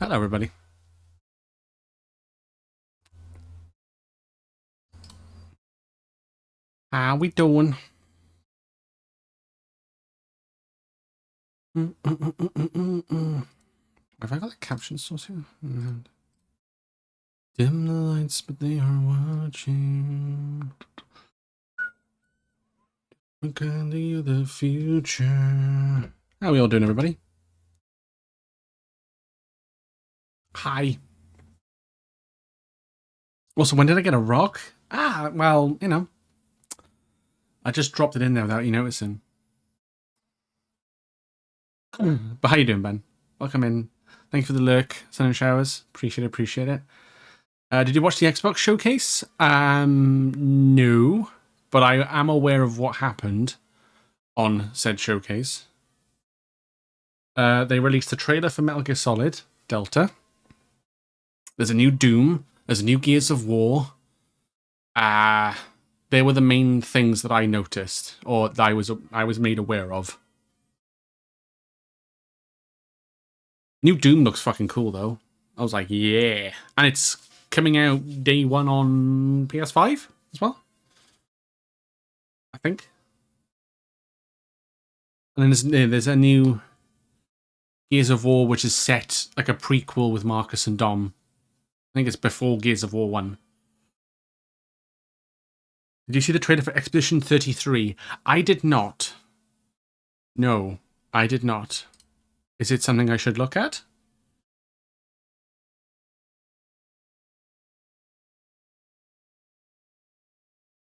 Hello, everybody. How we doing? Have I got the caption sorted? Dim the lights, but they are watching. We can do the future. How are we all doing, everybody? Hi. Also, when did I get a rock? Well, you know, I just dropped it in there without you noticing. But how you doing, Ben? Welcome in. Thank you for the lurk, sun and showers. Appreciate it. Did you watch the Xbox showcase? No, but I am aware of what happened on said showcase. They released a trailer for Metal Gear Solid Delta. There's a new Doom. There's a new Gears of War. They were the main things that I noticed, or that I was made aware of. New Doom looks fucking cool, though. I was like, yeah. And it's coming out day one on PS5 as well, I think. And then there's a new Gears of War, which is set like a prequel with Marcus and Dom. I think it's before Gears of War 1. Did you see the trailer for Expedition 33? I did not. No, I did not. Is it something I should look at?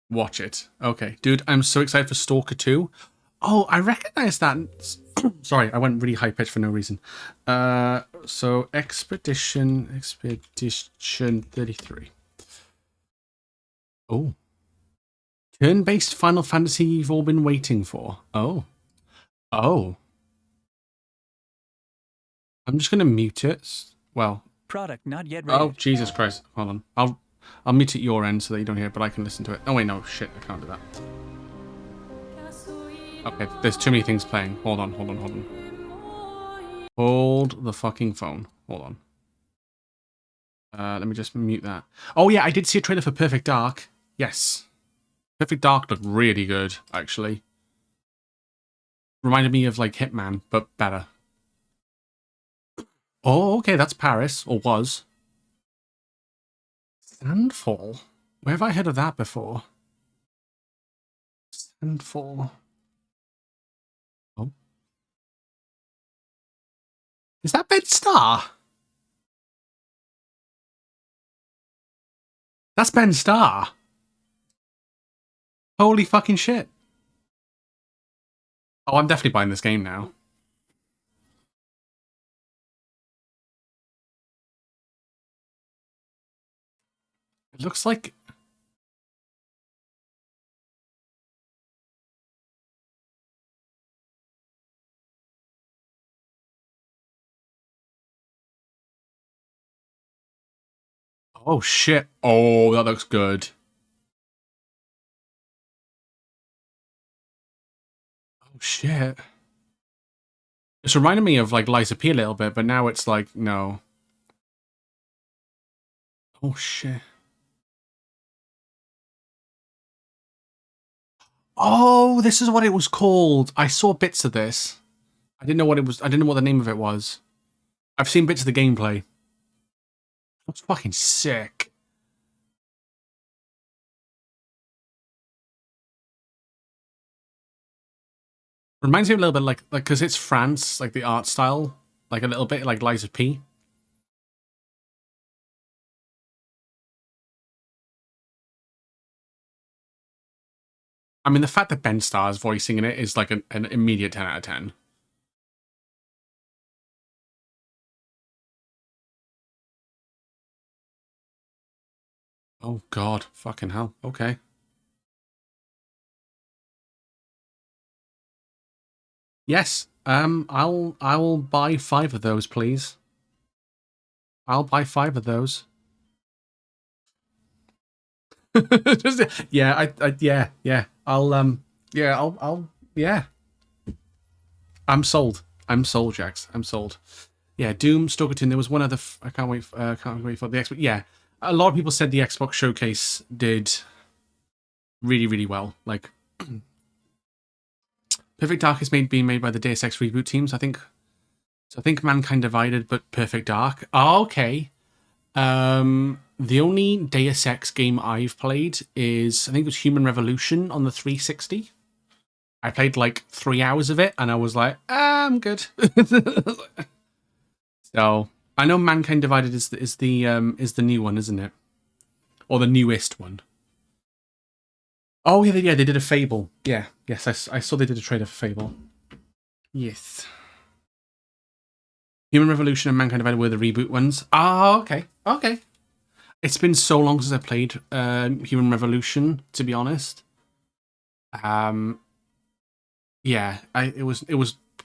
Watch it. Okay. Dude, I'm so excited for Stalker 2. Oh, I recognize that. Sorry, I went really high pitched for no reason. So Expedition 33. Oh. Turn-based Final Fantasy you've all been waiting for. Oh. Oh. I'm just gonna mute it. Well. Product not yet ready. Oh, Jesus Christ. Hold on. I'll mute at your end so that you don't hear it, but I can listen to it. Oh wait, no, shit, I can't do that. Okay, there's too many things playing. Hold on. Hold the fucking phone. Hold on. Let me just mute that. Oh yeah, I did see a trailer for Perfect Dark. Yes. Perfect Dark looked really good, actually. Reminded me of like Hitman, but better. Oh, okay, that's Paris, or was. Sandfall? Where have I heard of that before? Sandfall. Oh. Is that Ben Starr? That's Ben Starr. Holy fucking shit. Oh, I'm definitely buying this game now. It looks like... Oh shit. Oh, that looks good. Oh shit. It's reminding me of like Liza P a little bit, but now it's like, no. Oh shit. Oh, this is what it was called. I saw bits of this. I didn't know what it was. I didn't know what the name of it was. I've seen bits of the gameplay. That's fucking sick. Reminds me a little bit like because it's France, like the art style, like a little bit like Liza P. I mean, the fact that Ben Starr's voicing in it is like an immediate 10 out of 10. Oh god, fucking hell. Okay. Yes. I'll buy 5 of those, please. I'll buy 5 of those. Just, yeah, yeah. I'll yeah. I'm sold, Jax. I'm sold. Yeah, Doom, Stalker 2. There was one other. I can't wait. Can't wait for the Xbox. Yeah, a lot of people said the Xbox showcase did really, really well. Like, Perfect Dark is being made by the Deus Ex reboot teams. I think. So I think Mankind Divided, but Perfect Dark. Oh, okay. The only Deus Ex game I've played is I think it was Human Revolution on the 360. I played like 3 hours of it, and I was like, I'm good. So I know Mankind Divided is the new one, isn't it? Or the newest one. Oh yeah, they did a Fable. Yeah, yes, I saw they did a trailer for Fable. Yes. Human Revolution and Mankind Divided were the reboot ones. Oh, okay, okay. It's been so long since I played Human Revolution, to be honest. Um, yeah, it was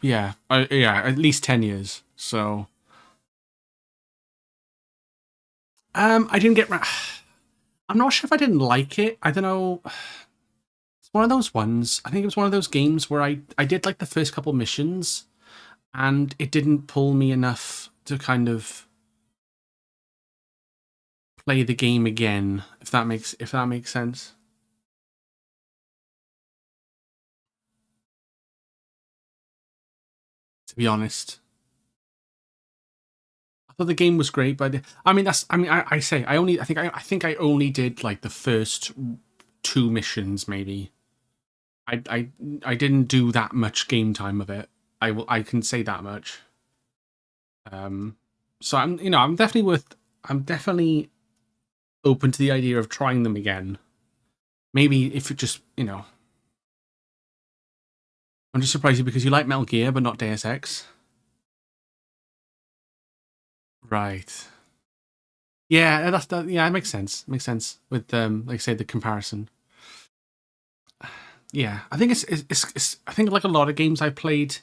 yeah, yeah, at least 10 years. So, I didn't get. I'm not sure if I didn't like it. I don't know. It's one of those ones. I think it was one of those games where I did like the first couple missions, and it didn't pull me enough to kind of play the game again. If that makes sense. To be honest, I thought the game was great, but I mean that's. I mean, I say I only. I think I only did like the first two missions, maybe. I I didn't do that much game time of it. I can say that much. Um, so I'm definitely open to the idea of trying them again. Maybe if it just I'm just surprised you because you like Metal Gear but not Deus Ex. Right. Yeah, yeah, it makes sense. Makes sense with like I say the comparison. Yeah, I think it's I think like a lot of games I played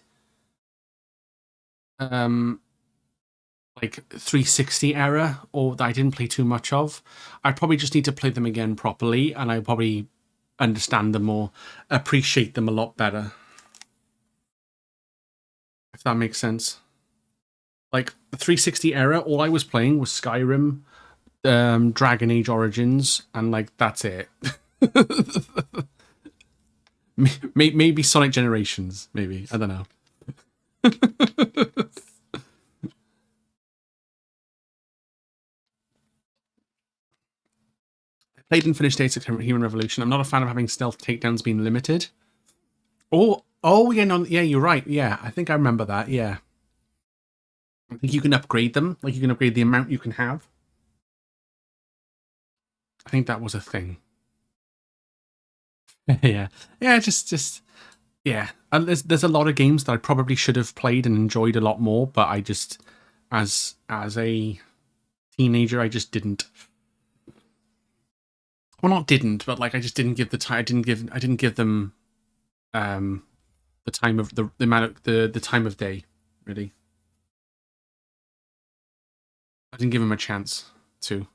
um like 360 era or that I didn't play too much of. I probably just need to play them again properly and I probably understand them more, appreciate them a lot better, if that makes sense. Like the 360 era, all I was playing was Skyrim, Dragon Age Origins, and like that's it. Maybe Sonic Generations, maybe I don't know. Played and finished Days of Human Revolution. I'm not a fan of having stealth takedowns being limited. Oh yeah, no, yeah, you're right. Yeah, I think I remember that. Yeah, I think you can upgrade them. Like you can upgrade the amount you can have. I think that was a thing. Yeah, yeah, just yeah. And there's a lot of games that I probably should have played and enjoyed a lot more, but I just as a teenager, I just didn't. Well, not didn't, but like I just didn't give the time. I didn't give them um the time of the amount of the time of day. Really, I didn't give them a chance to.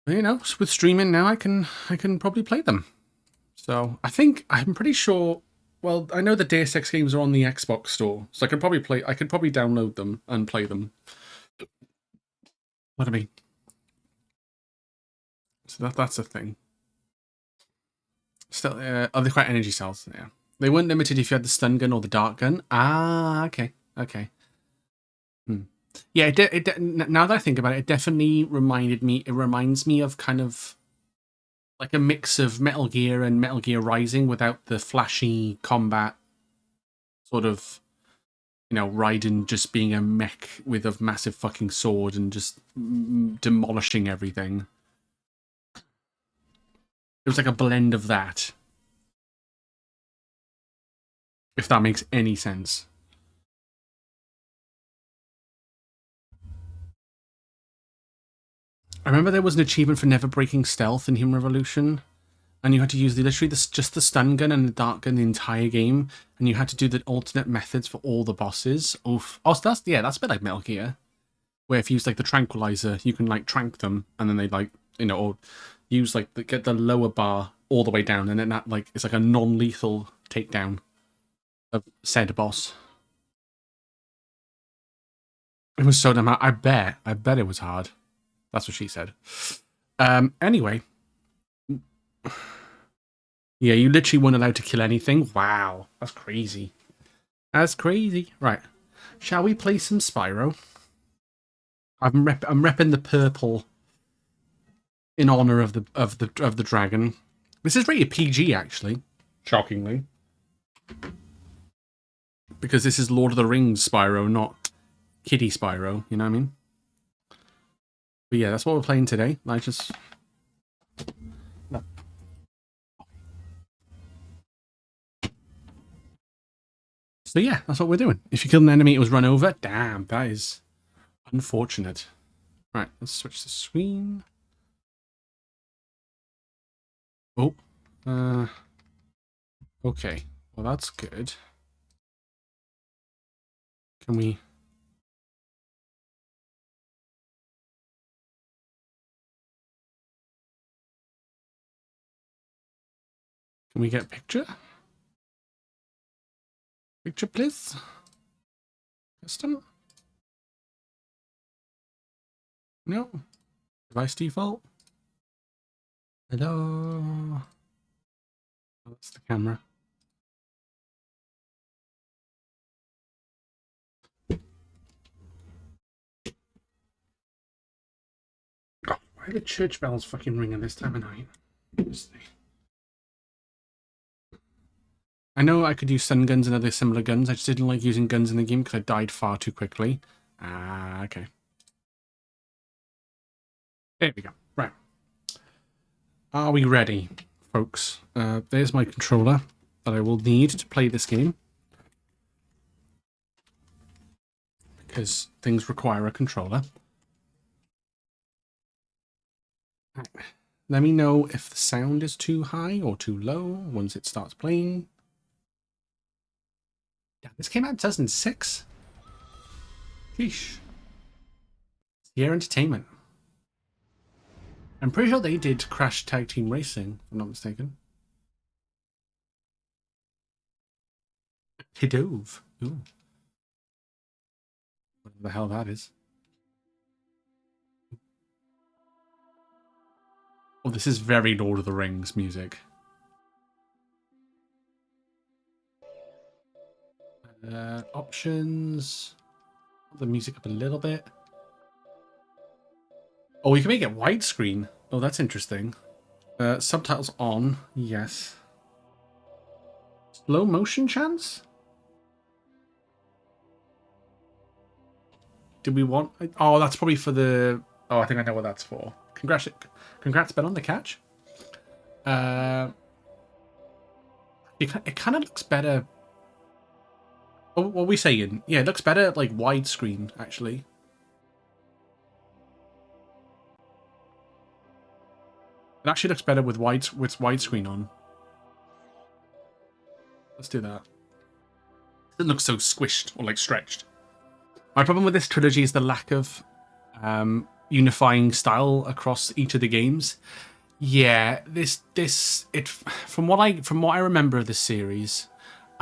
But, with streaming now, I can probably play them. So I'm pretty sure. Well, I know the Deus Ex games are on the Xbox store, so I could probably download them and play them. What I mean, so that's a thing. Still, are they quite energy cells? Yeah, they weren't limited if you had the stun gun or the dart gun. Ah, okay, okay. Hmm. Yeah, now that I think about it, it definitely reminded me. It reminds me of kind of like a mix of Metal Gear and Metal Gear Rising without the flashy combat sort of Raiden just being a mech with a massive fucking sword and just demolishing everything. It was like a blend of that, if that makes any sense. I remember there was an achievement for never breaking stealth in Human Revolution, and you had to use just the stun gun and the dart gun the entire game, and you had to do the alternate methods for all the bosses. Oof. Oh, so that's a bit like Metal Gear, where if you use like the tranquilizer, you can like trank them, and then they like or use like get the lower bar all the way down, and then that like it's like a non-lethal takedown of said boss. It was so damn hard. I bet it was hard. That's what she said. Anyway. Yeah, you literally weren't allowed to kill anything. Wow, that's crazy. That's crazy. Right. Shall we play some Spyro? I'm repping the purple in honor of the dragon. This is rated PG actually, shockingly, because this is Lord of the Rings Spyro, not Kiddie Spyro. You know what I mean? But yeah, that's what we're playing today. I just no. So yeah, that's what we're doing. If you kill an enemy, it was run over. Damn, that is unfortunate. Right, let's switch the screen. Oh, okay. Well, that's good. Can we? Can we get a picture? Picture, please. Custom? No. Device default. Hello. Oh, that's the camera. Oh, why are the church bells fucking ringing this time of night? I know I could use stun guns and other similar guns. I just didn't like using guns in the game because I died far too quickly. Ah, okay. There we go. Right. Are we ready, folks? There's my controller that I will need to play this game, because things require a controller. Right. Let me know if the sound is too high or too low once it starts playing. Yeah, this came out in 2006. Sheesh. Sierra Entertainment. I'm pretty sure they did Crash Tag Team Racing, if I'm not mistaken. Hidove. Ooh. Whatever the hell that is. Oh, this is very Lord of the Rings music. Options. The music up a little bit. Oh, we can make it widescreen. Oh, that's interesting. Subtitles on. Yes. Slow motion chance? Did we want... Oh, that's probably for the... Oh, I think I know what that's for. Congrats, Ben, on the catch. It kind of looks better... Oh, what are we saying? Yeah, it looks better, like, widescreen, actually. It actually looks better with widescreen on. Let's do that. It looks so squished or, like, stretched. My problem with this trilogy is the lack of unifying style across each of the games. Yeah, from what I remember of this series,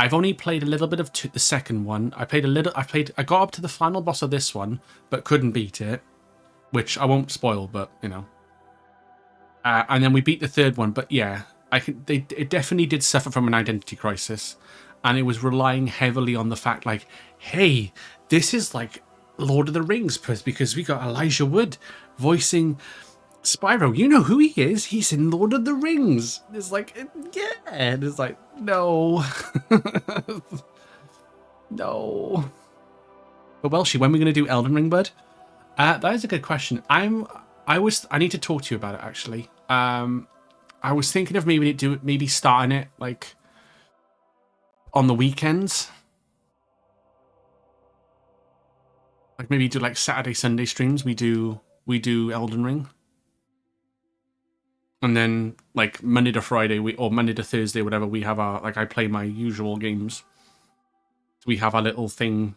I've only played a little bit of the second one. I got up to the final boss of this one, but couldn't beat it, which I won't spoil, but you know. And then we beat the third one, but yeah, it definitely did suffer from an identity crisis, and it was relying heavily on the fact like, hey, this is like Lord of the Rings because we got Elijah Wood voicing Spyro. You know who he is? He's in Lord of the Rings. It's like, yeah, and it's like, no, no. But Welshie, when are we going to do Elden Ring, bud? That is a good question. I need to talk to you about it actually. I was thinking of maybe starting it like on the weekends, like maybe do like Saturday, Sunday streams. We do Elden Ring, and then like Monday to Friday or Monday to Thursday, whatever, we have our I play my usual games. So we have our little thing.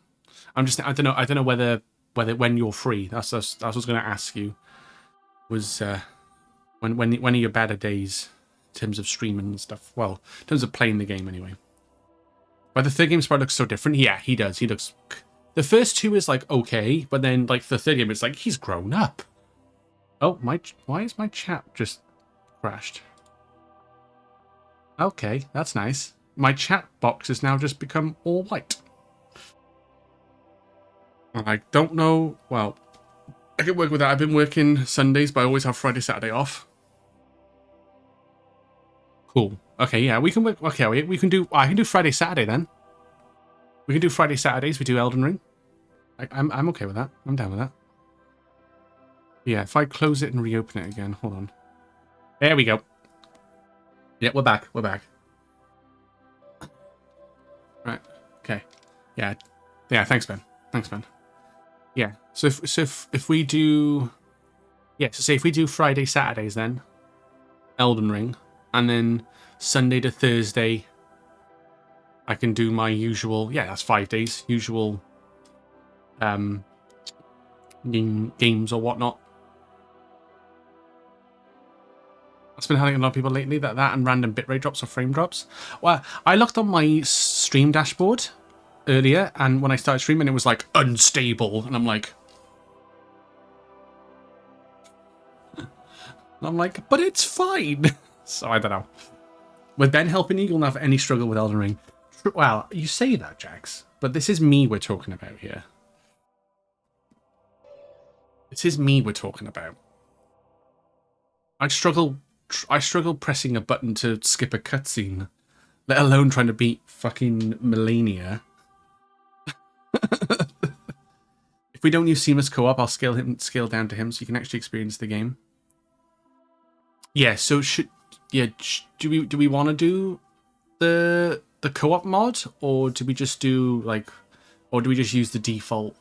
I don't know whether when you're free. That's what I was going to ask you. Was when are your better days in terms of streaming and stuff? Well, in terms of playing the game anyway. But the third game Sprite looks so different. Yeah, he does. He looks The first two is like okay, but then like the third game, it's like he's grown up. Oh why is my chat just crashed? Okay, that's nice. My chat box has now just become all white. I don't know. Well, I can work with that. I've been working Sundays, but I always have Friday, Saturday off. Cool. Okay, yeah, we can work. Okay, we can do. I can do Friday, Saturday then. We can do Friday, Saturdays. We do Elden Ring. I'm okay with that. I'm down with that. Yeah, if I close it and reopen it again, hold on. There we go. Yeah, we're back. We're back. Right. Okay. Yeah. Yeah. Thanks, Ben. Thanks, Ben. Yeah. So if we do, yeah. So say if we do Friday, Saturdays, then Elden Ring, and then Sunday to Thursday, I can do my usual. Yeah, that's 5 days. Usual, games or whatnot. That's been having a lot of people lately. That and random bitrate drops or frame drops. Well, I looked on my stream dashboard earlier, and when I started streaming, it was like unstable, and I'm like, but it's fine. So I don't know. With Ben helping you, you'll not have any struggle with Elden Ring. Well, you say that, Jax, but this is me we're talking about here. This is me we're talking about. I struggle pressing a button to skip a cutscene, let alone trying to beat fucking Melania. If we don't use seamless co-op, I'll scale down to him so you can actually experience the game. Yeah, so do we want to do the co-op mod, or do we just do or do we just use the default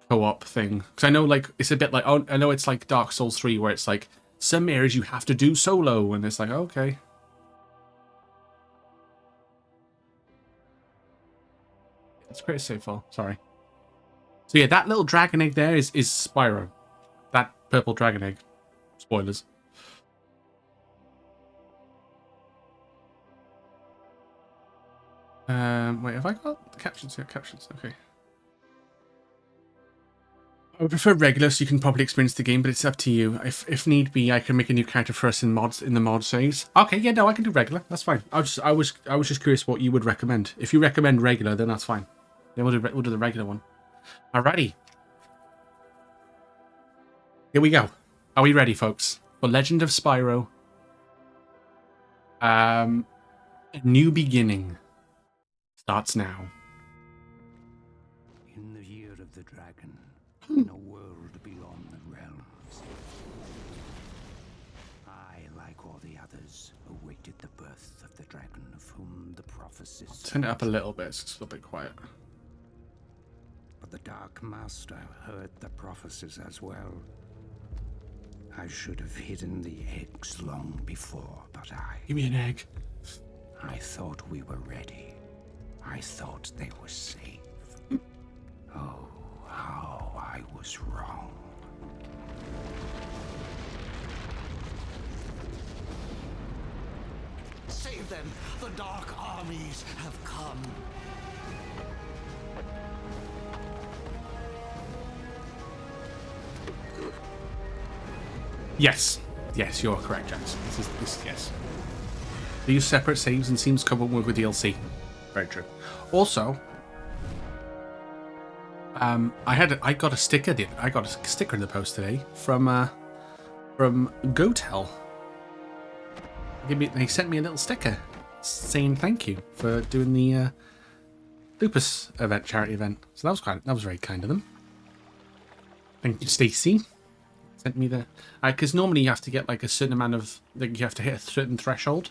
co-op thing? Because I know it's a bit like, oh, I know it's like Dark Souls 3 where it's like some areas you have to do solo, and it's like, okay. It's pretty safe file. Sorry. So yeah, that little dragon egg there is Spyro. That purple dragon egg. Spoilers. Wait, have I got the captions here? Captions, okay. I would prefer regular, so you can probably experience the game, but it's up to you. If need be, I can make a new character for us in the mod saves. Okay, yeah, no, I can do regular. That's fine. I was just curious what you would recommend. If you recommend regular, then that's fine. Then we'll do the regular one. Alrighty. Here we go. Are we ready, folks? For Legend of Spyro. A new beginning starts now. In the year of the dragon, in a world beyond the realms, I, like all the others, awaited the birth of the dragon of whom the prophecies. Turn it up a little bit, so it's a little bit quiet. But the Dark Master heard the prophecies as well. I should have hidden the eggs long before, but Give me an egg. I thought we were ready. I thought they were safe. Oh, how I was wrong. Save them! The dark armies have come. Yes. Yes, you're correct, Jax. Yes. They use separate saves and seems covered with DLC. Very true. Also, I got a sticker. I got a sticker in the post today from Gotel. They sent me a little sticker saying thank you for doing the Lupus event, charity event. So that was very kind of them. Thank you, Stacey. Sent me the because normally you have to get like a certain amount of you have to hit a certain threshold.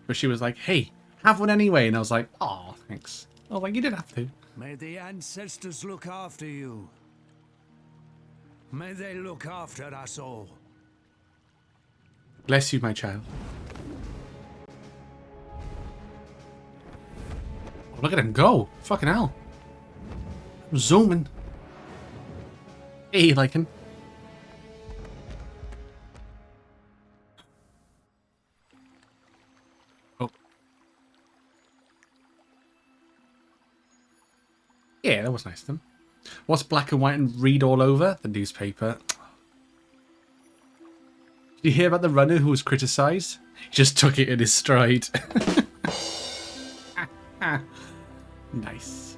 But she was like, "Hey, have one anyway," and I was like, "Oh, thanks." I was like, "You didn't have to." May the ancestors look after you. May they look after us all. Bless you, my child. Oh, look at him go! Fucking hell! I'm zooming. Hey, Lycan. that was nice of them. What's black and white and read all over? The newspaper. Did you hear about the runner who was criticised? He just took it in his stride. Nice.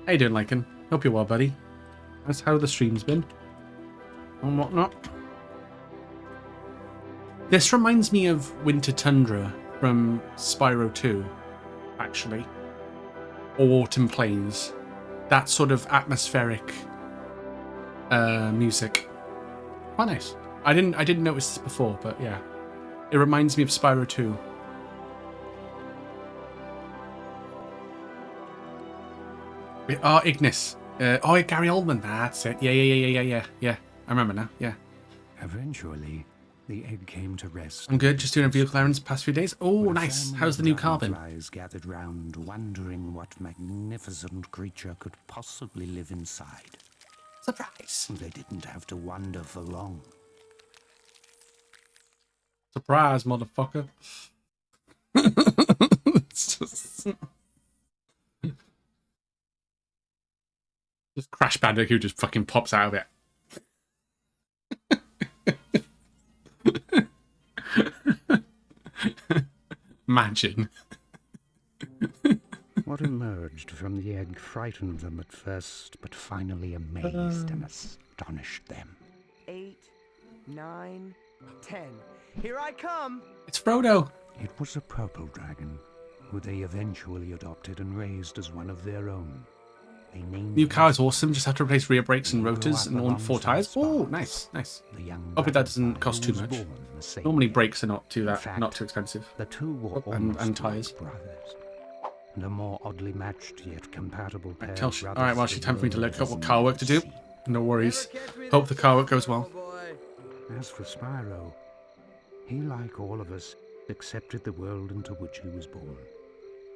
How you doing, Lycan? Hope you're well, buddy. That's how the stream's been. And whatnot. This reminds me of Winter Tundra from Spyro 2, actually. Or Autumn Plains. That sort of atmospheric music. Quite nice. I didn't notice this before, but yeah. It reminds me of Spyro 2. Oh, Ignis. Gary Oldman. That's it. Yeah. I remember now. Yeah. Eventually, the egg came to rest. I'm good. Just doing a vehicle errands the past few days. Oh, nice. How's the new car been? Dragonflies gathered round, wondering what magnificent creature could possibly live inside. Surprise. They didn't have to wonder for long. Surprise, motherfucker. Just Crash Bandicoot just fucking pops out of it. Imagine. What emerged from the egg frightened them at first, but finally amazed and astonished them. 8, 9, 10. Here I come! It's Frodo. It was a purple dragon, who they eventually adopted and raised as one of their own. They named New car him is awesome. Just have to replace rear brakes and Grew rotors up and all 4 tires. alongside Oh, Sparks, nice. the young Hopefully that doesn't dragonfly cost who too was much. born the same Normally day. brakes are not too fact, not too expensive. The two were And almost tyres. like brothers, and a more oddly matched yet compatible pair. All of right, brothers well, it's time for me to the look up what world car work to do. has No worries. Hope the car work goes well. seen. As for Spyro, he, like all of us, accepted the world into which he was born,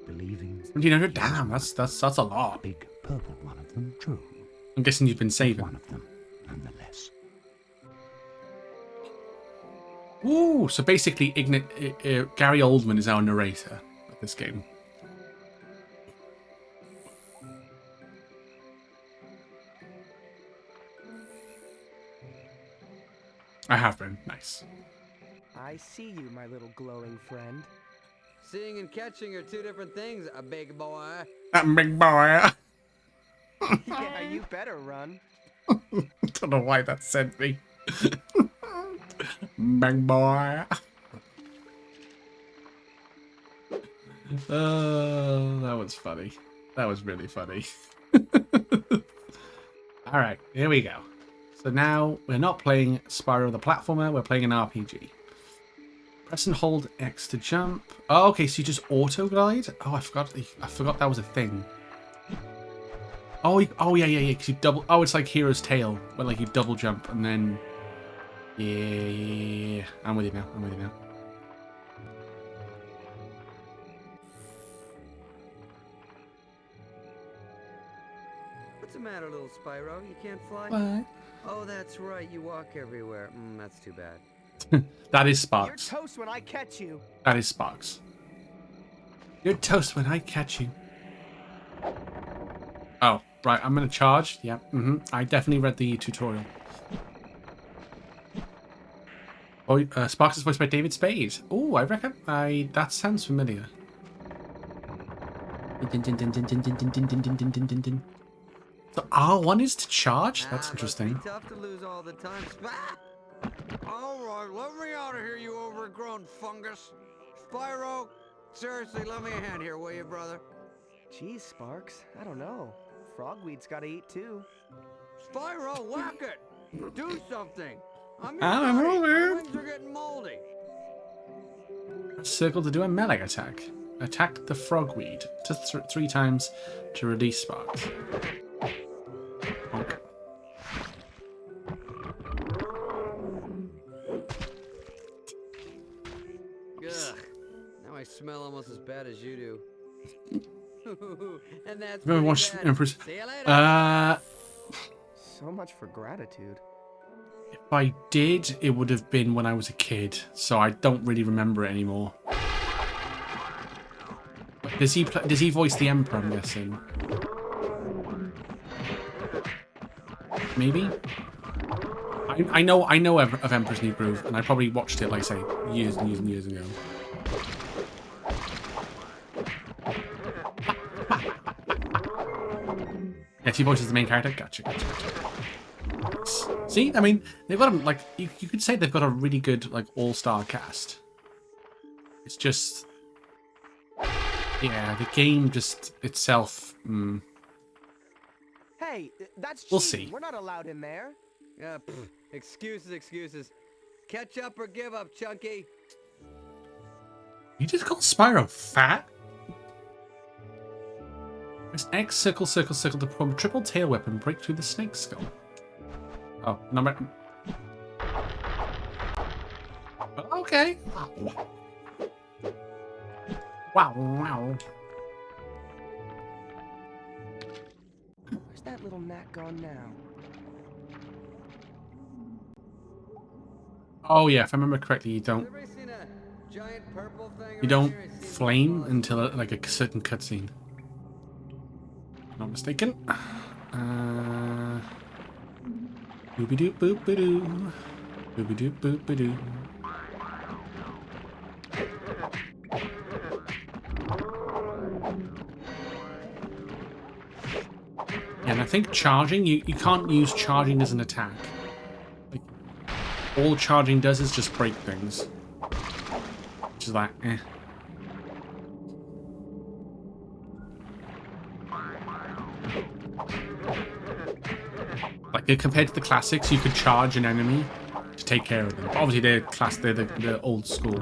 believing. 1700. Damn, that's a lot. Big purple one of them, true. I'm guessing you've been One saving. of them, nonetheless. Ooh, so basically, Gary Oldman is our narrator of this game. I have been. Nice. I see you, my little glowing friend. Seeing and catching are two different things, a big boy. That big boy. Yeah, you better run. Don't know why that sent me. Big boy. Oh, that was funny. That was really funny. All right, here we go. So now we're not playing Spyro the platformer, we're playing an RPG. Press and hold X to jump. Oh, okay, so you just auto glide? Oh, I forgot that was a thing. Oh, yeah, because you double. Oh, it's like Hero's Tail, where like you double jump and then. Yeah. I'm with you now. What's the matter, little Spyro? You can't fly? What? Oh, that's right. You walk everywhere. That's too bad. That is You're Sparks. toast when I catch you. That is Sparks. You're toast when I catch you. Oh, right. I'm gonna charge. Yeah. I definitely read the tutorial. Oh, Sparks is voiced by David Spade. Oh, I reckon. That sounds familiar. So R1 is to charge? That's interesting. Must be tough to lose all the time. All right, let me out of here, you overgrown fungus. Spyro, seriously, lend me a hand here, will you, brother? Geez, Sparks, I don't know. Frogweed's gotta eat too. Spyro, whack it! Do something! I'm I'm your buddy. My over. wings are getting moldy. Circle to do a melee attack. Attack the frogweed to 3 times to release Sparks. Bonk. Ugh. Now I smell almost as bad as you do. And that's Have you ever pretty watched bad. Empress? See you later. So much for gratitude. If I did, it would have been when I was a kid, so I don't really remember it anymore. Does he voice the Emperor, I'm guessing? maybe. I know of Emperor's New Groove, and I probably watched it, like I say, years and years and years ago. Yeah, she voices the main character. Gotcha. See, I mean, they've got like you could say they've got a really good like all-star cast. It's just, yeah, the game just itself. Hey, that's We'll cheating. see. We're not allowed in there. Yeah, excuses. Catch up or give up, Chunky. You just call Spyro fat? Press X, circle to perform a triple tail whip and break through the snake skull. Oh, number. Okay. Wow. Where's that little gnat gone now? Oh yeah, if I remember correctly, you don't Everybody seen a giant purple thing? you around don't here? It seems flame like until like a certain cutscene. Not mistaken. Booby doop boop ba doo. Booby doop boop ba doo. And I think charging, you can't use charging as an attack. Like, all charging does is just break things. Which is like, eh. Like, compared to the classics, you could charge an enemy to take care of them. But obviously, they're the old school,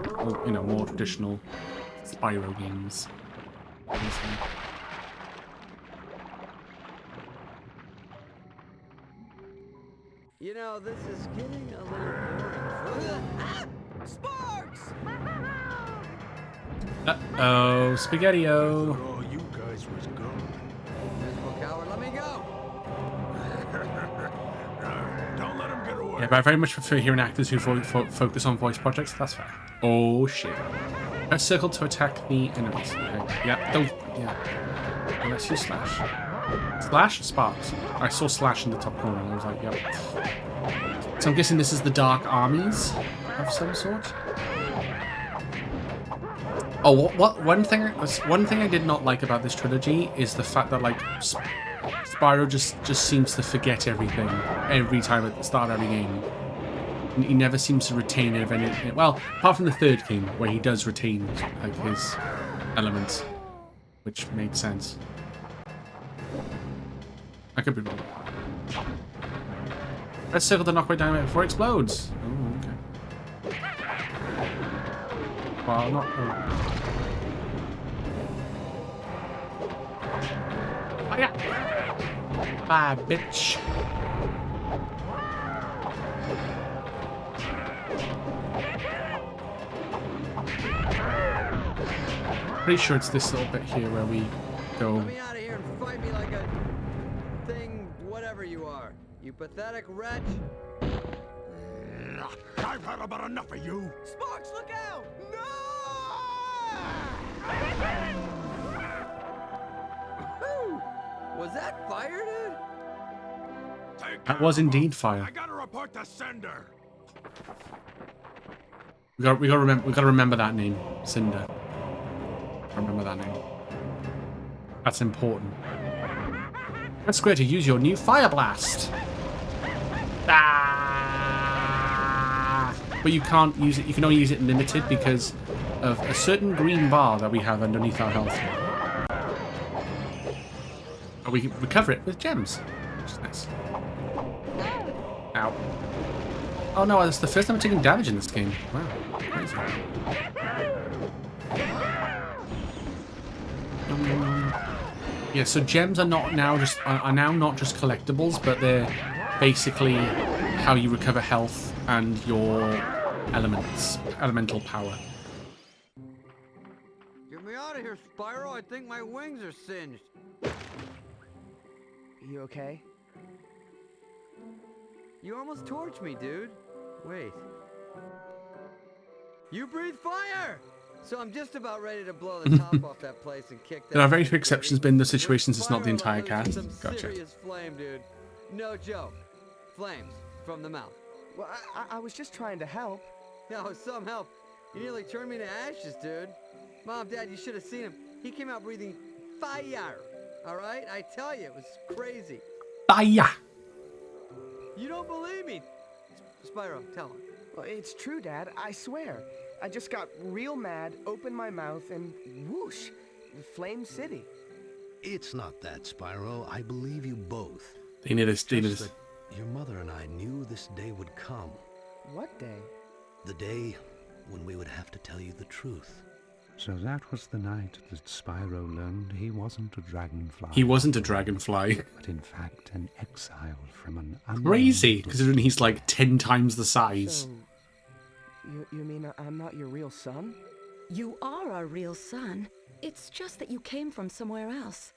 you know, more traditional Spyro games. You know, this is getting a little boring. Sparks! Uh-oh, Spaghetti-O. Oh, you guys was gone. Miserable coward, let me go! Don't let him get away. Yeah, but I very much prefer hearing actors who focus on voice projects. That's fair. Oh, shit. Press circle to attack the enemies. Okay. Yeah, don't... Yeah. Unless you slash. Slash? Sparks. I saw slash in the top corner and I was like, yep. So I'm guessing this is the Dark Armies of some sort? Oh, one thing I did not like about this trilogy is the fact that, like, Spyro just seems to forget everything every time at the start of every game. He never seems to retain anything. Well, apart from the third game, where he does retain, like, his elements, which made sense. I could be wrong. Press circle to knock away dynamite before it explodes. Oh, okay. Well, not. Oh yeah. Bye, bitch. Pretty sure it's this little bit here where we go. Let me out of here and fight me like a thing, whatever you are. You pathetic wretch. I've had about enough of you. Sparks, look out! No! Was that fire, dude? That was indeed fire. I gotta report the sender. We gotta remember that name, Cinder. Remember that name. That's important. Press square to use your new Fire Blast. Ah! But you can't use it. You can only use it limited because of a certain green bar that we have underneath our health. But we can recover it with gems, which is nice. Ow. Oh no, it's the first time I'm taking damage in this game. Wow, crazy. Yeah, so gems are now not just collectibles, but they're basically how you recover health and your elemental power. Get me out of here, Spyro. I think my wings are singed. You okay? You almost torched me, dude. Wait. You breathe fire! So I'm just about ready to blow the top off that place and kick that. There are very few exceptions, but in those situations, it's not the entire cast. Some Gotcha. serious flame, dude. No joke. flames from the mouth. Well, I was just trying to help. Oh, some help. You nearly turned me to ashes, dude. Mom, Dad, you should have seen him. He came out breathing fire. All right? I tell you, it was crazy. Fire! You don't believe me? Spyro, tell him. Well, it's true, Dad. I swear. I just got real mad, opened my mouth, and whoosh, Flame City. It's not that, Spyro. I believe you both. They need us. Just that your mother and I knew this day would come. What day? The day when we would have to tell you the truth. So that was the night that Spyro learned he wasn't a dragonfly. He wasn't a dragonfly. But in fact an exile from an unknown... Crazy, considering he's like 10 times the size. So, you mean I'm not your real son? You are our real son. It's just that you came from somewhere else.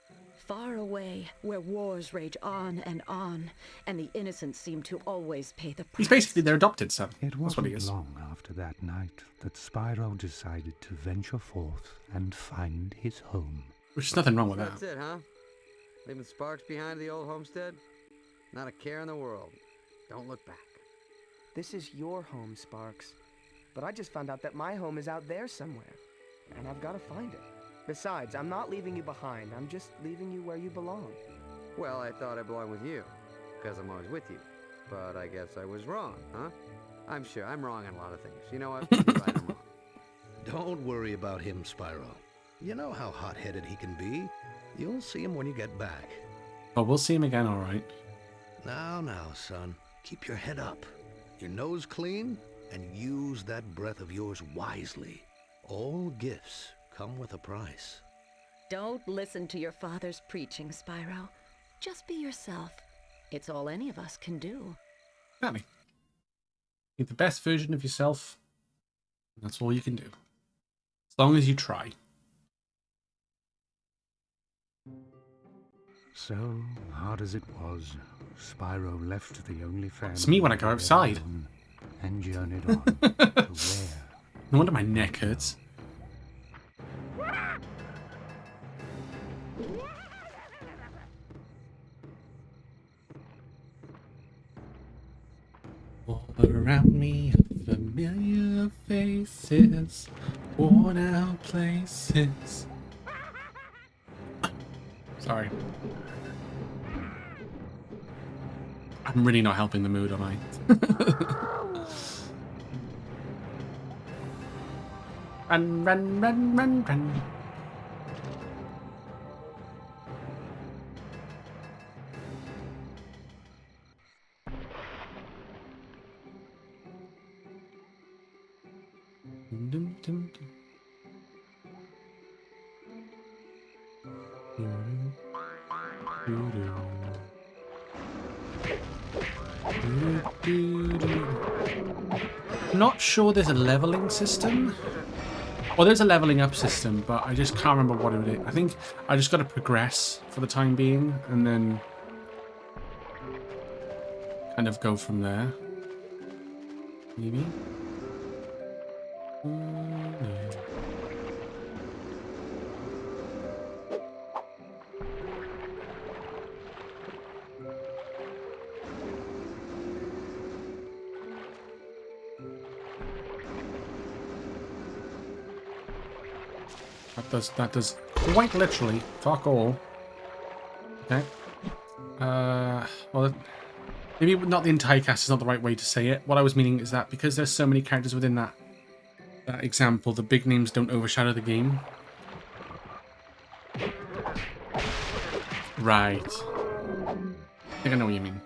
Far away, where wars rage on, and the innocent seem to always pay the price. He's basically their adopted son. It That's what wasn't he is. long after that night that Spyro decided to venture forth and find his home. Which is nothing wrong with That's that. it, huh? Leaving sparks behind the old homestead? Not a care in the world. Don't look back. This is your home, Sparks. But I just found out that my home is out there somewhere. And I've got to find it. Besides, I'm not leaving you behind. I'm just leaving you where you belong. Well, I thought I belonged with you, because I'm always with you. But I guess I was wrong, huh? I'm sure I'm wrong on a lot of things. You know what? You're right, I'm wrong. Don't worry about him, Spyro. You know how hot-headed he can be. You'll see him when you get back. Oh, we'll see him again, alright. Now, son. Keep your head up, your nose clean, and use that breath of yours wisely. All gifts come with a price. Don't listen to your father's preaching, Spyro. Just be yourself. It's all any of us can do. Exactly. Be the best version of yourself. That's all you can do. As long as you try. So, hard as it was, Spyro left the only family... It's me when I go outside. ...and journeyed on to where? No wonder my neck hurts. All around me are familiar faces, worn out places. Sorry. I'm really not helping the mood, am I? Run. Not sure there's a leveling system. Well, there's a leveling up system, but I just can't remember what it is. I think I just got to progress for the time being, and then kind of go from there. Maybe. That does quite literally fuck all. Okay. Well, maybe not the entire cast is not the right way to say it. What I was meaning is that because there's so many characters within that example, the big names don't overshadow the game. Right. I think I know what you mean.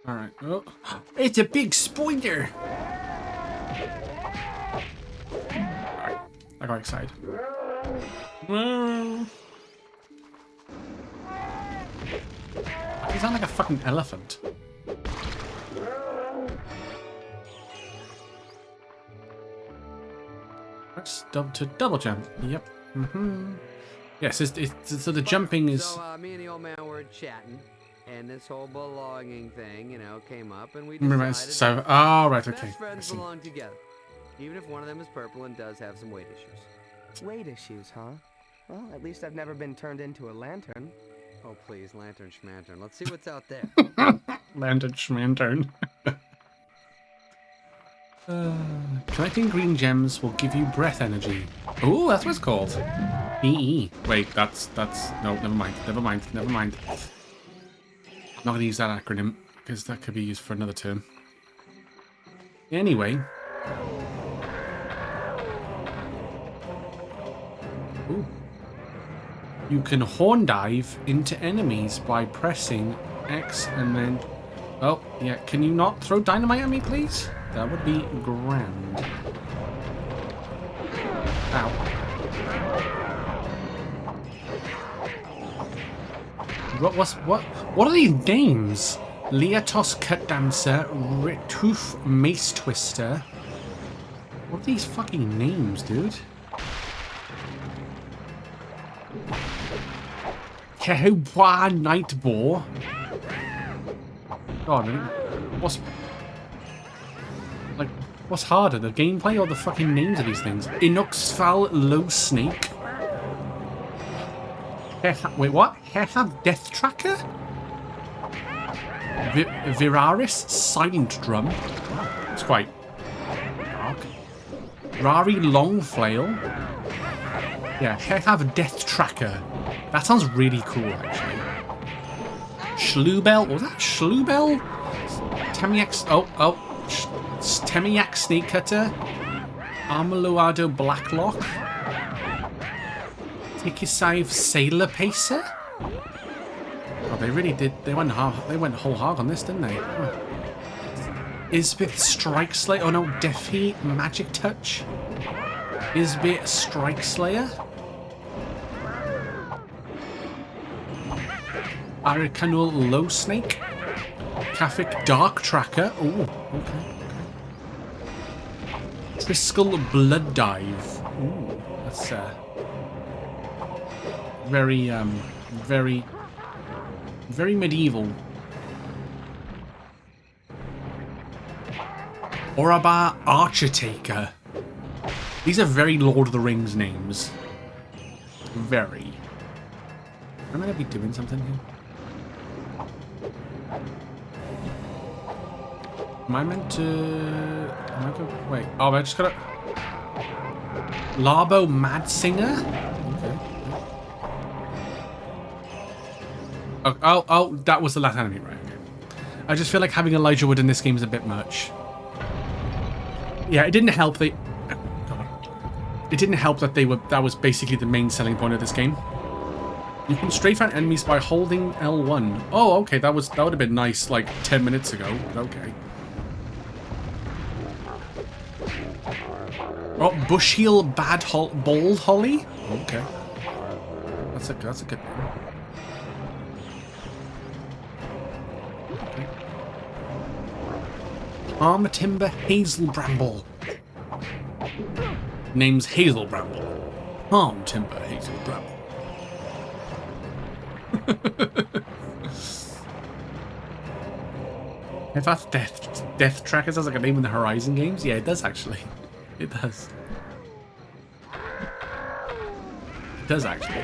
Alright. Oh. It's a big spider! Alright. I got excited. You sound like a fucking elephant. Let's double jump. Yep. Yes, so the jumping is... So, me and the old man were chatting. and this whole belonging thing, you know, came up, and we Remember, decided so, oh, right, that okay. best I friends see. belong together, even if one of them is purple and does have some weight issues. Weight issues, huh? Well, at least I've never been turned into a lantern. Oh, please, lantern schmantern. Let's see what's out there. Lantern schmantern. Collecting green gems will give you breath energy. Oh, that's what it's called. EE. Wait, that's no, never mind. I'm not gonna use that acronym because that could be used for another term. Anyway. Ooh. You can horn dive into enemies by pressing X and then... Oh, yeah. Can you not throw dynamite at me, please? That would be grand. Ow. What are these names? Leatos Cut Dancer, Ritoof Mace Twister. What are these fucking names, dude? Kehua Night Boar. God, what's harder, the gameplay or the fucking names of these things? Inoxval Low Snake. Wait, what? Hairhab Death Tracker? Viraris Silent Drum. It's quite dark. Rari Long Flail. Yeah, Hairhab Death Tracker. That sounds really cool, actually. Schloobel. What was that? Schloobel? Temiac. Temiac Snake Cutter. Armaluado Blacklock. Tikisive Sailor Pacer. Oh, they really did. They went whole hog on this, didn't they? Huh. Isbith Strike Slayer. Oh no, Deafy Magic Touch. Isbith Strike Slayer. Arikanul Low Snake. Kafik Dark Tracker. Oh, okay. Triskel Blood Dive. Ooh, that's very medieval. Orabar Archer Taker. These are very Lord of the Rings names. Very. Am I gonna be doing something here? Am I meant to... Wait. Oh, I just gotta... Larbo Mad Singer? Okay. Oh, that was the last enemy, right? Okay. I just feel like having Elijah Wood in this game is a bit much. Yeah, it didn't help that... It didn't help that that was basically the main selling point of this game. You can strafe out enemies by holding L1. Oh, okay, that would have been nice like 10 minutes ago, but okay. Oh, Busheel Bald Holly? Okay. That's a good name. Okay. Armor Timber Hazel Bramble. Name's Hazel Bramble. Arm Timber Hazel Bramble. If that's Death Tracker sounds like a name in the Horizon games, yeah, it does actually. It does. It does actually.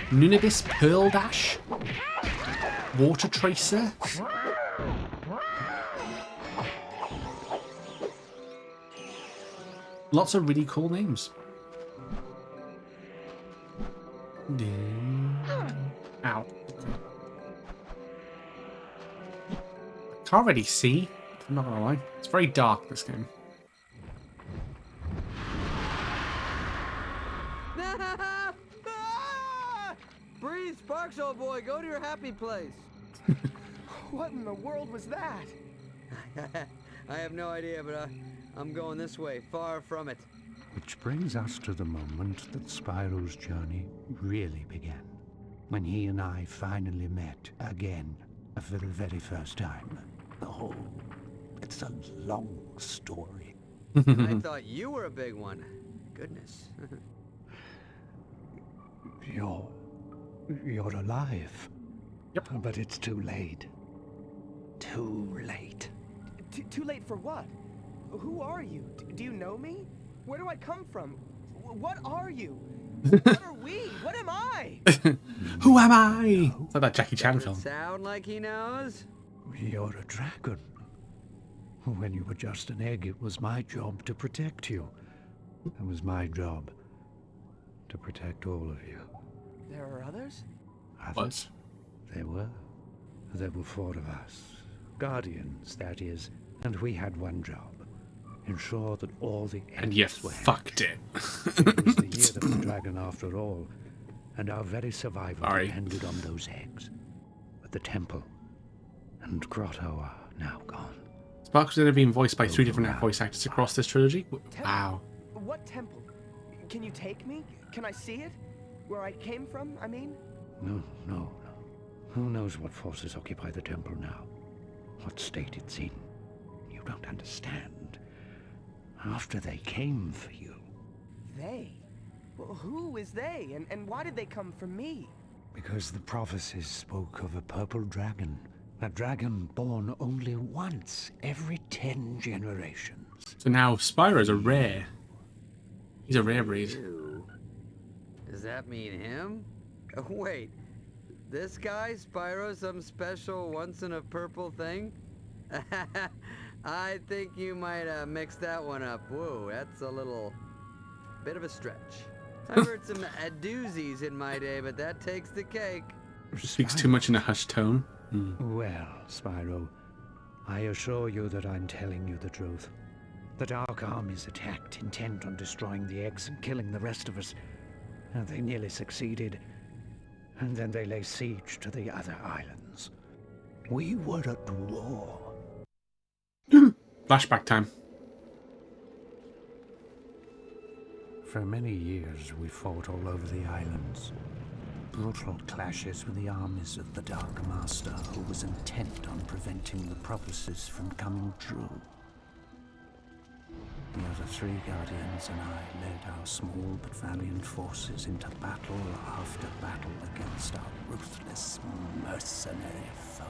Nunibis Pearl Dash. Water Tracer. Lots of really cool names. Ow. Can't really see. I'm not gonna lie. It's very dark, this game. Breathe, Sparks, old boy. Go to your happy place. What in the world was that? I have no idea, but I'm going this way, far from it. Which brings us to the moment that Spyro's journey really began. When he and I finally met again for the very first time. Oh, it's a long story. I thought you were a big one. Goodness. You're alive. Yep. But it's too late. Too late. Too late for what? Who are you? Do you know me? Where do I come from? What are you? What are we? What am I? Who am I? It's like that Jackie Chan Does it film. sound like he knows? You're a dragon. When you were just an egg, it was my job to protect you. It was my job to protect all of you. There are others? What? There were. There were 4 of us. Guardians, that is. And we had one job. Ensure that all the eggs And you were fucked it. It was the year of the dragon after all. And our very survival Sorry. depended on those eggs. But the temple and grotto are now gone. Sparks have been voiced by 3 different voice actors across this trilogy. Wow. What temple? Can you take me? Can I see it? Where I came from, I mean? No. Who knows what forces occupy the temple now? What state it's in? You don't understand. After they came for you. They? Well, who is they? And why did they come for me? Because the prophecies spoke of a purple dragon. A dragon born only once every 10 generations. So now Spyro's a rare. He's a rare breed. Ew. Does that mean him? Oh, wait. This guy, Spyro, some special once-in-a-purple thing? I think you might mix that one up. Whoa, that's a little bit of a stretch. I've heard some doozies in my day, but that takes the cake. Speaks too much in a hushed tone. Well, Spyro, I assure you that I'm telling you the truth. The Dark Armies attacked, intent on destroying the eggs and killing the rest of us. And they nearly succeeded. And then they lay siege to the other islands. We were at war. Flashback time. For many years, we fought all over the islands. Brutal clashes with the armies of the Dark Master, who was intent on preventing the prophecies from coming true. The other 3 Guardians and I led our small but valiant forces into battle after battle against our ruthless, mercenary foe.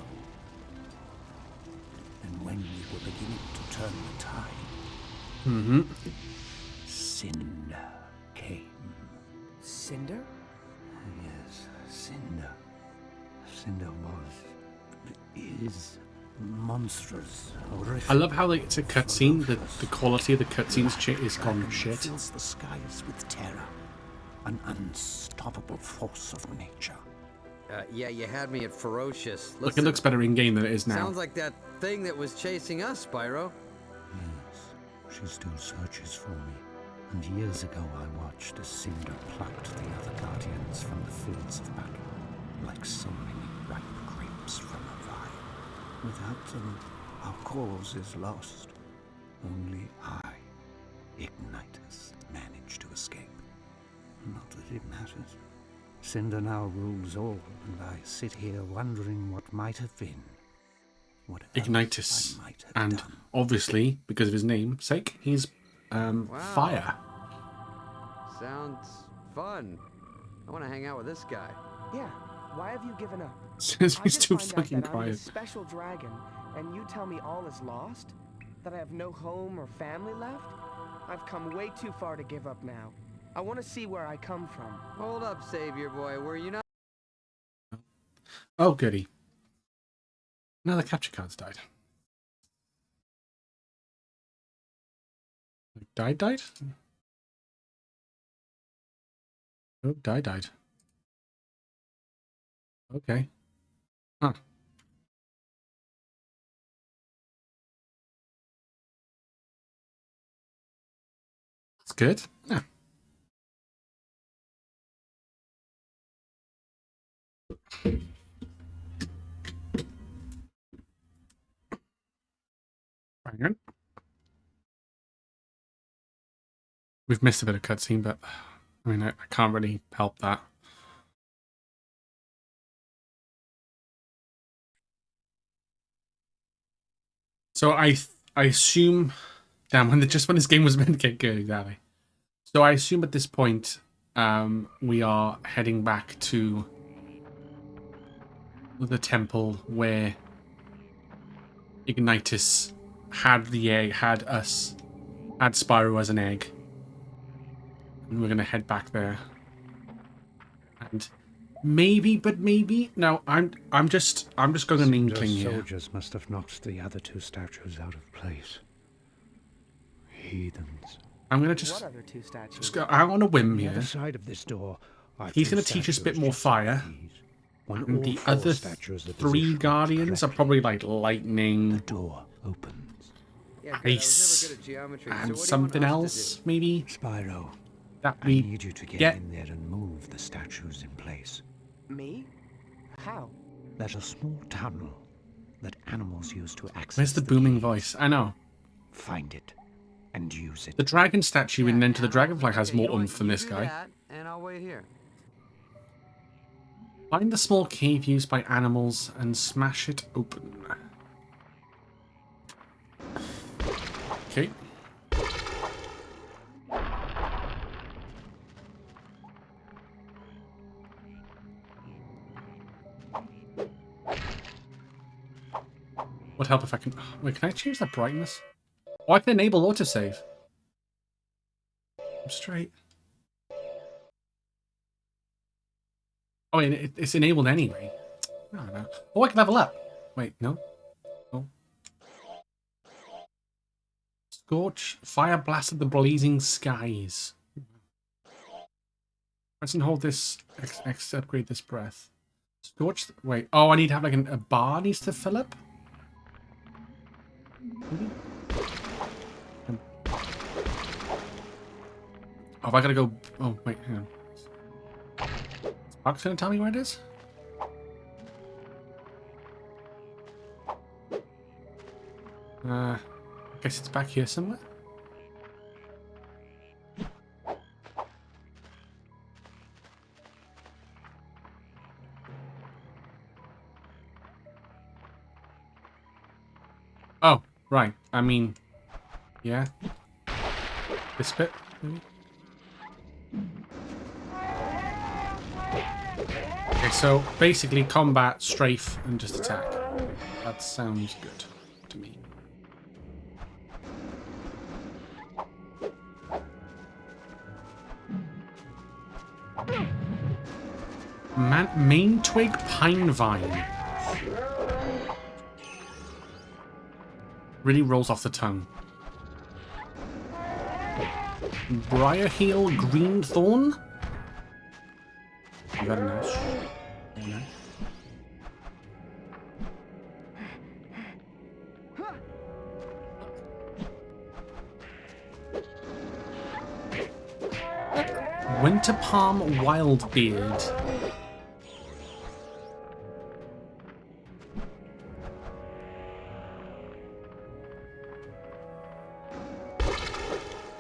And when we were beginning to turn the tide, Cinder came. Cinder? Yes, Cinder. Cinder is monstrous, horrific. I love how like, it's a cutscene. The quality of the cutscenes is gone Dragon shit. fills the skies with terror, an unstoppable force of nature. Yeah, you had me at ferocious. Look, it looks better in game than it is now. Sounds like that thing that was chasing us, Spyro. Yes, she still searches for me. And years ago I watched as Cinder plucked the other Guardians from the fields of battle, like so many ripe grapes from a vine. Without them, our cause is lost. Only I, Ignitus, managed to escape. Not that it matters. Cinder now rules all, and I sit here wondering what might have been. What Ignitus. I might have And done. obviously, because of his namesake, he's fire. Sounds fun. I want to hang out with this guy. Yeah. Why have you given up? He's I just too find out fucking that I'm quiet. this special dragon, and you tell me all is lost? That I have no home or family left? I've come way too far to give up now. I want to see where I come from. Hold up, Savior Boy. Were you not? Oh, goody. Now the capture card's died. Died? Oh, died. Okay. Huh. That's good. Yeah. Hang on. We've missed a bit of cutscene, but I mean, I can't really help that. So I assume, damn, when this game was meant to get good, exactly. So I assume at this point, we are heading back to the temple where Ignitus had the egg, had Spyro as an egg. And we're gonna head back there. And maybe, but maybe no. I'm just going an inkling here. Soldiers must have knocked the other two statues out of place. Heathens. I'm gonna What other two statues? just go out on a whim On the here. other side of this door are He's two gonna teach us a bit statues more just like fire. these. When And all the four other statues are three positioned guardians are correctly, probably like the lightning, door opens. Yeah, good. I was ice, never good at geometry. and so what do you something want us to else, maybe. Spyro, That I we need you to get get. in there and move the statues in place. Me? How? There's a small tunnel that animals use to access. Where's the booming caves. voice? I know. Find it and use it. The dragon statue in Enter the Dragonfly has Okay, more you know what? oomph than You this do guy. that, and I'll wait here. Find the small cave used by animals and smash it open. Okay. Would help if I can... Wait, can I change that brightness? Oh, I can enable autosave. I'm straight. Oh, and it's enabled anyway. I don't know. Oh, I can level up. Wait, no. No. Scorch. Fire blasted the blazing skies. Press and hold this. X upgrade this breath. Scorch. Wait. Oh, I need to have like a bar needs to fill up? Maybe? Oh, have I gotta go... Oh, wait, hang on. Spark's gonna tell me where it is? I guess it's back here somewhere. Oh, right. I mean, yeah. This bit, maybe? Okay, so basically combat, strafe, and just attack. That sounds good to me. Main twig pine vine. Really rolls off the tongue. Briar heel green thorn. Very nice. Very nice. Winter palm wild beard.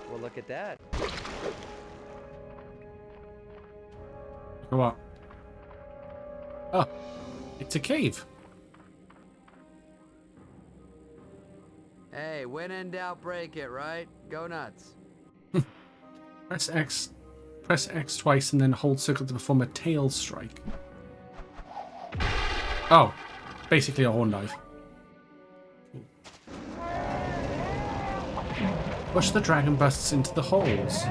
Well, look at that. What? Oh, it's a cave. Hey, when in doubt, break it, right? Go nuts. Press X twice and then hold circle to perform a tail strike. Oh, basically a horn dive. Push the dragon busts into the holes.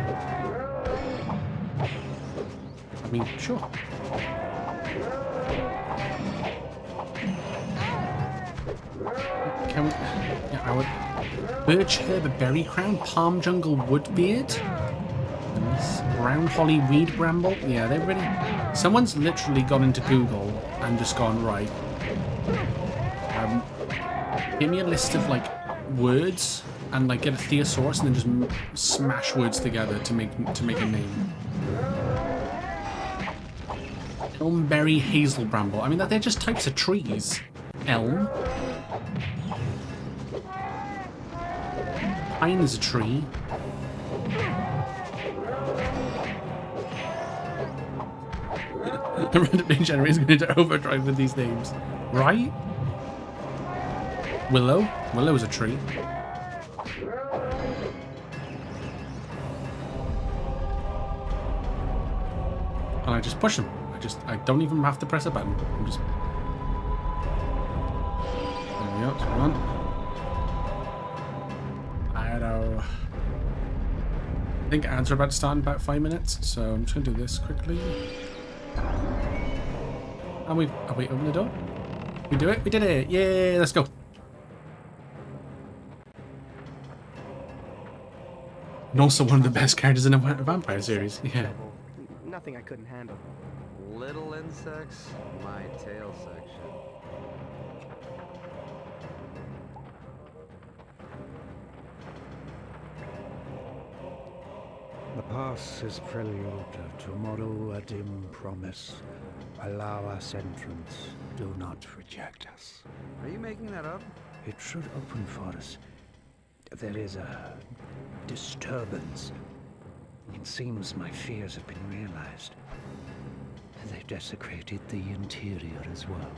I mean, sure. Can we... Yeah, I would... Birch herb berry crown, palm jungle wood beard. Nice. Brown holly weed bramble. Yeah, they're really... Someone's literally gone into Google and just gone, right. Give me a list of, like, words and, like, get a thesaurus and then just smash words together to make a name. Elmberry hazel bramble. I mean, they're just types of trees. Elm. Pine is a tree. The random generator is going to overdrive with these names. Right? Willow. Willow is a tree. And I just push them. I don't even have to press a button. I'm just Hold on. I know. I think ads are about to start in about 5 minutes, so I'm just gonna do this quickly. And we open the door. We do it. We did it. Yay! Let's go. And also one of the best characters in a vampire series. Yeah. Trouble. Nothing I couldn't handle. Little insects, my tail section. The past is prelude, tomorrow a dim promise. Allow us entrance, do not reject us. Are you making that up? It should open for us. There is a disturbance. It seems my fears have been realized. They've desecrated the interior as well.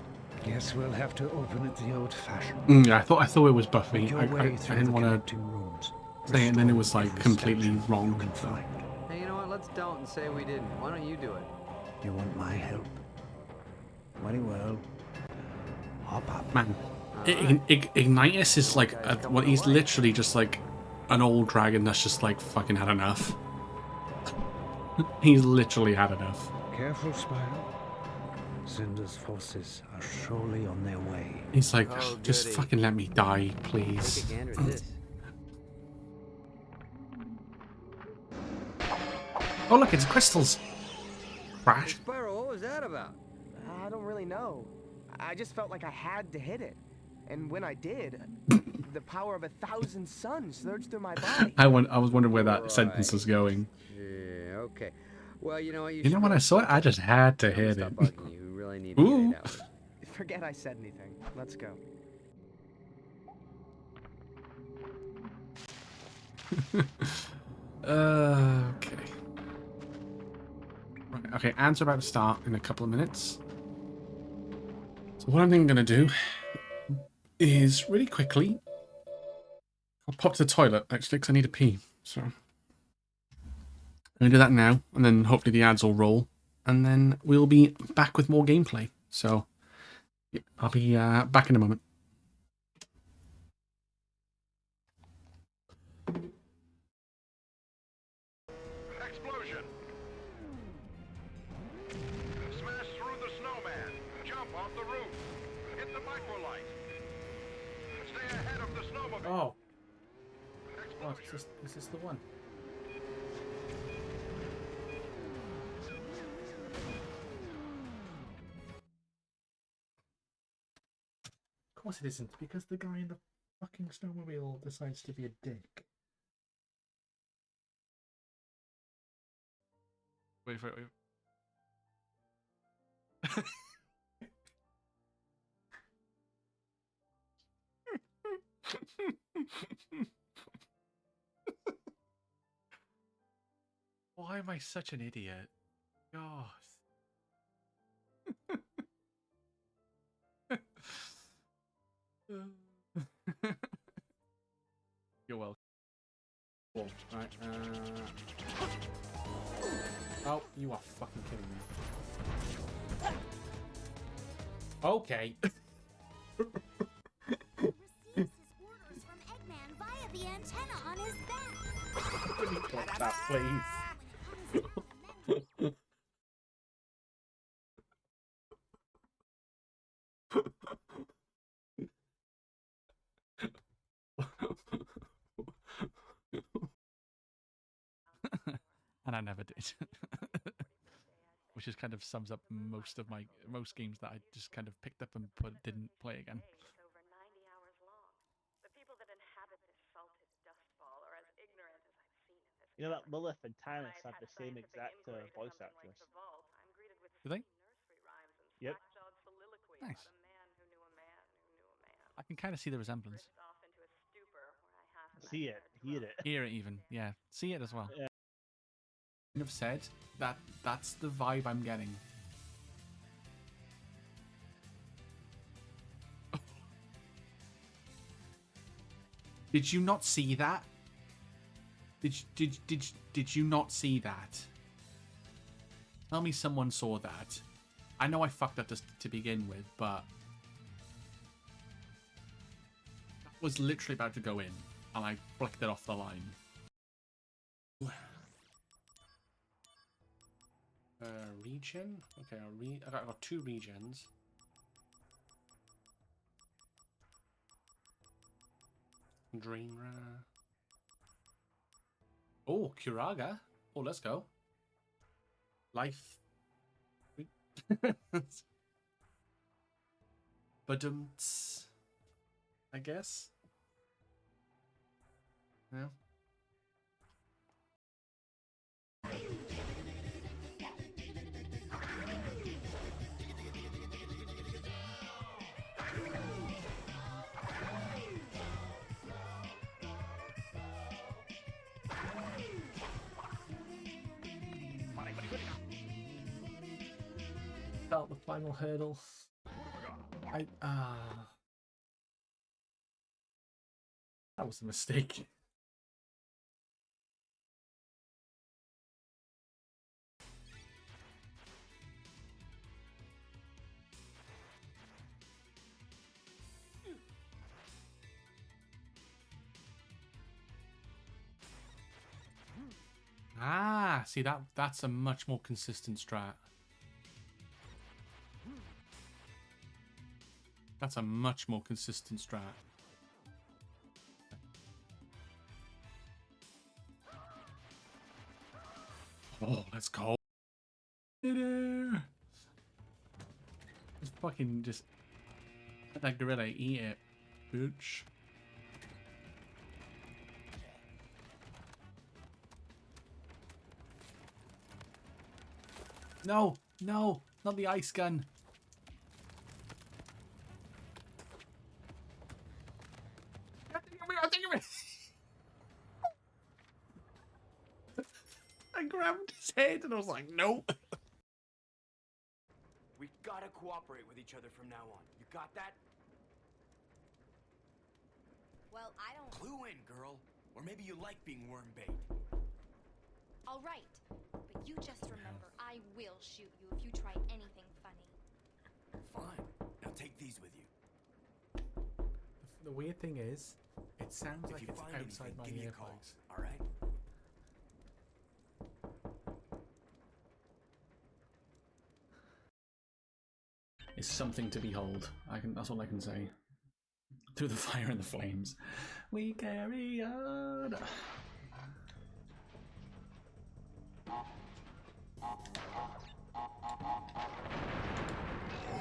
Guess we'll have to open it the old-fashioned. Yeah, I thought it was Buffy. Make your I way through didn't the want to connecting rooms. say it, and then it was like Restore completely every statue wrong. you can find. Hey, you know what? Let's don't and say we didn't. Why don't you do it? You want my help? Very well. Hop up. Man, Ignitus is like well, he's literally just like an old dragon that's just like fucking had enough. He's literally had enough. Careful, Spyro. Cinder's forces are surely on their way. He's like, Oh, just goody. fucking let me die, Take please. a gander at this. Oh look, it's crystals. Hey, Crash. Spyro, what was that about? I don't really know. I just felt like I had to hit it. And when I did, the power of 1,000 suns surged through my body. I was wondering where that sentence Right. was going. Yeah, okay. Well, you know what? You know when I saw it, I just had to hit Stop it. bugging you. We really need to Ooh. get 8 hours. Forget I said anything. Let's go. Okay. Right, okay, ads are about to start in a couple of minutes. So what I'm then going to do is really quickly, I'll pop to the toilet actually because I need to pee. So I'm going to do that now, and then hopefully the ads will roll, and then we'll be back with more gameplay. So yeah, I'll be back in a moment. Explosion! Smash through the snowman. Jump off the roof. Hit the microlight. Stay ahead of the snowmobile. Oh, Explosion. is this the one? Of course it isn't, because the guy in the fucking snowmobile decides to be a dick. Wait. Why am I such an idiot? God. You're welcome. Cool. Right. Oh, you are fucking kidding me. Okay. Receives his orders from Eggman via the antenna on his back. Let me click that, please. And I never did. Which just kind of sums up most games that I just kind of picked up and didn't play again. Over 90 hours long. The people that inhabit this salted dust ball are as ignorant as I've seen in this. You know that Lilith and Tannis have the same exact voice actress. Do they? Yep. Nice. I can kind of see the resemblance. See it, hear it. Hear it even, yeah. See it as well. Yeah. I've said that that's the vibe I'm getting. Did you not see that? Did you not see that? Tell me someone saw that. I know I fucked up to begin with, but was literally about to go in, and I flicked it off the line. Regen? Okay, I got 2 regens. Drainra. Oh, Kuraga. Oh, let's go. Life. But I guess. Yeah. Felt the final hurdle. That was a mistake. See that's a much more consistent strat. That's a much more consistent strat. Oh, let's go. Just fucking just let that gorilla eat it, bitch. No, no, not the ice gun. I grabbed his head and I was like, nope. We gotta cooperate with each other from now on. You got that? Well, I don't... Clue in, girl. Or maybe you like being worm bait. All right, but you just remember, I will shoot you if you try anything funny. Fine. Now take these with you. The weird thing is, it sounds If like you it's find outside anything, my give me a call. earphones. All right? It's something to behold. That's all I can say. Through the fire and the flames, we carry on.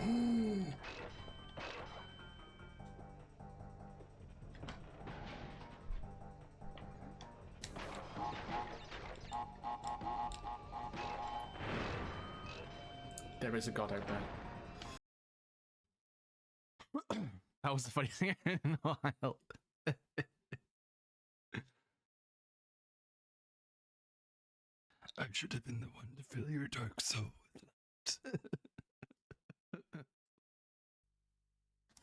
Ooh. There is a god out there. That was the funny thing in a while. I should have been the one to fill your dark soul with light.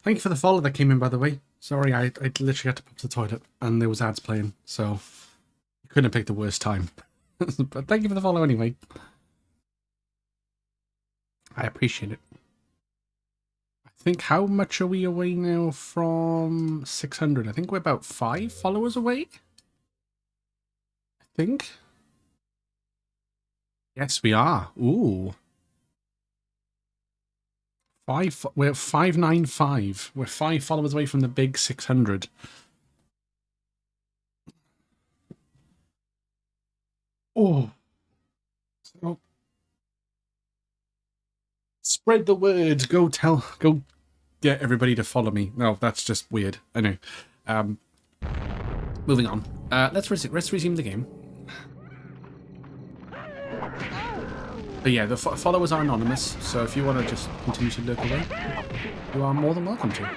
Thank you for the follow that came in, by the way. Sorry, I literally had to pop to the toilet and there was ads playing, so you couldn't have picked the worst time. But thank you for the follow anyway. I appreciate it. I think, how much are we away now from 600? I think we're about 5 followers away. I think. Yes, we are. Ooh. We're 595. We're 5 followers away from the big 600. Oh. So, spread the word. Go get everybody to follow me. No, that's just weird. Anyway, moving on. Let's resume the game. But yeah, the followers are anonymous, so if you want to just continue to lurk away, you are more than welcome to.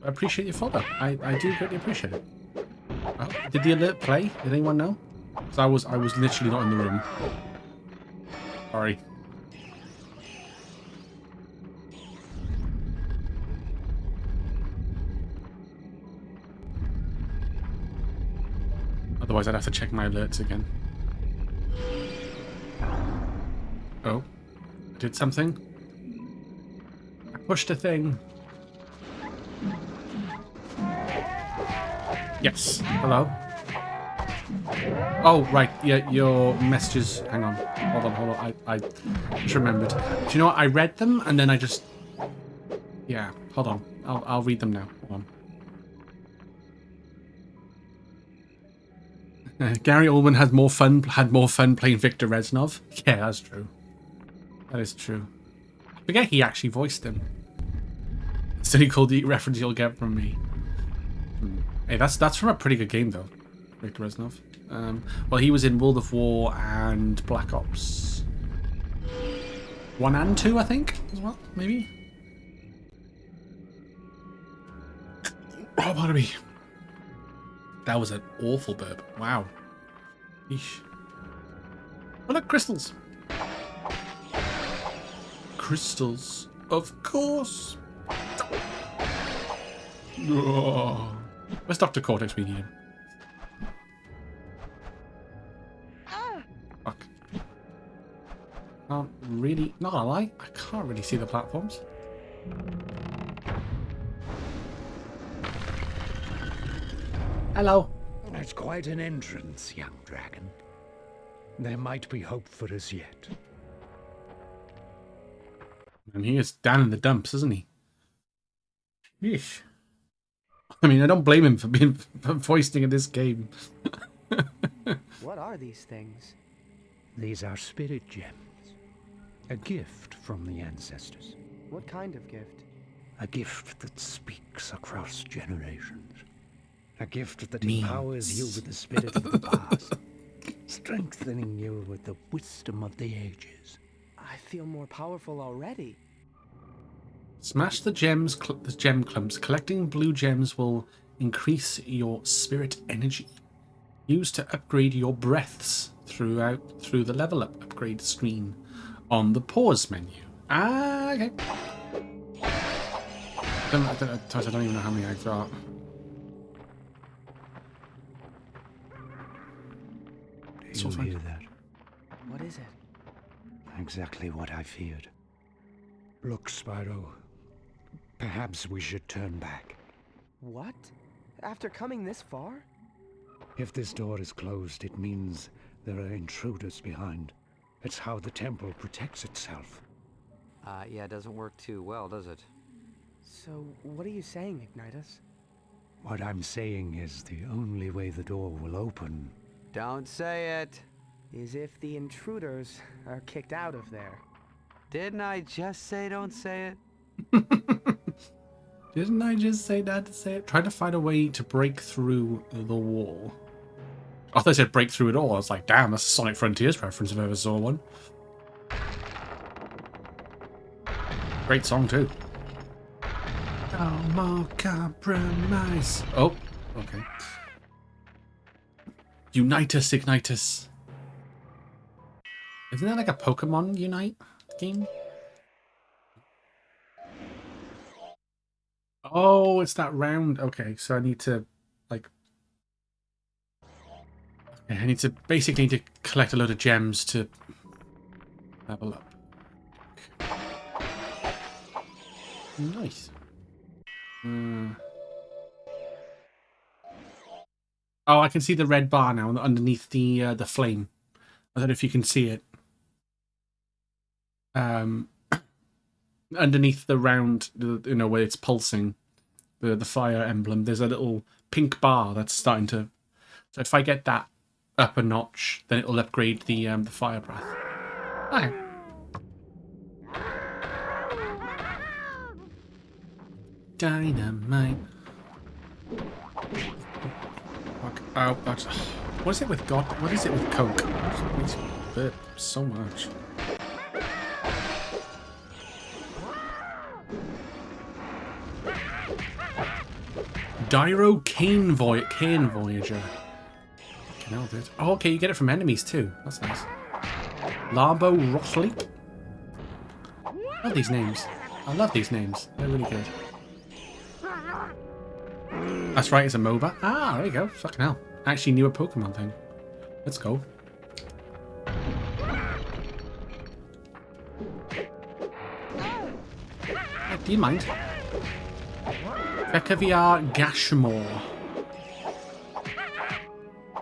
I appreciate your follow. I do greatly appreciate it. Did the alert play? Did anyone know? Because I was literally not in the room. Sorry. Otherwise, I'd have to check my alerts again. Oh. I did something? Push the thing. Yes. Hello. Oh, right. Yeah, your messages. Hang on. Hold on. I just remembered. Do you know what? I read them and then I just. Yeah. Hold on. I'll read them now. Hold on. Gary Oldman had more fun playing Victor Reznov. Yeah, that's true. That is true. I forget he actually voiced him. Silly called the reference you'll get from me. Hey, that's from a pretty good game though, Victor Reznov. Well, he was in World of War and Black Ops 1 and 2, I think, as well, maybe. Oh, pardon me. That was an awful burp. Wow. Eesh. Oh, look, crystals. Crystals, of course. Oh. Where's Dr. Cortex we need him? Fuck. Can't really, not gonna lie, I can't really see the platforms. Hello. That's quite an entrance, young dragon. There might be hope for us yet. And he is down in the dumps, isn't he? Yeesh. I mean, I don't blame him for voicing in this game. What are these things? These are spirit gems. A gift from the ancestors. What kind of gift? A gift that speaks across generations. A gift that empowers you with the spirit of the past, strengthening you with the wisdom of the ages. I feel more powerful already. Smash the gem clumps. Collecting blue gems will increase your spirit energy. Used to upgrade your breaths through the level up upgrade screen on the pause menu. Ah, okay. I don't even know how many I've got. Do you hear that? What is it? Exactly what I feared. Look, Spyro. Perhaps we should turn back. What? After coming this far? If this door is closed, it means there are intruders behind. It's how the temple protects itself. Yeah, it doesn't work too well, does it? So, what are you saying, Ignitus? What I'm saying is the only way the door will open... Don't say it! Is if the intruders are kicked out of there. Didn't I just say don't say it? Didn't I just say that to say it? Try to find a way to break through the wall. I thought I said break through it all. I was like, damn, that's a Sonic Frontiers reference if I ever saw one. Great song too. No more compromise. Oh, okay. Unitus, Ignitus. Isn't that like a Pokemon Unite game? Oh, it's that round. Okay, so I need to, like... Okay, I need to basically to collect a load of gems to level up. Nice. Oh, I can see the red bar now underneath the flame. I don't know if you can see it. Underneath the round, you know, where it's pulsing, the fire emblem, there's a little pink bar that's starting to... So if I get that up a notch, then it'll upgrade the fire breath. Okay. Dynamite. Fuck. Oh, that's... What is it with God? What is it with Coke? It makes me burp so much. Dyro Cane Voyager. Fucking hell, dude. Oh, okay, you get it from enemies too. That's nice. Larbo Rothleap. I love these names. I love these names. They're really good. That's right, it's a MOBA. Ah, there you go. Fucking hell. I actually knew a Pokemon thing. Let's go. Do you mind? Fekaviar Gashmore.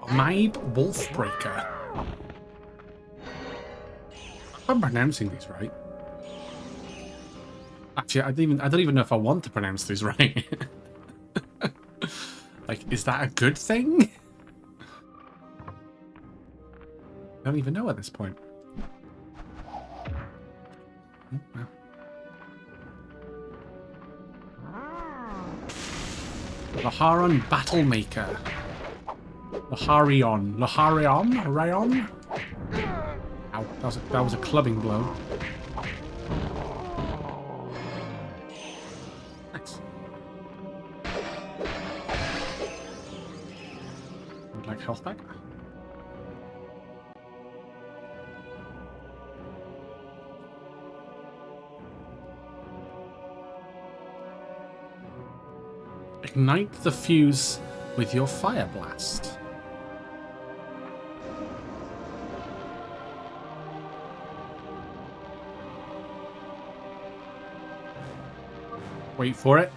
Maib Wolfbreaker. I'm pronouncing these right. Actually, I don't even know if I want to pronounce these right. Like, is that a good thing? I don't even know at this point. Oh, wow. Laharon Battlemaker. Laharion? Rayon? Ow, that was a clubbing blow. Nice. Would like health back? Ignite the fuse with your fire blast. Wait for it.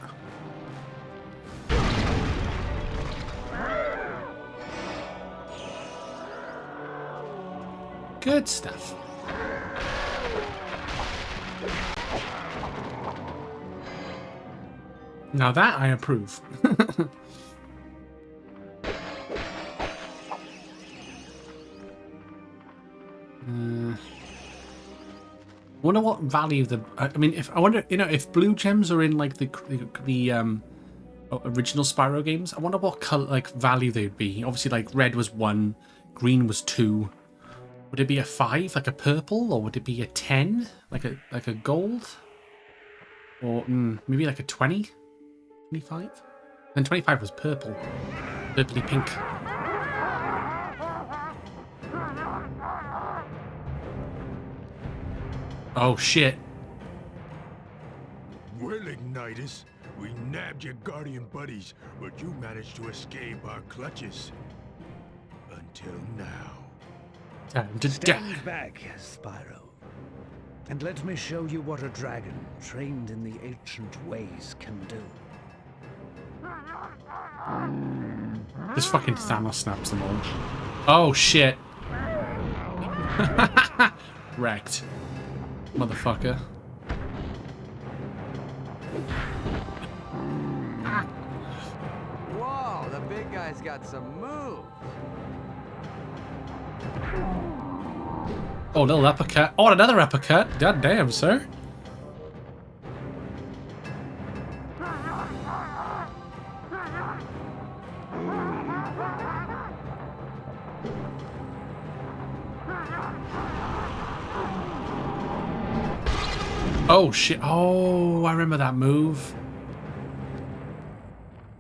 Good stuff. Now that I approve. I wonder what value the. I mean, if I wonder, if blue gems are in like the original Spyro games, I wonder what color, like, value they'd be. Obviously, like red was 1, green was 2. Would it be a 5, like a purple, or would it be a 10, like a gold, or maybe like a 20, 25? Then 25 was purple, purpley pink. Oh shit. Well, Ignitus, we nabbed your guardian buddies, but you managed to escape our clutches. Until now. Time to Stand back, Spyro, and let me show you what a dragon trained in the ancient ways can do. This fucking Thanos snaps them all. Oh shit. Wrecked. Motherfucker. Whoa, the big guy's got some moves. Oh, little uppercut. Oh, another uppercut. God damn, sir. Oh shit. Oh, I remember that move.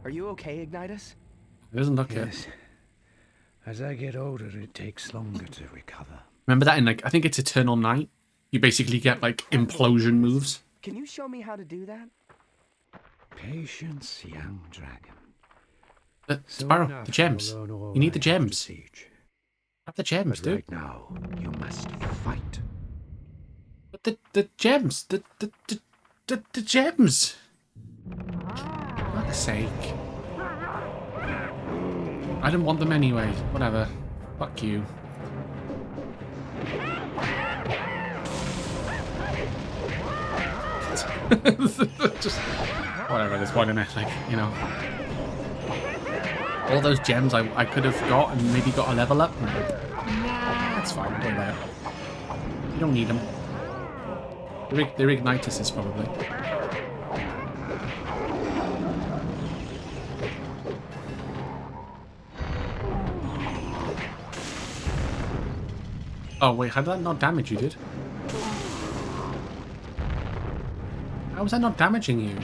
Are you okay, Ignitus? It doesn't look it. Yes. As I get older, it takes longer to recover. Remember that in, like, I think it's Eternal Night? You basically get, like, implosion moves. Can you show me how to do that? Patience, young dragon. Spyro, the gems. You need the gems. Have the gems, dude. Right now, you must fight. But the gems, the gems. For fuck's sake. I didn't want them anyway. Whatever. Fuck you. Just whatever at this point, innit? Like, all those gems I could have got and maybe got a level up. Nah, that's fine. Don't worry about it. You don't need them. They're Ignituses, probably. Oh wait, how did that not damage you, dude? How was that not damaging you?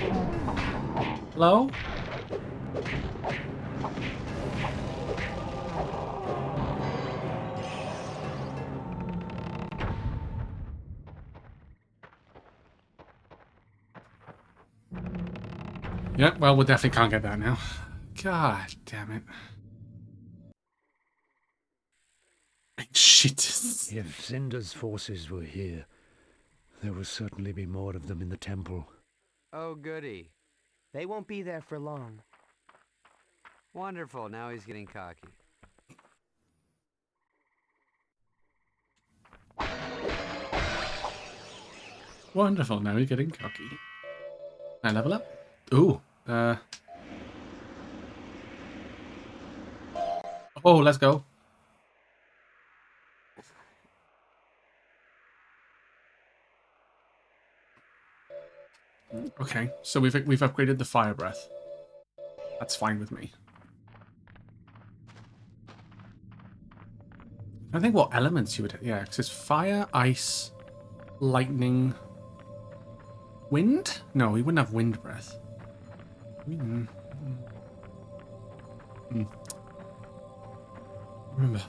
Hello? Yeah, well, we definitely can't get that now. God damn it. Shit. If Cinder's forces were here, there would certainly be more of them in the temple. Oh, goody. They won't be there for long. Wonderful. Now he's getting cocky. Wonderful. Now you're getting cocky. I level up. Ooh. Oh, let's go. Okay, so we've upgraded the fire breath. That's fine with me. I think what elements you would... Yeah, because it's fire, ice, lightning, wind? No, we wouldn't have wind breath. Remember,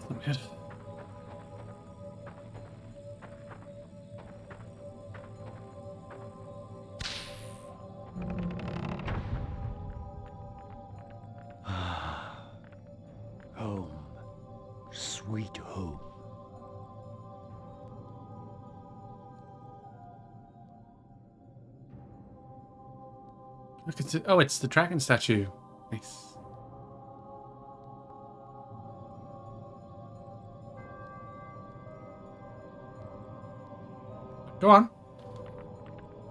let me hit. Home. Sweet home. Look, it's the dragon statue. Nice. Go on.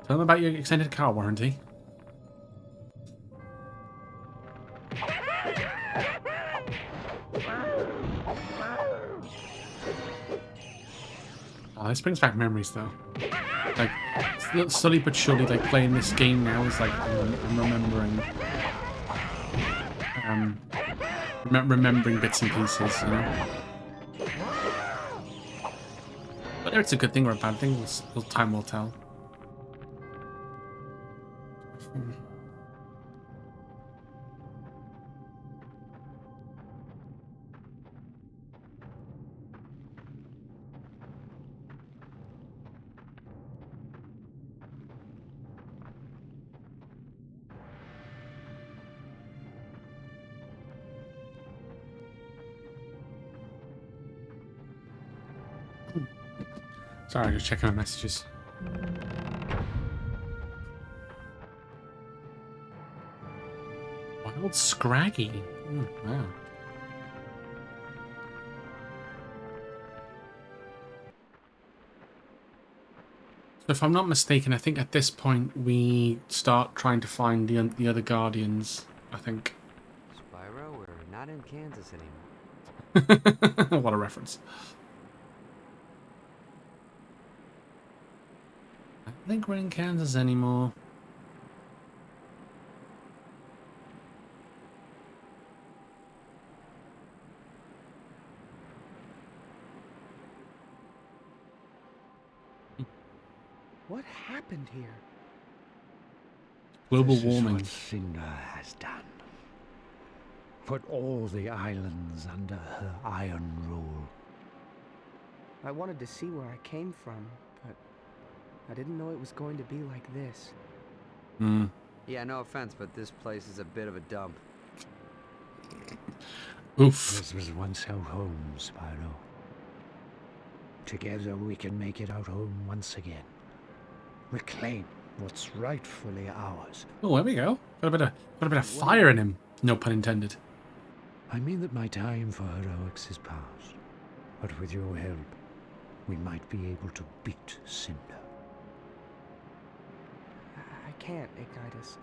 Tell them about your extended car warranty. Oh, this brings back memories, though. Like, slowly but surely, like, playing this game now is like, I'm remembering... remembering bits and pieces, you know? Whether it's a good thing or a bad thing, time will tell. Sorry, just checking my messages. Wild Scraggy. Wow. So if I'm not mistaken, I think at this point we start trying to find the other Guardians, I think. Spyro, we're not in Kansas anymore. What a reference. I don't think we're in Kansas anymore. What happened here? Global This warming. is what Cinder has done. Put all the islands under her iron rule. I wanted to see where I came from, but I didn't know it was going to be like this. Yeah, no offense, but this place is a bit of a dump. Oof. This was once our home, Spyro. Together we can make it our home once again. Reclaim what's rightfully ours. Oh, there we go. Got a bit of fire in him. No pun intended. I mean that my time for heroics is past. But with your help, we might be able to beat Cinder. I can't, Ignitus.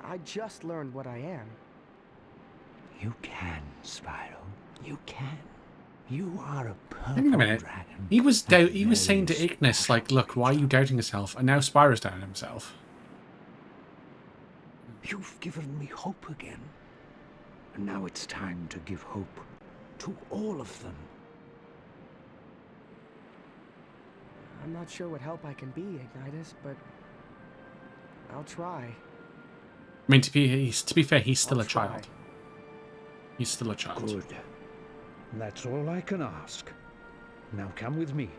I just learned what I am. You can, Spyro. You can. You are a Hang on a purple minute. dragon. He was saying to Ignis, like, look, why are you doubting yourself? And now Spyro's doubting himself. You've given me hope again. And now it's time to give hope to all of them. I'm not sure what help I can be, Ignitus, but I'll try. I mean, to be fair, he's still a child. He's still a child. Good. That's all I can ask. Now come with me.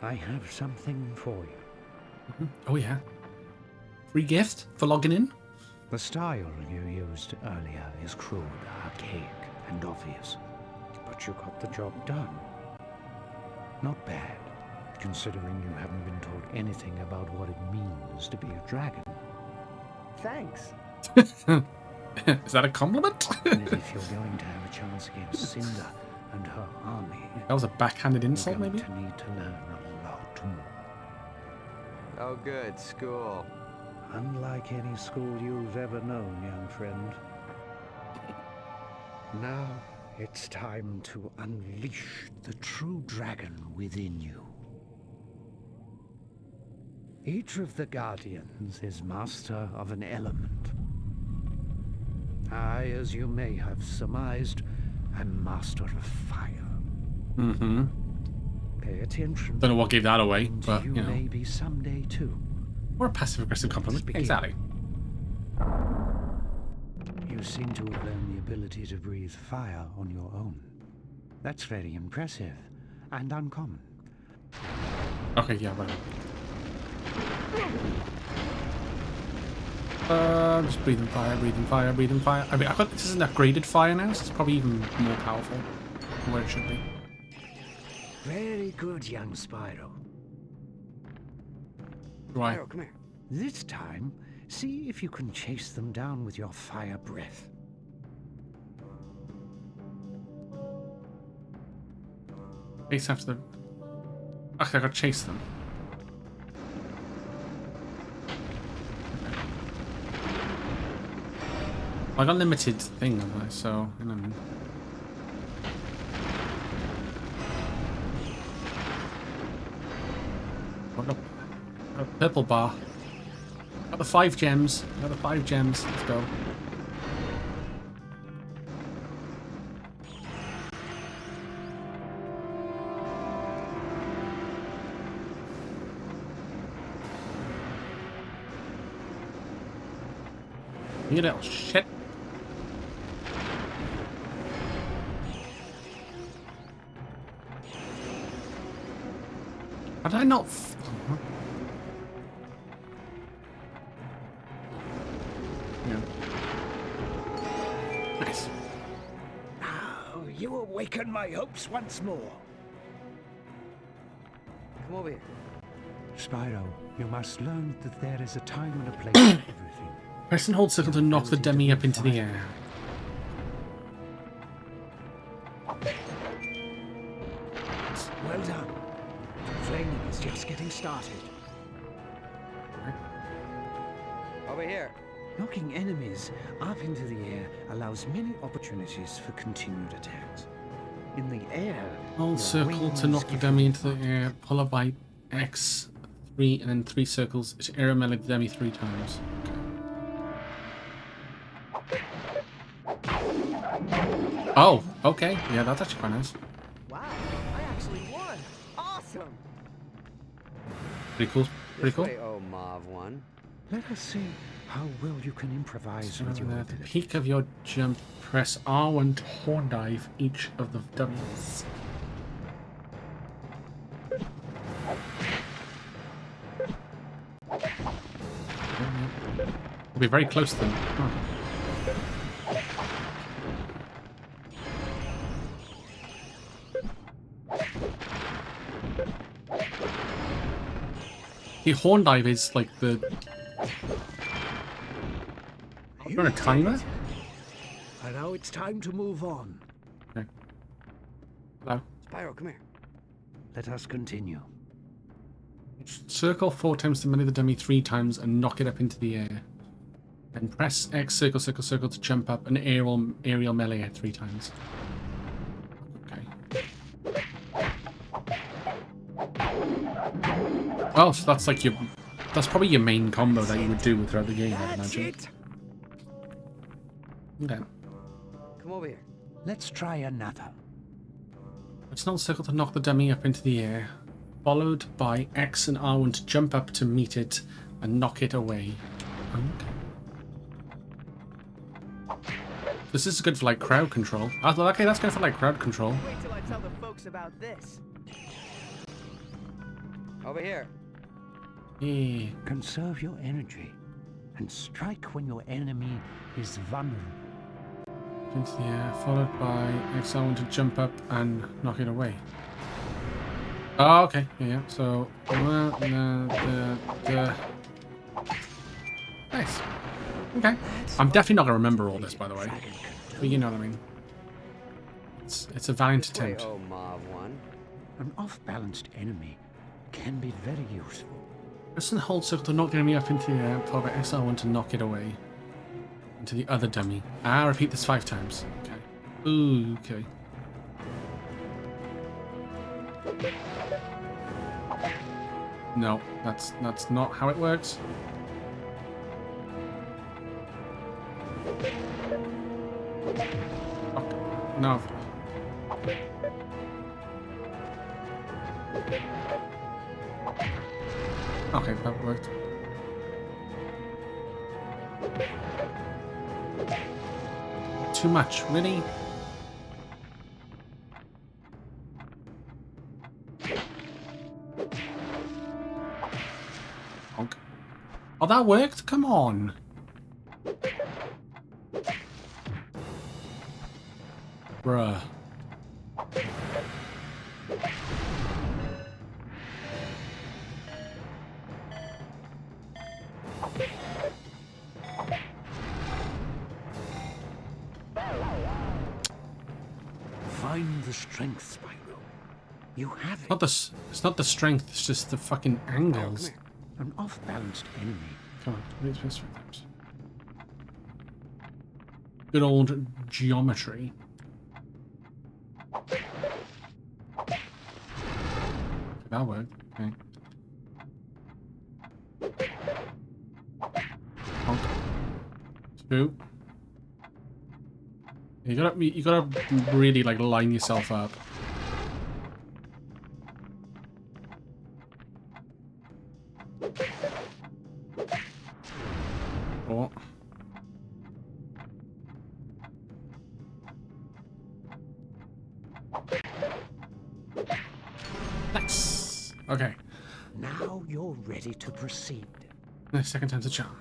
I have something for you. Oh, yeah. Free gift for logging in? The style you used earlier is crude, archaic, and obvious. But you got the job done. Not bad, considering you haven't been told anything about what it means to be a dragon. Thanks. Is that a compliment? And if you're going to have a chance against Cinder and her army, That was a backhanded insult, you're going maybe? to need to learn a lot more. Oh, good. School. Unlike any school you've ever known, young friend. Now it's time to unleash the true dragon within you. Each of the Guardians is master of an element. I, as you may have surmised, am master of fire. Mm-hmm. Pay attention. Don't know what gave that away, And but, you you know. may be someday too. Or a passive-aggressive compliment. begin. Exactly. You seem to have learned the ability to breathe fire on your own. That's very impressive and uncommon. Okay, yeah, right. Just breathing fire, breathing fire, breathing fire. I mean, I thought this is an upgraded fire now, so it's probably even more powerful than where it should be. Very good, young Spyro. Right. Spyro, come here. This time, see if you can chase them down with your fire breath. Chase after them. Okay, I gotta chase them. I got limited thing, haven't I? So, you know. What a purple bar. Got the 5 gems. Got the 5 gems. Let's go. You little shit. How did I not? Yeah. Nice. Now, you awaken my hopes once more. Come over here. Spyro, you must learn that there is a time and a place for everything. Press and hold circle to knock the dummy up into the air. Well done. Flaming is just getting started. Over here. Knocking enemies up into the air allows many opportunities for continued attacks. In the air, Hold your circle to wings knock the give dummy you into the air. Pull up by X 3 and then 3 circles to air melee the dummy 3 times. Oh, okay. Yeah, that's actually quite nice. Wow, I actually won. Awesome. Pretty cool. Pretty cool. This way, oh, Mauve one. Let us see how well you can improvise with your At the ability. peak of your jump, press R1 to horn dive each of the dummies. We'll be very close to them. Huh. The horn dive is like the. You're on a timer? And now it's time to move on. Okay. Hello. Spyro, come here. Let us continue. Circle 4 times to melee the dummy 3 times and knock it up into the air. And press X circle circle circle to jump up and aerial melee it 3 times. Okay. Oh, so that's like that's probably your main combo that you would do throughout the game, I'd That's imagine. it. Okay. Come over here. Let's try another. It's not circle to knock the dummy up into the air, followed by X and R1 to jump up to meet it and knock it away. Okay. This is good for like crowd control. Okay, that's good for like crowd control. Wait till I tell the folks about this. Over here. Yeah. Conserve your energy and strike when your enemy is vulnerable. Into the air, followed by X R1 to jump up and knock it away. Oh, okay. Yeah. So, nice. Okay. I'm definitely not going to remember all this, by the way. But you know what I mean. It's a valiant This way, attempt. oh Mav one. An off-balanced enemy can be very useful. Press and hold circle to knock the enemy up into the air, followed by SR1 to knock it away. Into the other dummy. Repeat this 5 times. Okay. Ooh, okay. No, that's not how it works. Oh, no. Okay, that worked. Too much, really? Honk. Oh, that worked? Come on. Bruh. Find the strength, Spyro. You have it. It's not the strength, it's just the fucking angles. An off-balanced enemy. Come on, read this 3 times. Good old geometry. That worked. Okay. Honk. 2. You gotta really like line yourself up. Oh. Nice. Okay. Now you're ready to proceed. The second time's a charm.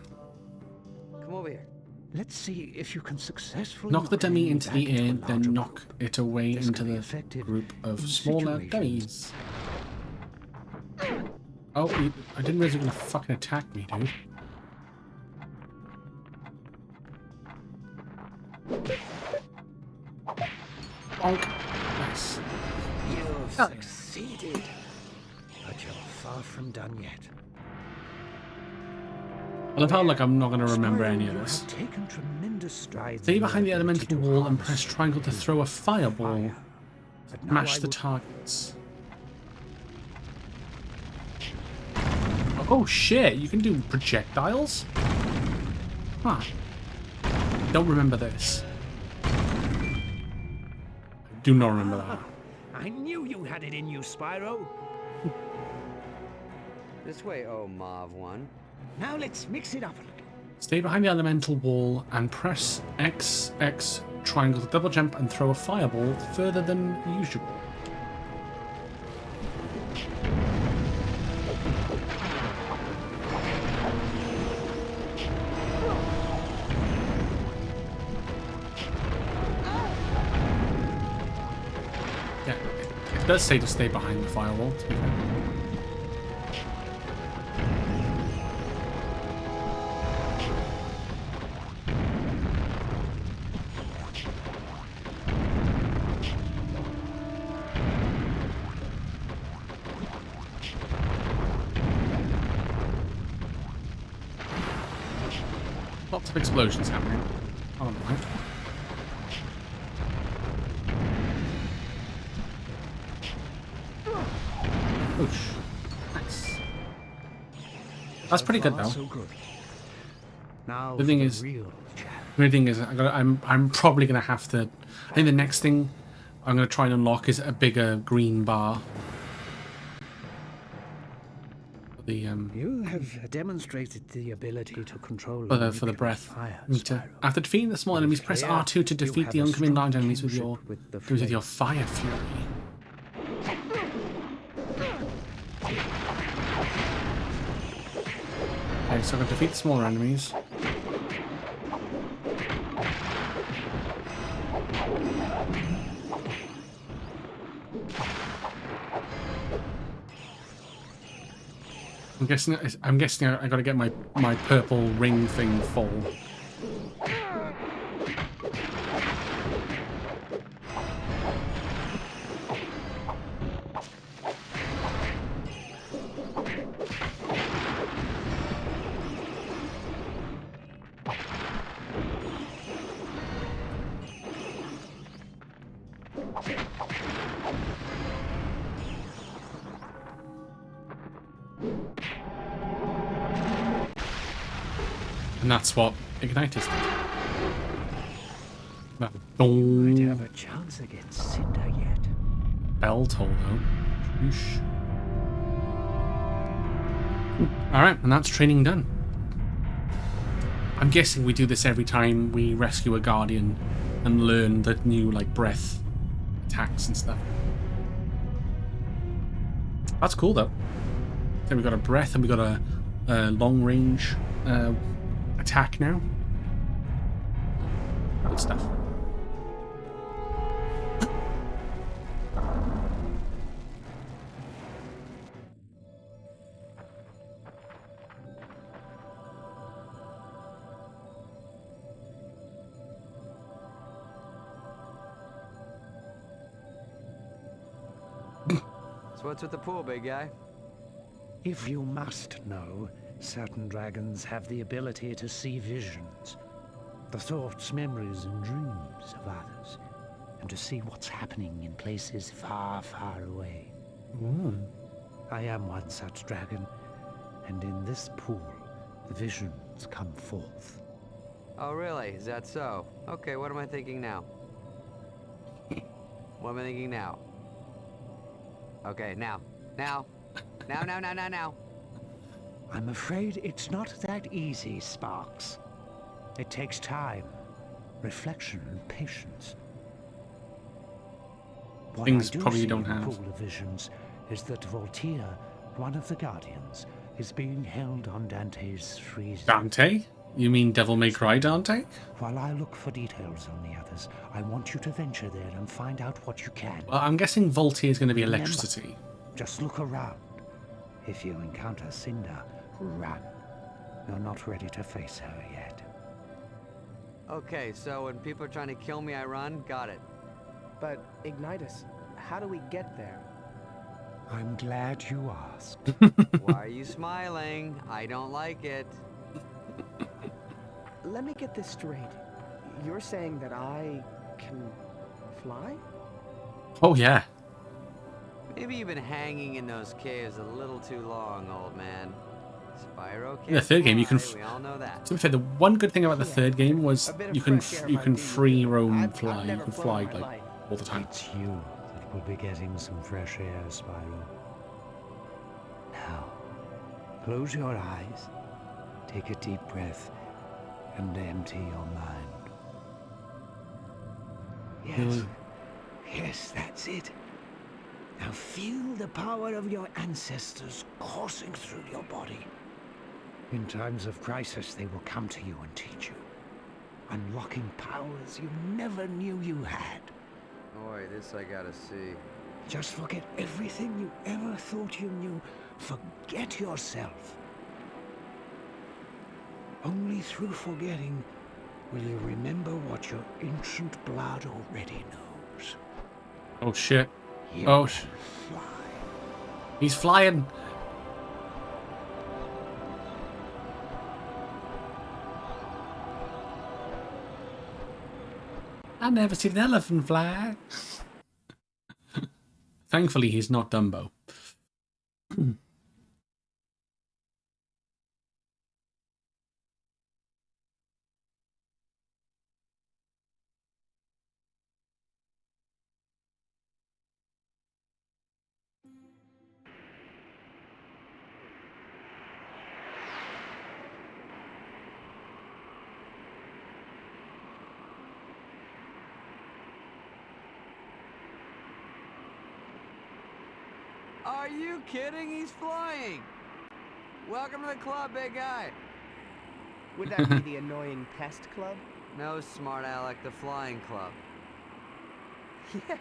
Come over here. Let's see if you can successfully Knock the dummy into the air, a then larger knock it away This into can be the effective group of in smaller situations. dummies. Oh, I didn't realize you were gonna fucking attack me, dude. Bonk. Nice. You've succeeded, but you're far from done yet. I love how like I'm not gonna remember Spyro, any of you this. have taken tremendous strides. Stay in behind the your ability elemental to wall and harness press triangle to throw a fireball. fire. But now Mash I the will- targets. Oh shit, you can do projectiles? Huh. Don't remember this. I do not remember that. I knew you had it in you, Spyro. This way, oh Mav one. Now let's mix it up a little. Stay behind the elemental wall and press X triangle to double jump and throw a fireball further than usual. Yeah, it does say to stay behind the firewall, to be fair. Lots of explosions happening. I don't know. Oosh. Nice. That's pretty good though. So good. Now The thing for is, real the only thing is, I'm probably gonna have to. I think the next thing I'm gonna try and unlock is a bigger green bar. The You have demonstrated the ability to control for the manipulate breath fire, meter. Spyro. After defeating the small enemies, press clear, R2 to you defeat have the a oncoming strong large enemies with kinship with the your fire fury. Okay, so I'm gonna defeat the smaller enemies. I'm guessing I gotta get my purple ring thing full. And that's what Ignitus did. That Might have a chance against Cinder yet. bell toll, though. Whoosh. Alright, and that's training done. I'm guessing we do this every time we rescue a Guardian and learn the new, like, breath attacks and stuff. That's cool, though. So we've got a breath and we've got a long-range attack now. Good stuff. So what's with the pool, big guy? If you must know, certain dragons have the ability to see visions, the thoughts, memories, and dreams of others, and to see what's happening in places far, far away. Ooh. I am one such dragon, and in this pool, the visions come forth. Oh, really? Is that so? Okay, what am I thinking now? What am I thinking now? Okay, now. Now. Now. I'm afraid it's not that easy, Sparks. It takes time, reflection, and patience. What Things I do probably see you don't in the have. pool of visions is that Voltaire, one of the Guardians, is being held on Dante's freeze. Dante? You mean Devil May Cry Dante? While I look for details on the others, I want you to venture there and find out what you can. Well, I'm guessing Voltaire is going to be Remember, electricity. just look around. If you encounter Cinder, run. You're not ready to face her yet. Okay, so when people are trying to kill me, I run? Got it. But, Ignitus, how do we get there? I'm glad you asked. Why are you smiling? I don't like it. Let me get this straight. You're saying that I can fly? Oh, yeah. Maybe you've been hanging in those caves a little too long, old man. Spyro can't In the third game, you can. fly, we all know that. To be fair, the one good thing about the third game was A bit of you can fresh air you might can do you free good. roam I've fly. You never can flown fly in my like life. all the time. It's you that will be getting some fresh air, Spyro. Now, close your eyes, take a deep breath, and empty your mind. Yes. Yes, that's it. Now feel the power of your ancestors coursing through your body. In times of crisis, they will come to you and teach you, unlocking powers you never knew you had. Boy, this I gotta see. Just forget everything you ever thought you knew. Forget yourself. Only through forgetting will you remember what your ancient blood already knows. Oh shit! You Oh, can fly. he's flying. I've never seen an elephant fly. Thankfully, he's not Dumbo. Are you kidding? He's flying! Welcome to the club, big guy. Would that be the annoying pest club? No, smart Alec, the flying club. Yeah,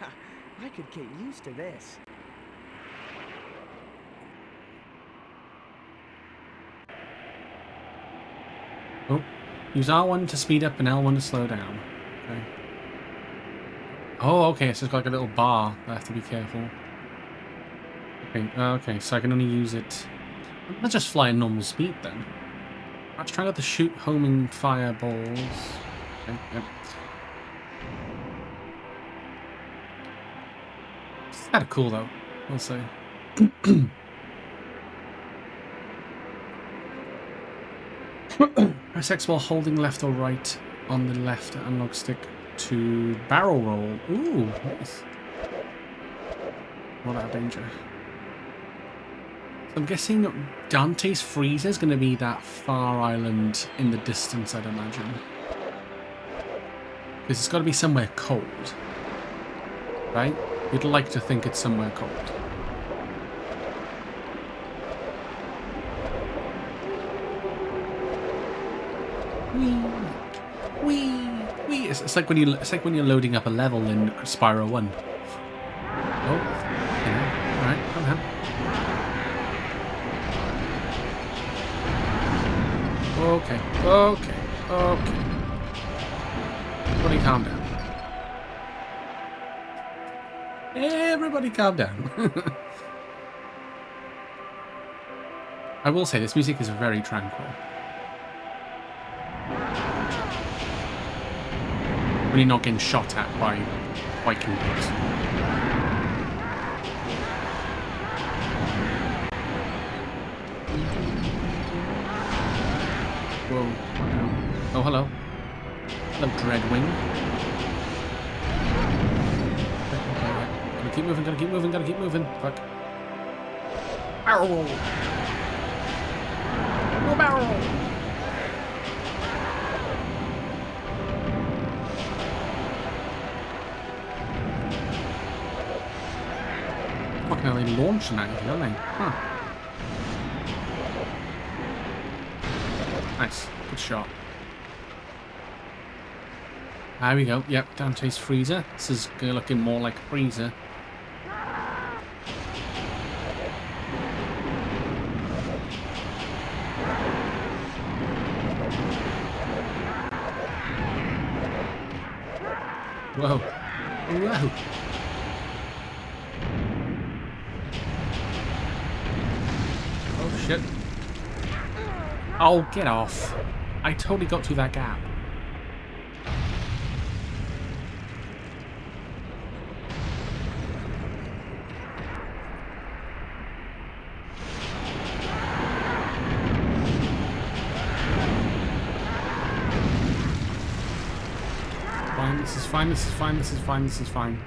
I could get used to this. Oh, use R1 to speed up and L1 to slow down. Okay. Oh, okay, so it's got like a little bar. I have to be careful. Okay, okay, so I can only use it. Let's just fly at normal speed then. Let's try not to shoot homing fireballs. Okay, yep. It's kind of cool though, I'll say. Press X while holding left or right on the left analog stick to barrel roll. Ooh, nice. Not out of danger. So I'm guessing Dante's freezer is going to be that far island in the distance, I'd imagine. Because it's got to be somewhere cold. Right? You'd like to think it's somewhere cold. Wee. It's like when you're loading up a level in Spyro 1. Oh, alright, come on. Okay. Everybody calm down. Everybody calm down. I will say this music is very tranquil. When you're not getting shot at by Viking boats. Whoa. Oh, hello. Hello, Dreadwing. Gotta keep moving. Fuck. Barrel roll. No barrel roll. Fucking hell, they launch them at you, don't they? Huh. Nice. Good shot. There we go. Yep, Dante's freezer. This is looking more like a freezer. Whoa. Whoa. Oh, shit. Oh, get off. I totally got through that gap. This is fine.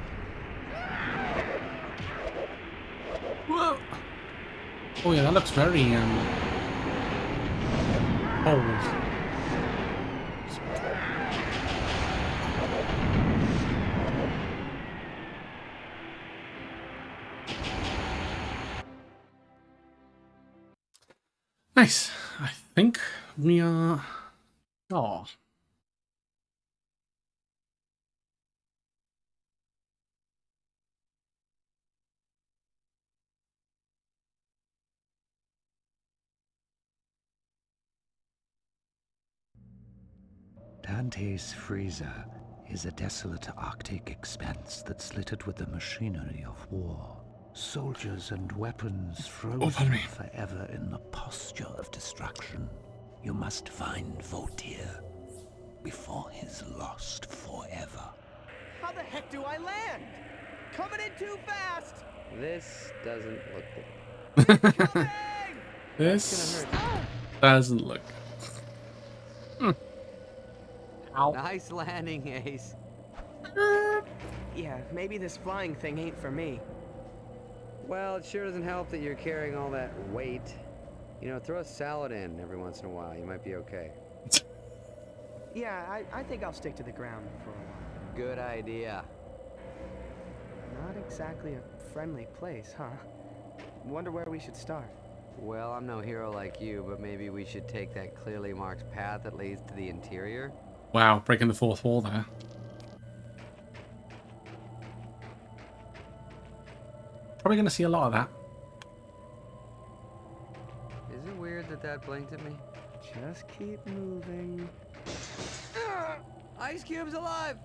Whoa! Oh yeah, that looks very old. Nice. I think we are... Oh. Dante's freezer is a desolate Arctic expanse that's littered with the machinery of war. Soldiers and weapons frozen forever in the posture of destruction. You must find Votir before he's lost forever. How the heck do I land? Coming in too fast! This doesn't look good. This doesn't look good. Ow. Nice landing, Ace. Yeah, maybe this flying thing ain't for me. Well, it sure doesn't help that you're carrying all that weight. You know, throw a salad in every once in a while. You might be okay. Yeah, I think I'll stick to the ground for a while. Good idea. Not exactly a friendly place, huh? Wonder where we should start. Well, I'm no hero like you, but maybe we should take that clearly marked path that leads to the interior. Wow, breaking the fourth wall there. Probably going to see a lot of that. Is it weird that that blinked at me? Just keep moving. Ice Cube's alive!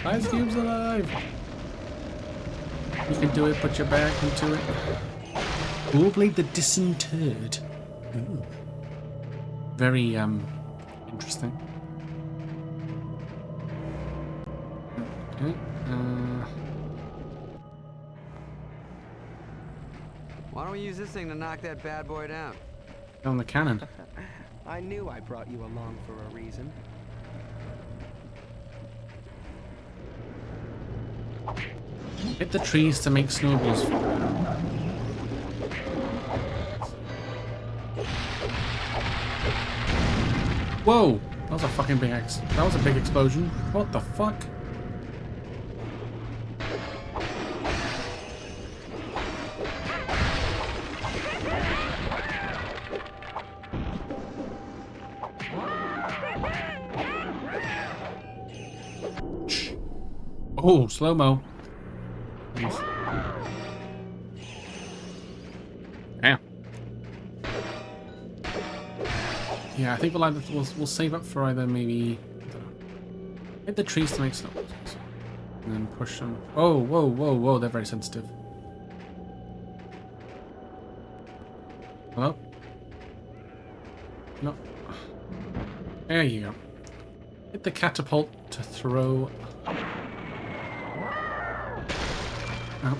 Ice Cube's alive! You can do it, put your back into it. Warblade the Disinterred. Ooh. Very, interesting. Okay, Why don't we use this thing to knock that bad boy down? On the cannon. I knew I brought you along for a reason. Hit the trees to make snowballs fall. Whoa! That was a fucking big that was a big explosion. What the fuck? Oh, slow-mo. Nice. Damn. Yeah, I think we'll save up for either maybe hit the trees to make snowballs, and then push them. Oh, whoa, whoa, whoa! They're very sensitive. Hello? No. There you go. Hit the catapult to throw. Oh.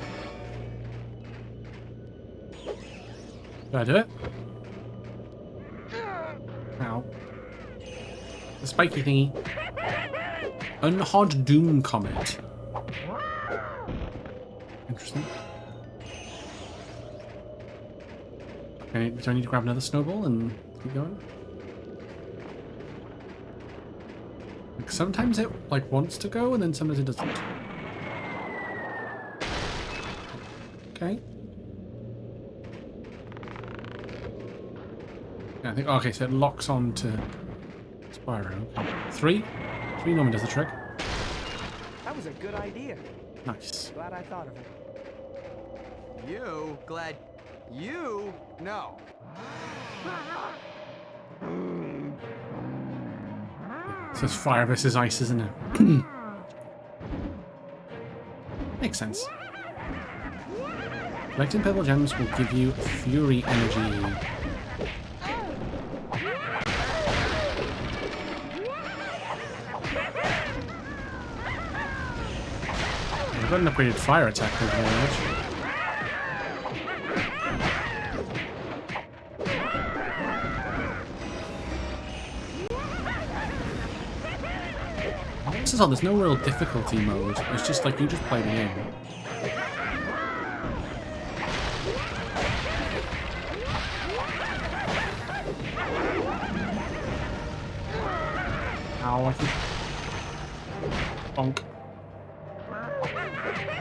Did I do it? Ow. The spiky thingy. Unhod Doom Comet. Interesting. Okay, do I need to grab another snowball and keep going? Like sometimes it like wants to go and then sometimes it doesn't. Okay. Yeah, I think okay, so it locks on to Spyro. Okay. Three normally does the trick. That was a good idea. Nice. Glad I thought of it. You? Glad you? No. It says fire versus ice, isn't it? Makes sense. Collecting purple gems will give you fury energy. I've got an upgraded fire attack over there, actually. This is all, there's no real difficulty mode. It's just like you just play the game. Ow, I keep... Bonk.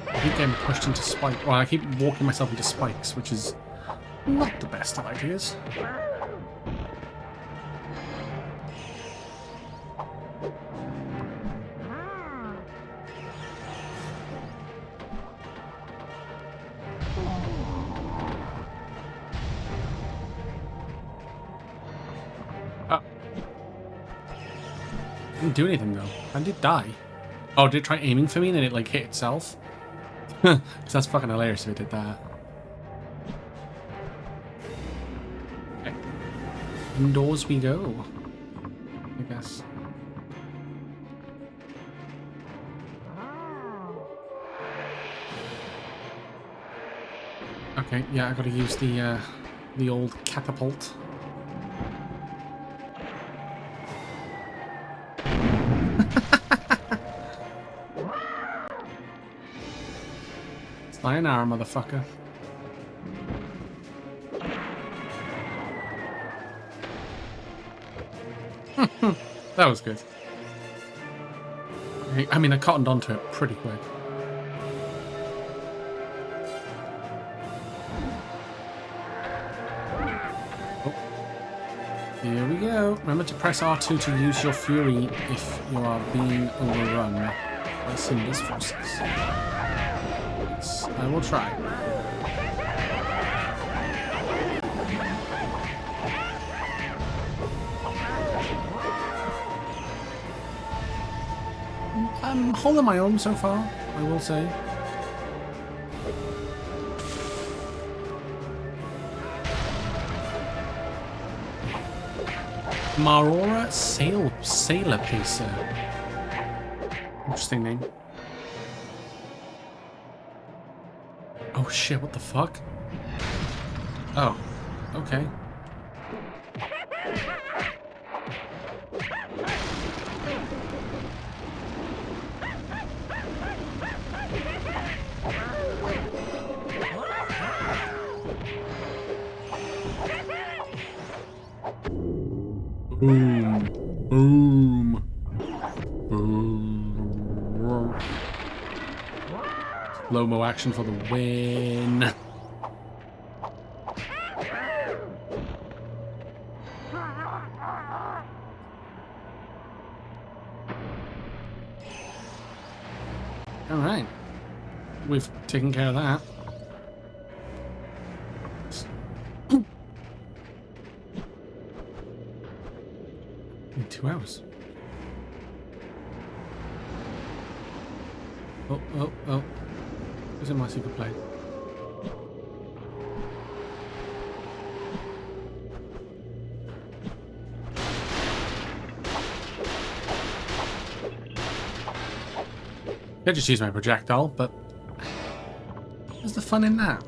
I keep getting pushed into spikes. Well, I keep walking myself into spikes, which is not the best of ideas. Didn't do anything though. I did die. Oh, did it try aiming for me and then it like hit itself? Because that's fucking hilarious if it did that. Okay. Indoors we go, I guess. Okay, yeah, I gotta use the old catapult. Sayonara, motherfucker. That was good. I mean, I cottoned onto it pretty quick. Oh. Here we go. Remember to press R2 to use your fury if you are being overrun by Cinder's forces. I will try. I'm holding my own so far, I will say. Marora Sailor Pacer. Interesting name. Oh shit, what the fuck? Oh, okay. Boom. Boom. Boom. Slow-mo action for the win. Alright. We've taken care of that. In 2 hours. Oh. Who's in my secret plane? I just use my projectile, but what's the fun in that?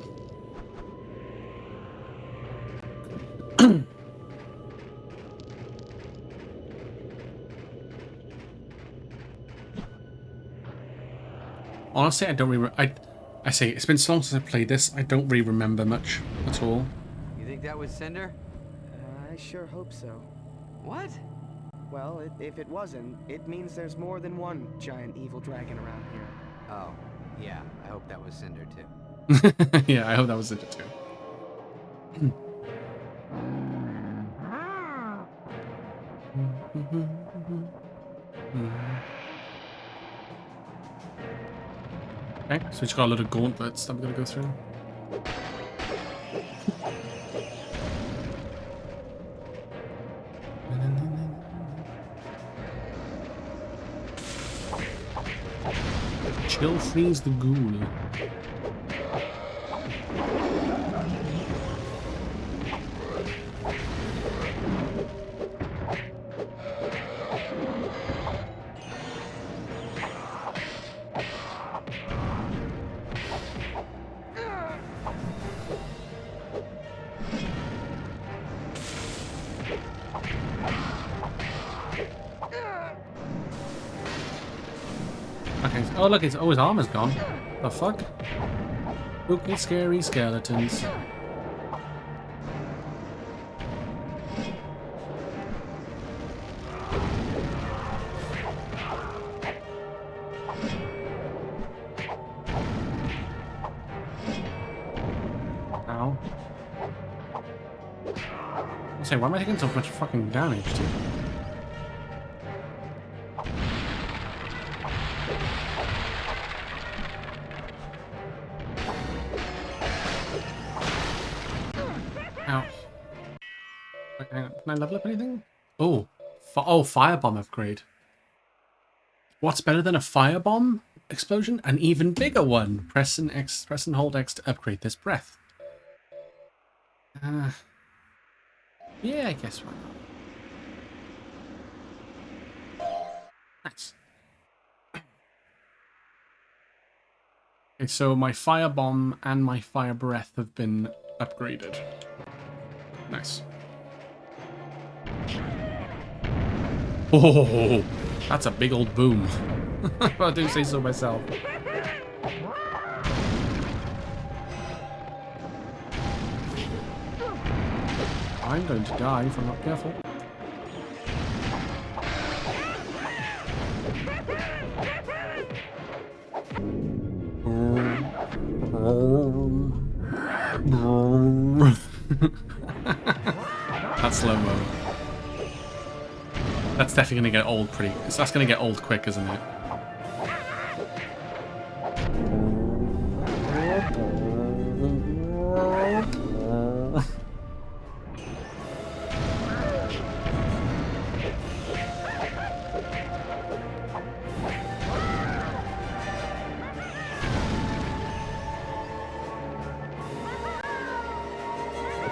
Honestly, I don't really. I say it's been so long since I played this. I don't really remember much at all. You think that was Cinder? I sure hope so. What? Well, if it wasn't, it means there's more than one giant evil dragon around here. Oh, yeah. I hope that was Cinder too. Yeah, I hope that was it too. Okay, so we just got a lot of gauntlets that we're gonna go through. Chill freeze the ghoul. Okay. Oh look, his armor's gone. The fuck? Spooky, scary skeletons. Ow. I say, why am I taking so much fucking damage, dude? Ow. Wait, hang on. Can I level up anything? Oh. Firebomb upgrade. What's better than a firebomb explosion? An even bigger one. Press and hold X to upgrade this breath. Yeah, I guess why not. Nice. Okay, so my firebomb and my fire breath have been upgraded. Nice. Oh, that's a big old boom. I do say so myself. I'm going to die if I'm not careful. That's slow-mo. That's definitely going to get old pretty... That's going to get old quick, isn't it?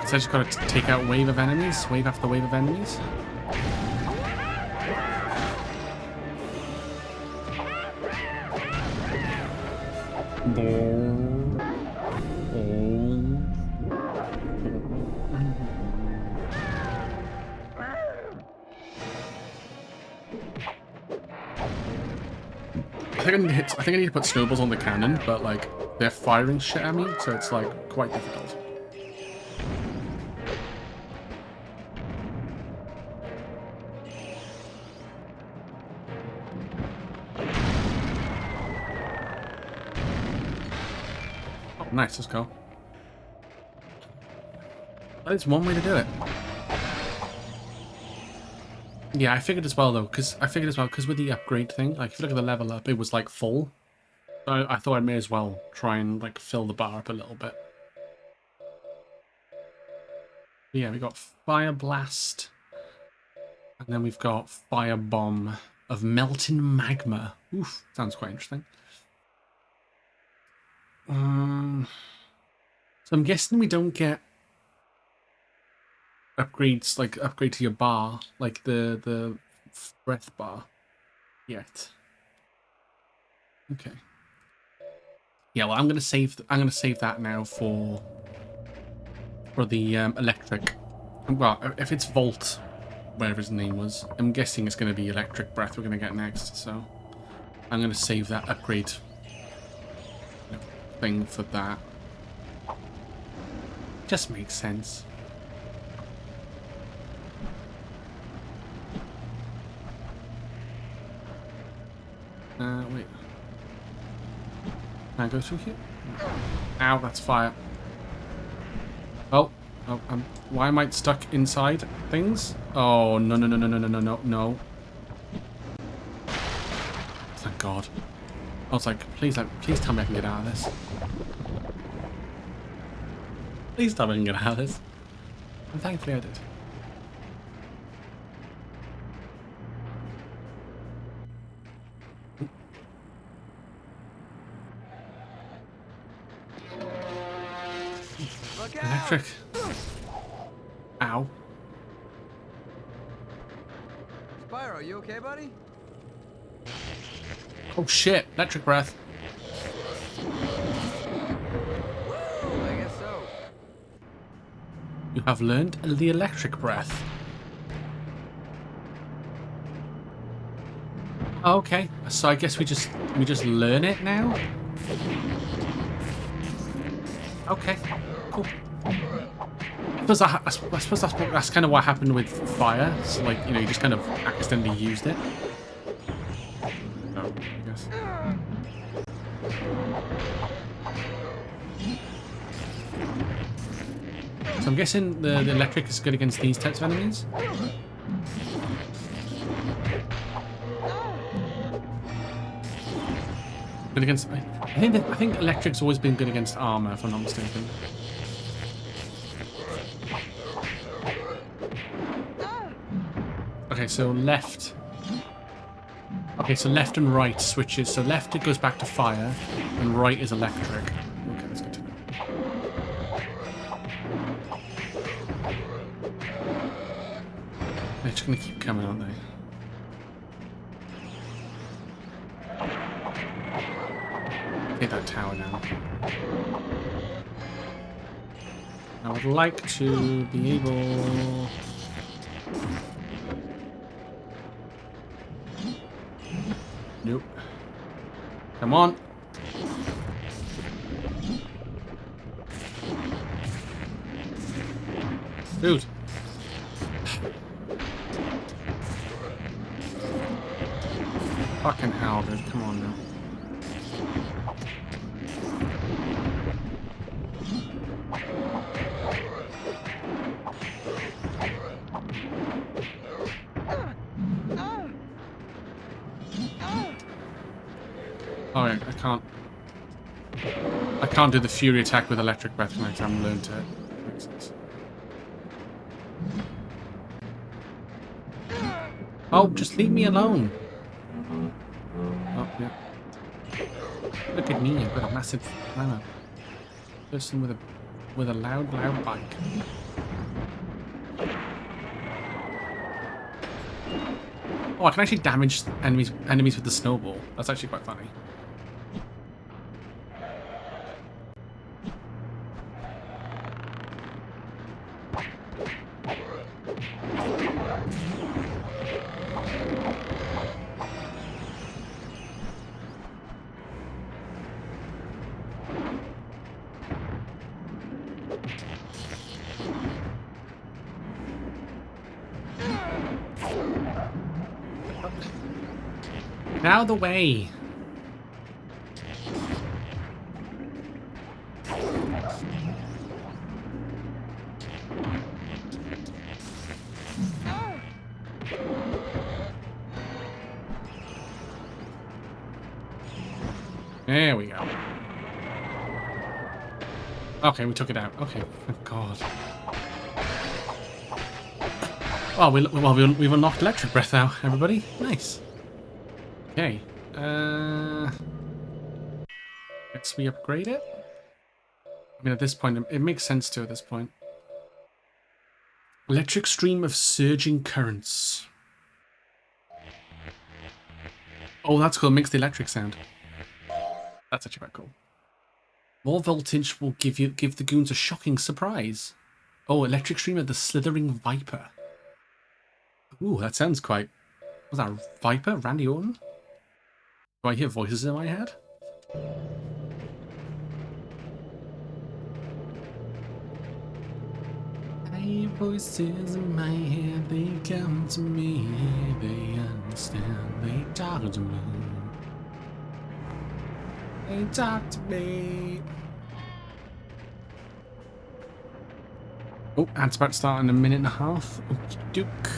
So I just gotta take out wave of enemies, wave after wave of enemies. I think I need to put snowballs on the cannon, but like they're firing shit at me, so it's like quite difficult. Nice, let's go. That is one way to do it. Yeah, I figured as well though, because with the upgrade thing, like if you look at the level up, it was like full. So I thought I may as well try and like fill the bar up a little bit. But yeah, we got Fire Blast, and then we've got Fire Bomb of Melting Magma. Oof, sounds quite interesting. So I'm guessing we don't get upgrades, like upgrade to your bar, like the breath bar yet. Okay. Yeah, well, I'm gonna save that now for the electric. Well, if it's Volt, whatever his name was, I'm guessing it's gonna be electric breath we're gonna get next. So I'm gonna save that upgrade thing for that. Just makes sense. Wait. Can I go through here? Ow, that's fire. Oh, why am I stuck inside things? Oh, no. Thank God. I was like, please tell me I can get out of this. Please tell me I can get out of this. And thankfully I did. Electric. Ow. Spyro, you okay, buddy? Oh shit, electric breath. I guess so. You have learned the electric breath. Okay, so I guess we just learn it now. Okay, cool. I suppose that's kind of what happened with fire. So like, you know, you just kind of accidentally used it. Oh, I guess. So I'm guessing the electric is good against these types of enemies. Good against. I think electric's always been good against armor, if I'm not mistaken. Okay, so left. Okay, so left and right switches. So left it goes back to fire, and right is electric. Okay, that's good to know. They're just gonna keep coming, aren't they? Take that tower down. I would like to be able... Nope. Come on. Dude. Fucking hell, dude. Come on now. Oh, yeah, I can't do the fury attack with electric breath tonight. I haven't learned it. Makes sense. Oh, just leave me alone. Oh, yeah. Look at me, I've got a massive person with a loud bike. Oh, I can actually damage enemies with the snowball. That's actually quite funny. Get out of the way. There we go. Okay, we took it out. Okay, thank God. Oh, we've unlocked electric breath now, everybody. Nice. Okay. Let's we upgrade it. I mean, at this point, it makes sense to at this point. Electric stream of surging currents. Oh, that's cool. It makes the electric sound. That's actually quite cool. More voltage will give the goons a shocking surprise. Oh, electric stream of the slithering viper. Ooh, that sounds quite... Was that Viper? Randy Orton? Do I hear voices in my head? I hear voices in my head, they come to me, they understand, they talk to me. They talk to me. Oh, ad's about to start in a minute and a half. Okey doke.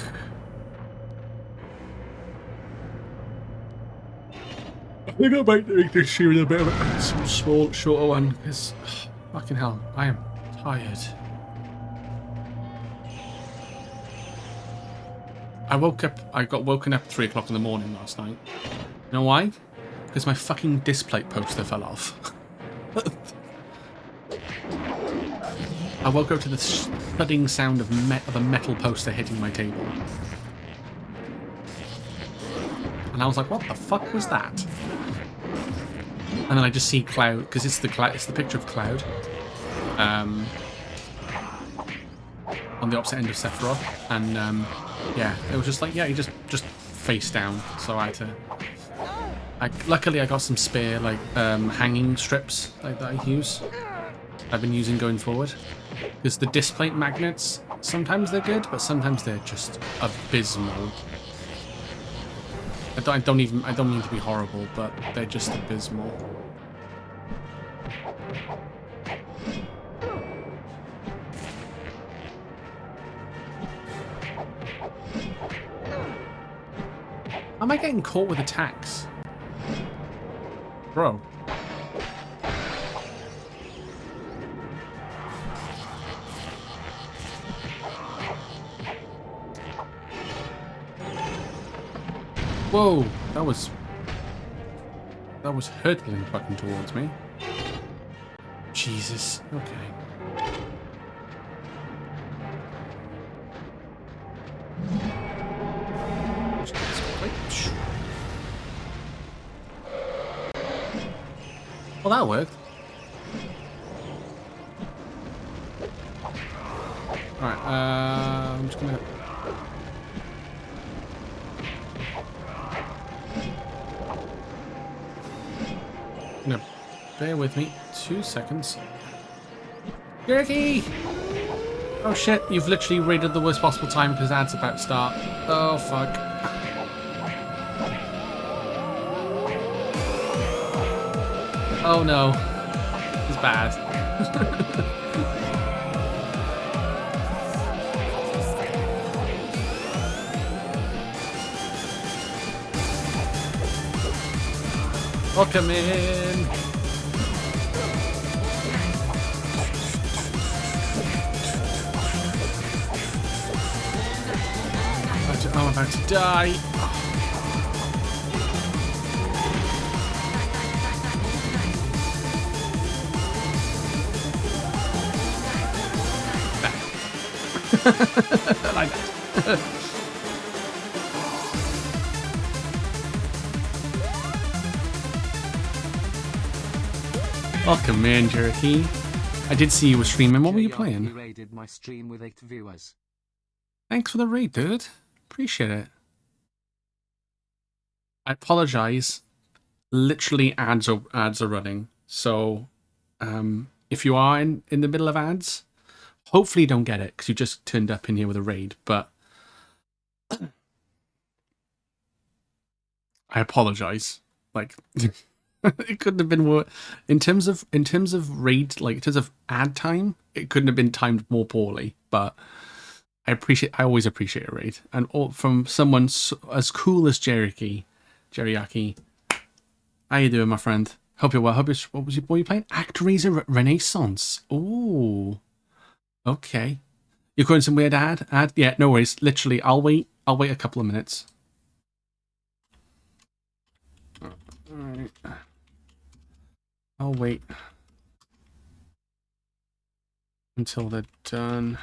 I think I might make this series a bit of a small, shorter one, because, fucking hell, I am tired. I got woken up at 3 o'clock in the morning last night. You know why? Because my fucking display poster fell off. I woke up to the thudding sound of a metal poster hitting my table. And I was like, what the fuck was that? And then I just see Cloud, because it's the picture of Cloud. On the opposite end of Sephiroth. And yeah, it was just like, yeah, he just face down. So I had to... luckily I got some spare like hanging strips like that I use. I've been using going forward. Because the disc plate magnets, sometimes they're good, but sometimes they're just abysmal. I don't mean to be horrible, but they're just abysmal. Am I getting caught with attacks? Bro. Whoa, that was hurtling fucking towards me. Jesus. Okay. Well, that worked. Alright, I'm just gonna... Bear with me 2 seconds. Jerky! Oh shit, you've literally raided the worst possible time because ad's about to start. Oh fuck. Oh no. It's bad. Welcome in. I'm about to die. Like that. Welcome in, Jerky. I did see you were streaming. What were you playing? Raided my stream with 8 viewers. Thanks for the raid, dude. Appreciate it. I apologize. Literally, ads are running. So, if you are in the middle of ads, hopefully you don't get it because you just turned up in here with a raid. But I apologize. Like, it couldn't have been worse. In terms of raid, like in terms of ad time, it couldn't have been timed more poorly. But I always appreciate a raid, and from someone as cool as Jeriaki. How you doing, my friend? Hope you're well. What were you playing? ActRaiser Renaissance. Oh, okay. You're calling some weird ad? Yeah, no worries. Literally, I'll wait a couple of minutes. Alright. I'll wait until they're done.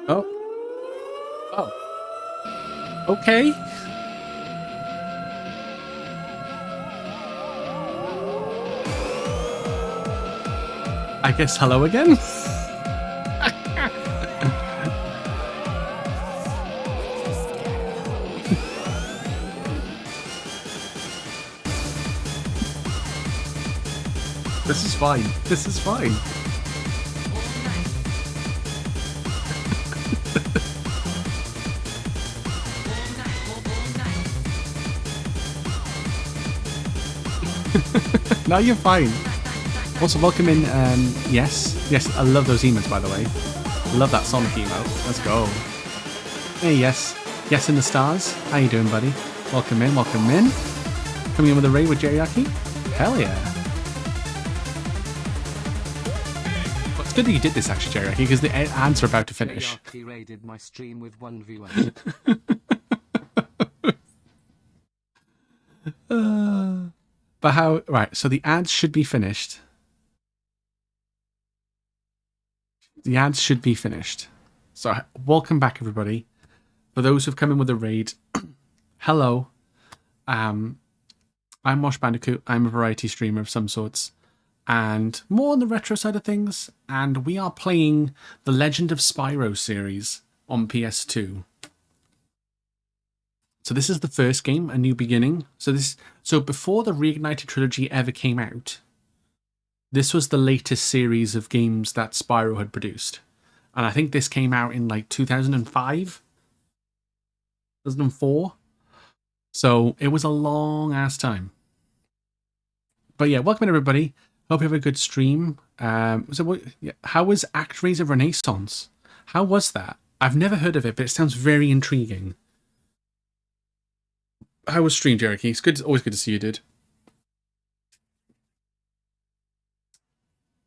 Oh. Okay. I guess hello again? This is fine. This is fine. No, you're fine. Also, welcome in, Yes, I love those emotes, by the way. Love that Sonic emote. Let's go. Hey, Yes in the stars. How you doing, buddy? Welcome in. Coming in with a raid with Jeriaki? Hell yeah. Well, it's good that you did this, actually, Jeriaki, because the ads are about to finish. Jeriaki raided my stream with 1 viewer. But how... Right, so the ads should be finished. So, welcome back, everybody. For those who've come in with a raid, hello. I'm Mosh Bandicoot. I'm a variety streamer of some sorts. And more on the retro side of things. And we are playing the Legend of Spyro series on PS2. So this is the first game, A New Beginning. So before the Reignited trilogy ever came out, this was the latest series of games that Spyro had produced. And I think this came out in like 2005? 2004? So it was a long ass time. But yeah, welcome in everybody. Hope you have a good stream. How was ActRaiser Renaissance? How was that? I've never heard of it, but it sounds very intriguing. How was stream, Jericho? It's good. Always good to see you, dude.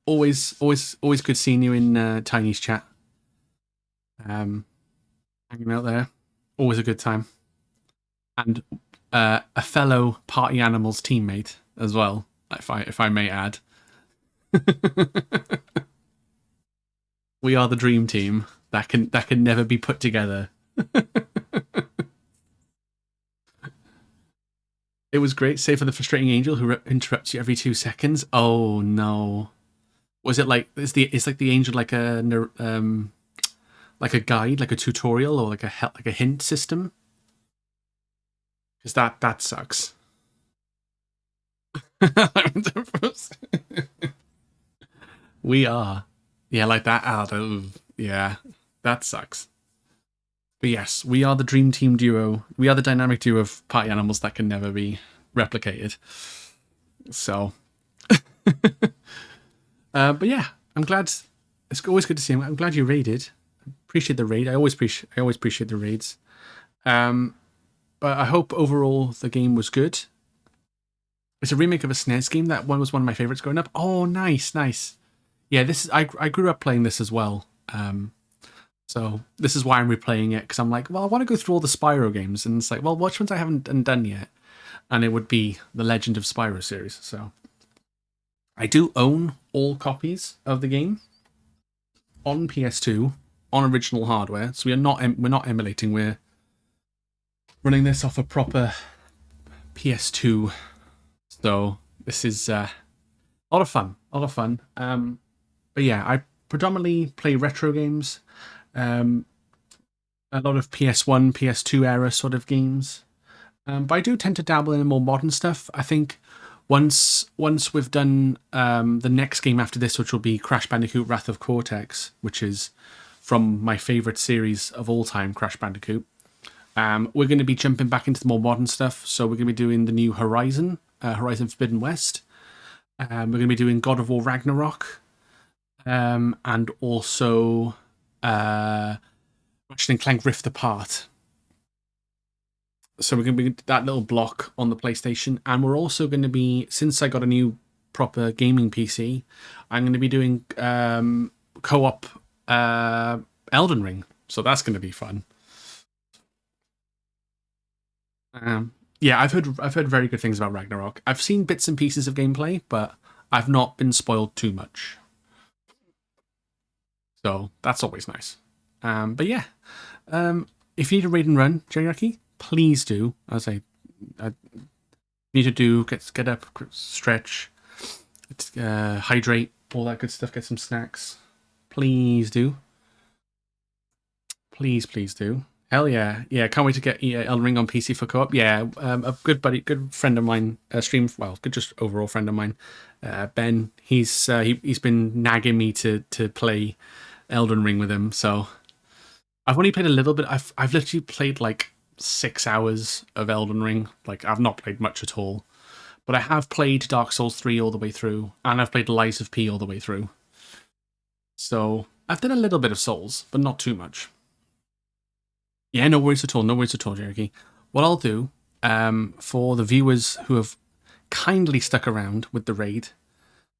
Always good seeing you in Tiny's chat. Hanging out there. Always a good time. And a fellow Party Animals teammate as well, if I may add. We are the dream team that can never be put together. It was great, save for the frustrating angel who interrupts you every 2 seconds. Oh no. Was it like it's like the angel like a guide, like a tutorial, or like a hint system? Because that sucks. We are. Yeah, like that. Yeah, that sucks. But yes, we are the dream team duo. We are the dynamic duo of party animals that can never be replicated. So, but yeah, I'm glad. It's always good to see him. I'm glad you raided. Appreciate the raid. I always appreciate the raids. But I hope overall the game was good. It's a remake of a SNES game. That one was one of my favorites growing up. Oh, nice. Yeah, I grew up playing this as well. So this is why I'm replaying it, because I'm like, well, I want to go through all the Spyro games, and it's like, well, which ones I haven't done yet? And it would be the Legend of Spyro series. So I do own all copies of the game on PS2 on original hardware. So we're not emulating. We're running this off a proper PS2. So this is a lot of fun. But yeah, I predominantly play retro games. A lot of PS1, PS2 era sort of games. But I do tend to dabble in more modern stuff. I think once we've done the next game after this, which will be Crash Bandicoot Wrath of Cortex, which is from my favourite series of all time, Crash Bandicoot, we're going to be jumping back into the more modern stuff. So we're going to be doing the new Horizon Forbidden West. We're going to be doing God of War Ragnarok. and also Ratchet and Clank Rift Apart. So we're going to be that little block on the PlayStation, and we're also going to be, since I got a new proper gaming PC, I'm going to be doing co-op Elden Ring. So that's going to be fun. Yeah, I've heard very good things about Ragnarok. I've seen bits and pieces of gameplay, but I've not been spoiled too much. So that's always nice. But yeah, if you need a raid and run, Jerry, please do. As I need to do, get up, stretch, hydrate, all that good stuff. Get some snacks. Please do. Please do. Hell yeah. Yeah, can't wait to get Elden Ring on PC for co-op. Yeah, a good buddy, good friend of mine, good just overall friend of mine, Ben, he's been nagging me to play Elden Ring with him. So I've only played a little bit. I've literally played like 6 hours of Elden Ring. Like, I've not played much at all. But I have played Dark Souls 3 all the way through, and I've played Lies of P all the way through. So I've done a little bit of Souls, but not too much. Yeah, no worries at all, Jerry. What I'll do, for the viewers who have kindly stuck around with the raid,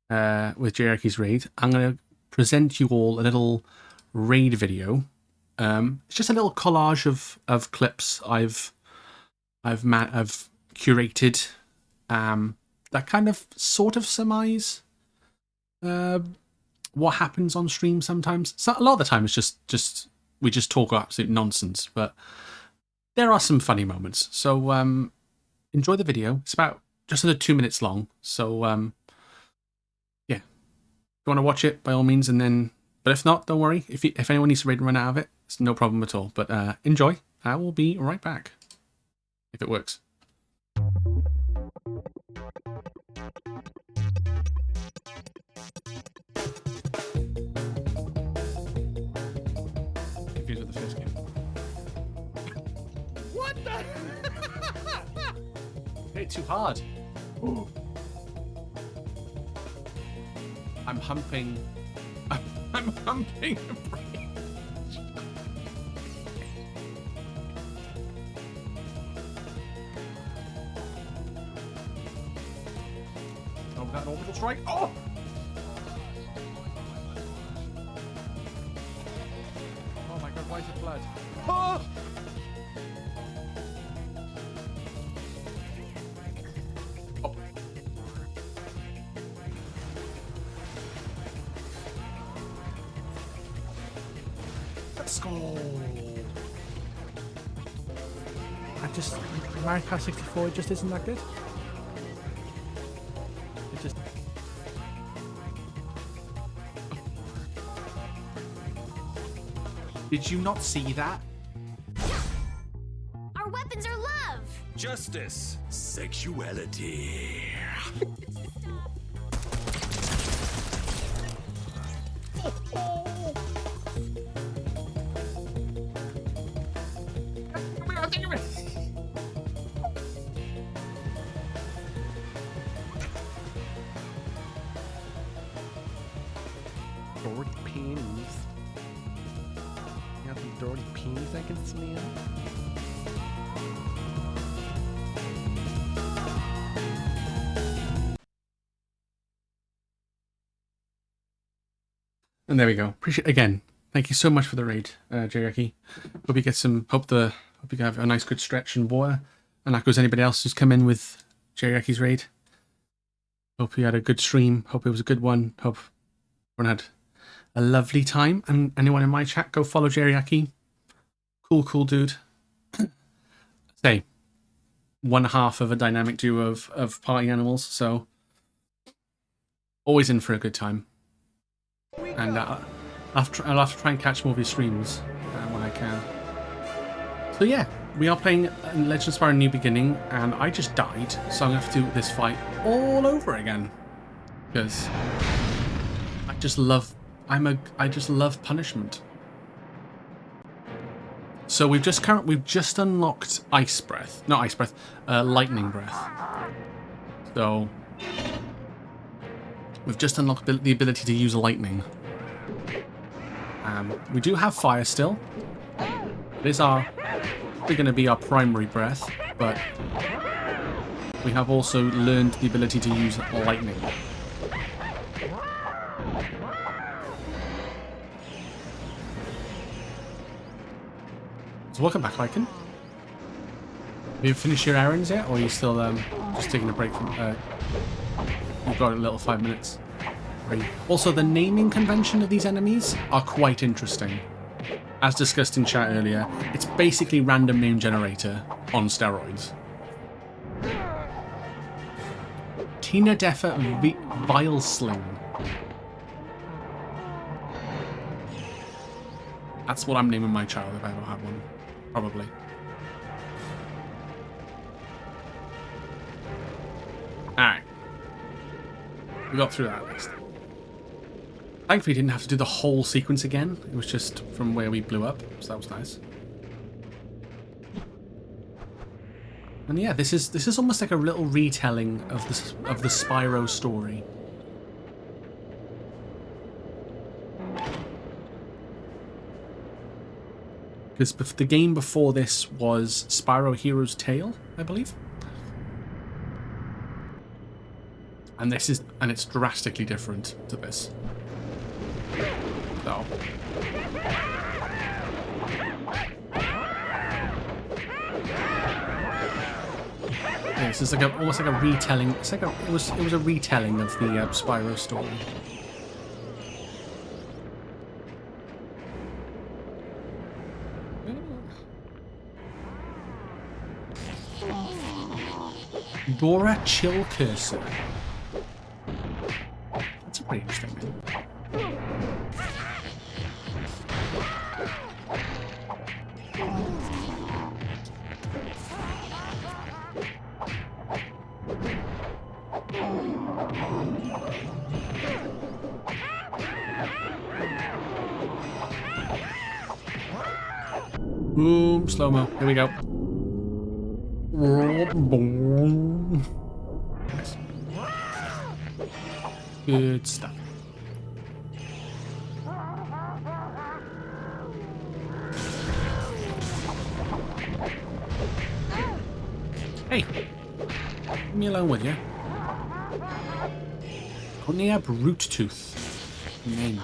with Jericho's raid, I'm going to present you all a little raid video. It's just a little collage of clips I've curated, that kind of sort of surmise what happens on stream sometimes. So a lot of the time it's just we just talk absolute nonsense, but there are some funny moments. So enjoy the video. It's about just under 2 minutes long. So yeah, if you want to watch it, by all means, but if not, don't worry. If anyone needs to raid and run out of it, it's no problem at all. But enjoy. I will be right back if it works. Confused with the first game. What the? Hit it too hard. Ooh. I'm humping. I'm humping a bridge. Oh, that orbital strike. Oh! Oh my god, why is it blood? Oh! Oh. Let's go. Mario Kart 64 just isn't that good. It just. Did you not see that? Our weapons are love. Justice. Sexuality. Dirty panties. You got some dirty panties I can smell? And there we go. Appreciate again. Thank you so much for the raid, Jerry. Hope you get some. Hope you can have a nice good stretch and water. And that goes anybody else who's come in with Jerry's raid. Hope you had a good stream. Hope it was a good one. Hope everyone had a lovely time. And anyone in my chat, go follow Jerry. Cool dude. Say, one half of a dynamic duo of party animals. So always in for a good time. And I'll have to try and catch more of his streams when I can. So yeah, we are playing Legend of Spyro New Beginning, and I just died, so I'm going to have to do this fight all over again. Because I just love punishment. So we've just unlocked lightning breath. So we've just unlocked the ability to use lightning. We do have fire still. It is probably going to be our primary breath, but we have also learned the ability to use lightning. So welcome back, Lycan. Have you finished your errands yet, or are you still just taking a break from... you've got a little 5 minutes. Also, the naming convention of these enemies are quite interesting. As discussed in chat earlier, it's basically random name generator on steroids. Tina Deffer Vilesling. That's what I'm naming my child if I ever have one. Probably. Alright. We got through that at least. Thankfully, we didn't have to do the whole sequence again. It was just from where we blew up, so that was nice. And yeah, this is almost like a little retelling of the Spyro story. Because the game before this was Spyro Hero's Tale, I believe. And it's drastically different to this. So. Yeah, this is like almost like a retelling. It's like it was a retelling of the Spyro story. Dora Chill Cursor. That's a pretty interesting name. Boom, slow-mo. Here we go. Nice. Good stuff. Hey, leave me alone with you. Coniab Root Tooth. Name.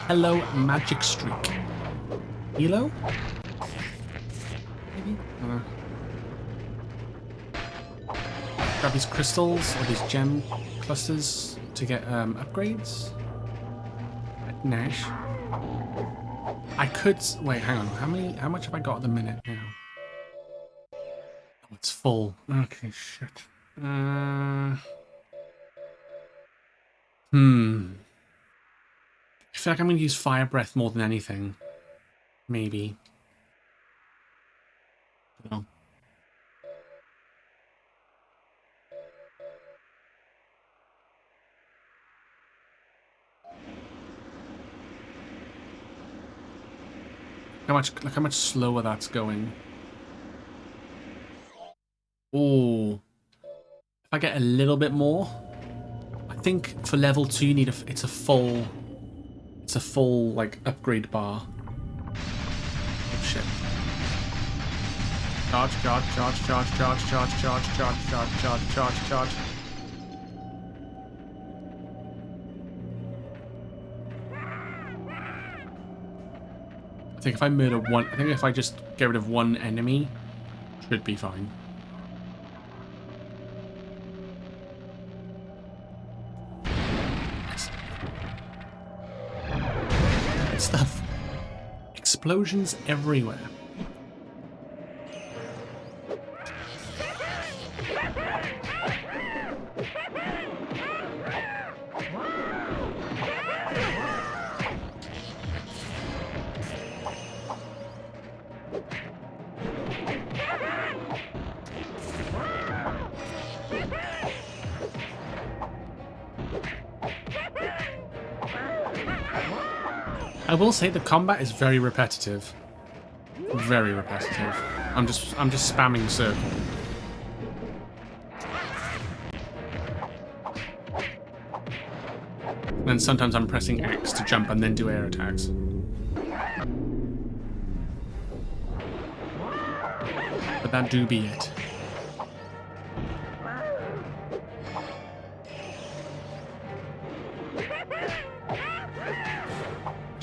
Hello, Magic Streak. Elo? Maybe? I don't know. Grab these crystals or these gem clusters to get upgrades. Nash. I could wait. Hang on. How much have I got at the minute now? Oh, it's full. Okay, shit. I feel like I'm going to use Fire Breath more than anything. Maybe. No. Look how much slower that's going. Oh. If I get a little bit more, I think for level 2 you need it's a full like upgrade bar. Oh shit. Charge. I think if I murder one, I think if I just get rid of one enemy, should be fine. Nice. Good stuff. Explosions everywhere. I will say the combat is very repetitive. Very repetitive. I'm just spamming circle. And then sometimes I'm pressing X to jump and then do air attacks. That do be it.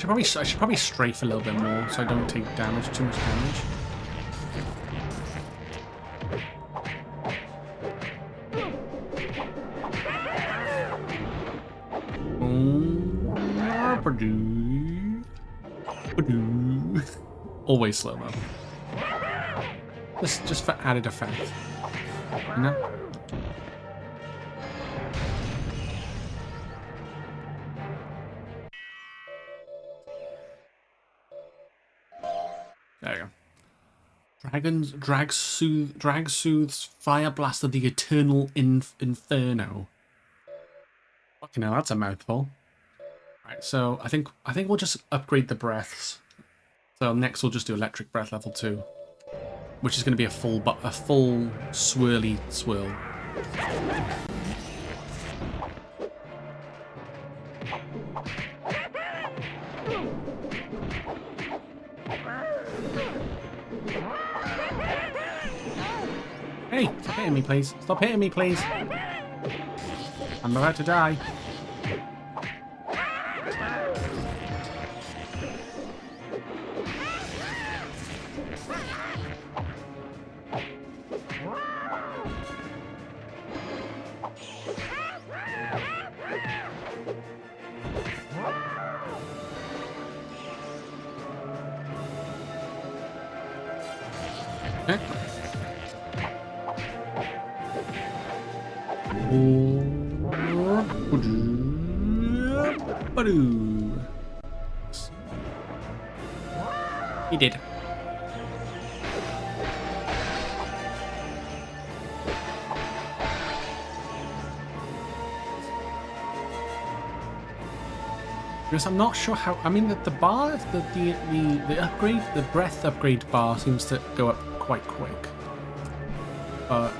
I should probably strafe a little bit more so I don't take damage, too much damage. Always slow mo. Just for added effect. You know? There you go. Drag soothes Fire Blast of the Eternal Inferno. Fucking hell, that's a mouthful. Right, so I think we'll just upgrade the breaths. So next we'll just do Electric Breath level 2, which is going to be a full swirly swirl. Hey, stop hitting me, please. Stop hitting me, please. I'm about to die. He did. Because I'm not sure how. I mean, the bar, the upgrade, the breath upgrade bar seems to go up quite quick. I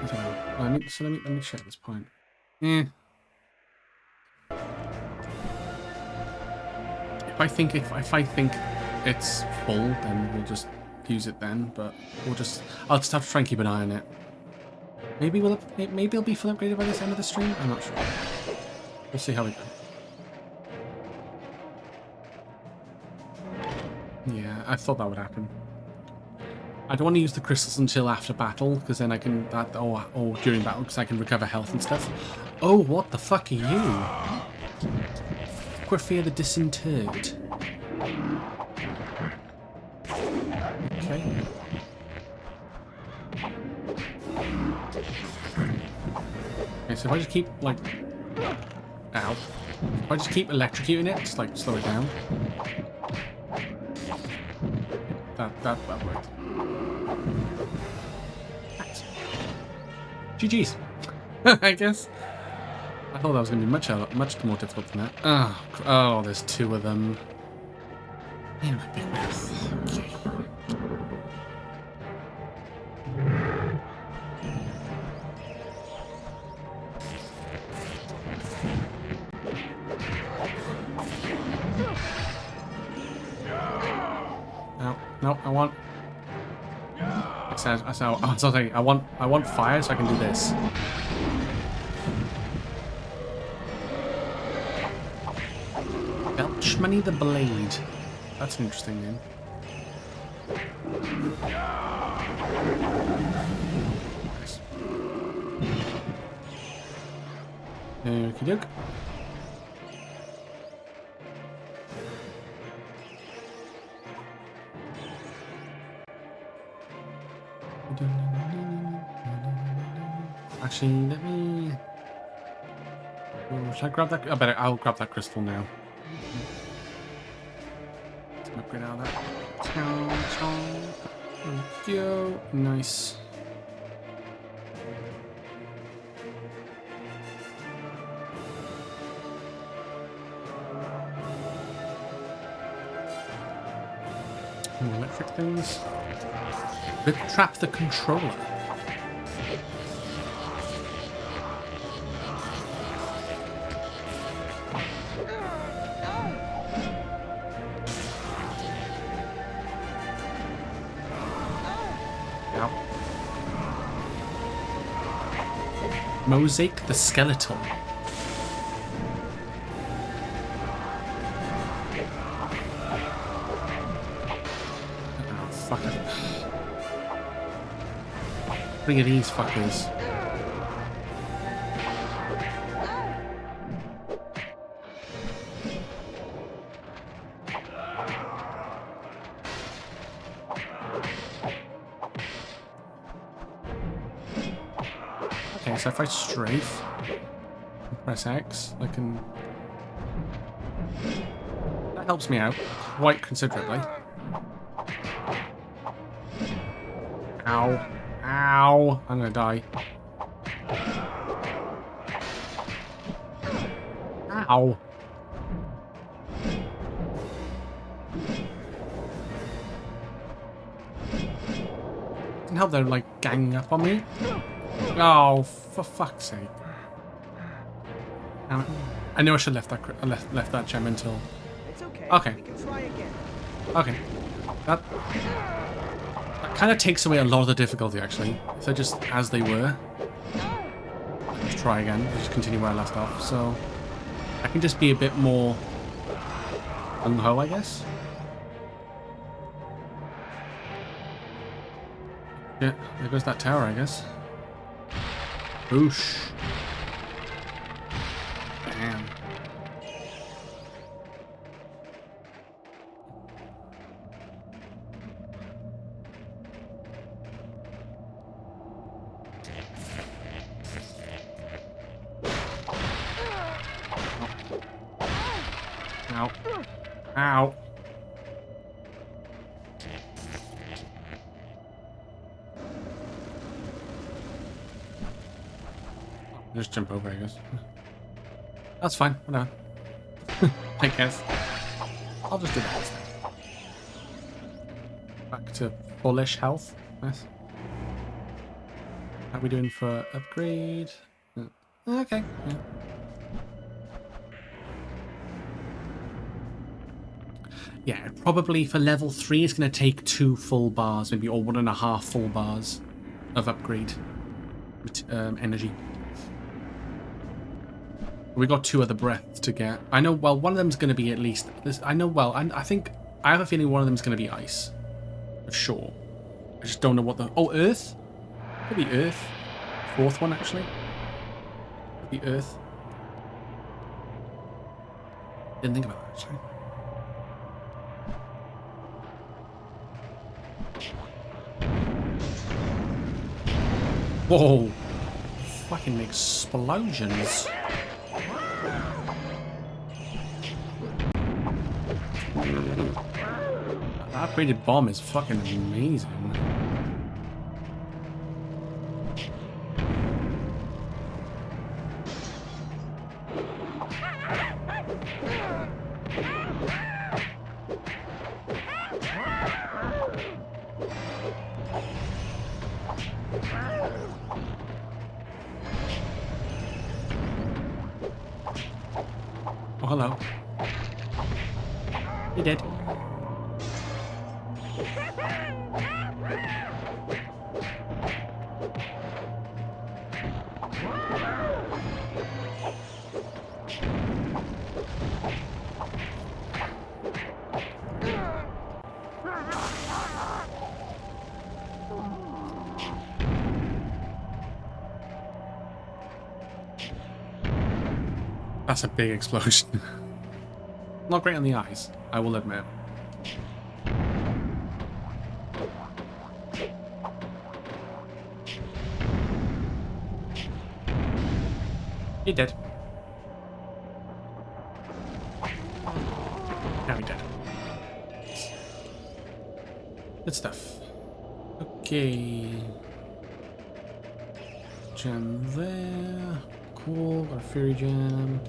don't know. Let me check this point. If I think it's full, then we'll just use it then. But I'll just have to try and keep an eye on it. Maybe it'll be full upgraded by this end of the stream. I'm not sure. We'll see how we go. Yeah, I thought that would happen. I don't want to use the crystals until after battle, because then I can or during battle, because I can recover health and stuff. Oh, what the fuck are you? Quifia the Disinterred. Okay. Okay, so if I just keep like, ow. If I just keep electrocuting it, just like slow it down. That worked. Nice. GG's. I guess. I thought that was going to be much more difficult than that. Oh, there's two of them. Yeah, my big mouth. Okay. No, I want. I want fire so I can do this. Belchmoney the Blade. That's an interesting name. Nice. Okie doke. Actually, let me. Should I grab that? I'll grab that crystal now. Let's upgrade out of that. There we go. Nice. More electric things. Trap the controller. Mosaic the Skeletal. Oh, fuck it. Bring it, these fuckers. Okay, so if I strafe, press X, I can... That helps me out quite considerably. Ow. Ow. I'm gonna die. Ow. Didn't help they're like ganging up on me. Oh, for fuck's sake. Damn it. I knew I should have left that left that gem until... It's okay. Okay. We can try again. Okay. That kind of takes away a lot of the difficulty, actually. If they're just as they were. Let's try again. Let's just continue where I left off. So I can just be a bit more gung-ho, I guess. Yeah, there goes that tower, I guess. Boosh. Damn. Ow. Ow. Just jump over, I guess. That's fine. Whatever. I guess. I'll just do that instead. Back to fullish health. Nice. How are we doing for upgrade? Okay. Yeah. Yeah, probably for level 3 it's going to take 2 full bars, maybe, or 1.5 full bars of upgrade energy. We got 2 other breaths to get. I know, well, one of them's going to be at least... I know, well, I think... I have a feeling one of them's going to be ice. For sure. I just don't know what the... Oh, earth? Could be earth. 4th one, actually. Could be earth. Didn't think about that, actually. Whoa! Fucking explosions. That upgraded bomb is fucking amazing. Oh, hello. You're dead. That's a big explosion. Not great on the eyes, I will admit. You're dead. Now you're dead. Good stuff. Okay. Gem there. Cool, got a Fury Gem.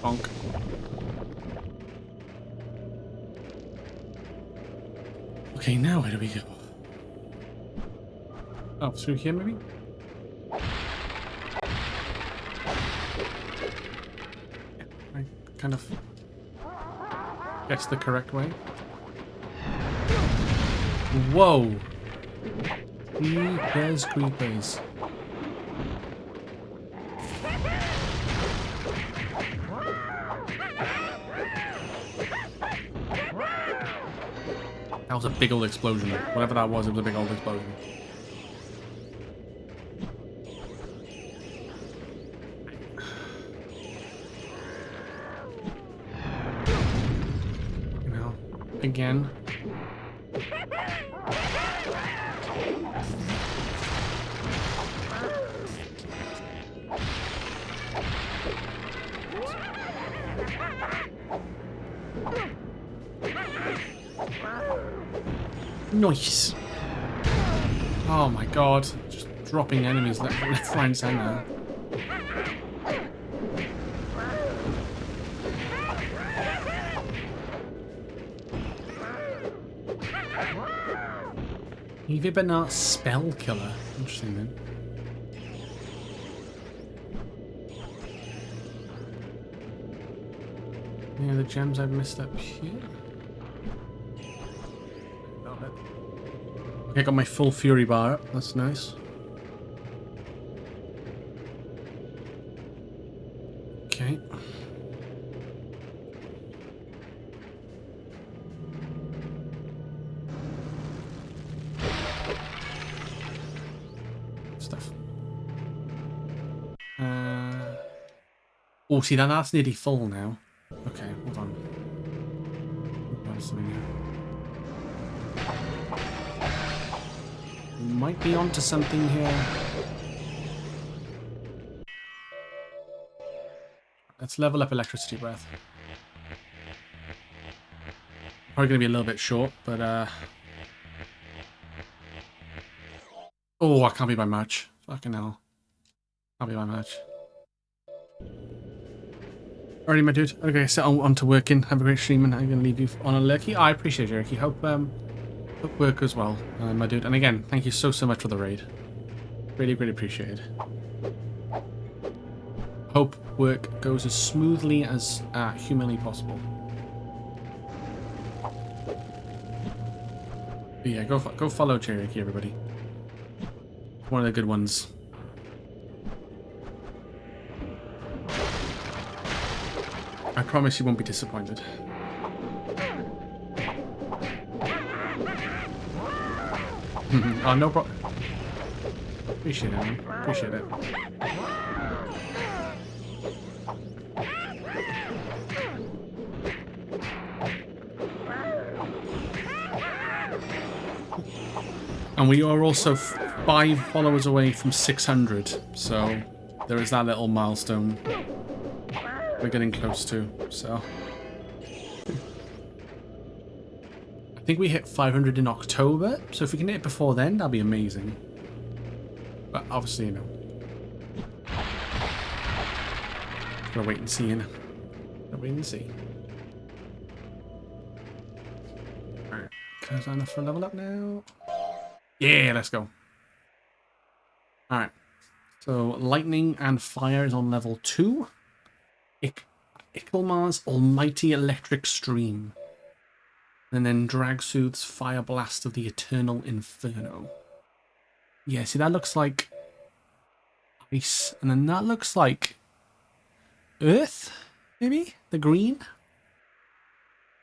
Bonk. Okay, now where do we go? Oh, through here maybe? Yeah, I kind of guess the correct way. Whoa! Creepers, creepers. That was a big old explosion. Whatever that was, it was a big old explosion. You know, again. Nice. Oh my god. Just dropping enemies left, right, and center. Evie but not spell killer. Interesting then. Yeah, the gems I've missed up here. Okay, I got my full fury bar up. That's nice. Okay. Stuff. Oh, see, that's nearly full now. Okay, hold on. We might be onto something here. Let's level up electricity breath. Probably gonna be a little bit short, but oh, I can't be by much. Fucking hell. Can't be by much. Alrighty, my dude. Okay, set on to working. Have a great stream, and I'm gonna leave you on a lurky. I appreciate you, Ricky. Hope work as well, my dude. And again, thank you so much for the raid. Really, really appreciate it. Hope work goes as smoothly as humanly possible. But yeah, go follow Cherokee, everybody. One of the good ones. I promise you won't be disappointed. Oh, no problem. Appreciate it, man. Appreciate it. And we are also 5 followers away from 600, so there is that little milestone we're getting close to, so. I think we hit 500 in October, so if we can hit it before then, that'd be amazing. But obviously, you know. Gotta wait and see, you know. Gotta wait and see. Alright, is that enough for a level up now? Yeah, let's go. Alright. So, lightning and fire is on level 2. Icklemar's almighty electric stream. And then Dragsooth's fire blast of the eternal inferno. Yeah, see, that looks like ice. And then that looks like earth, maybe? The green?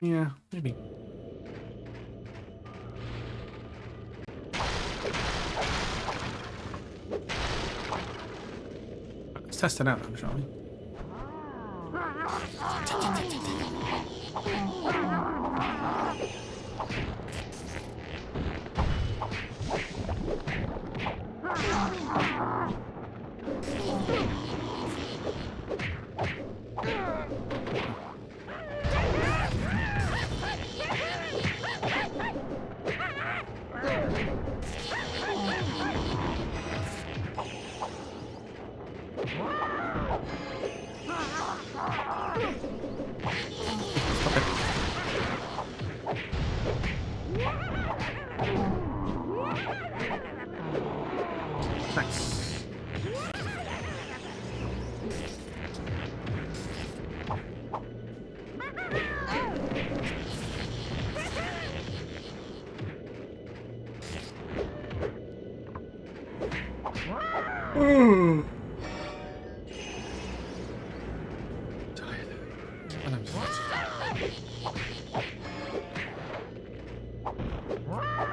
Yeah, maybe. Let's test it out, then, shall we?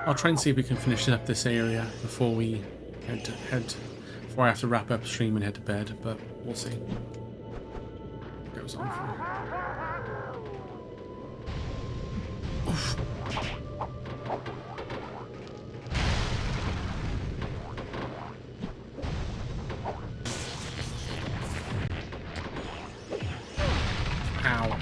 I'll try and see if we can finish up this area before we before I have to wrap up stream and head to bed, but we'll see. It goes on for. Oof. Ow.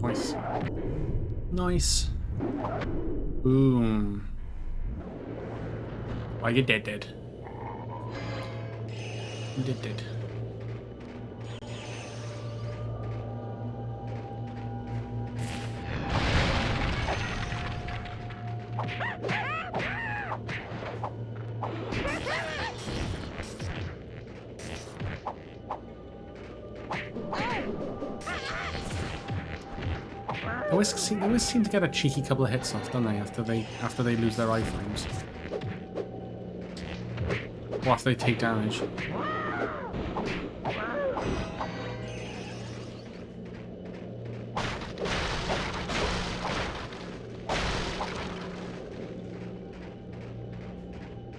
Nice. Nice. Boom. Oh, you dead. You dead. They always seem to get a cheeky couple of hits off, don't they? After they lose their iframes, or after they take damage.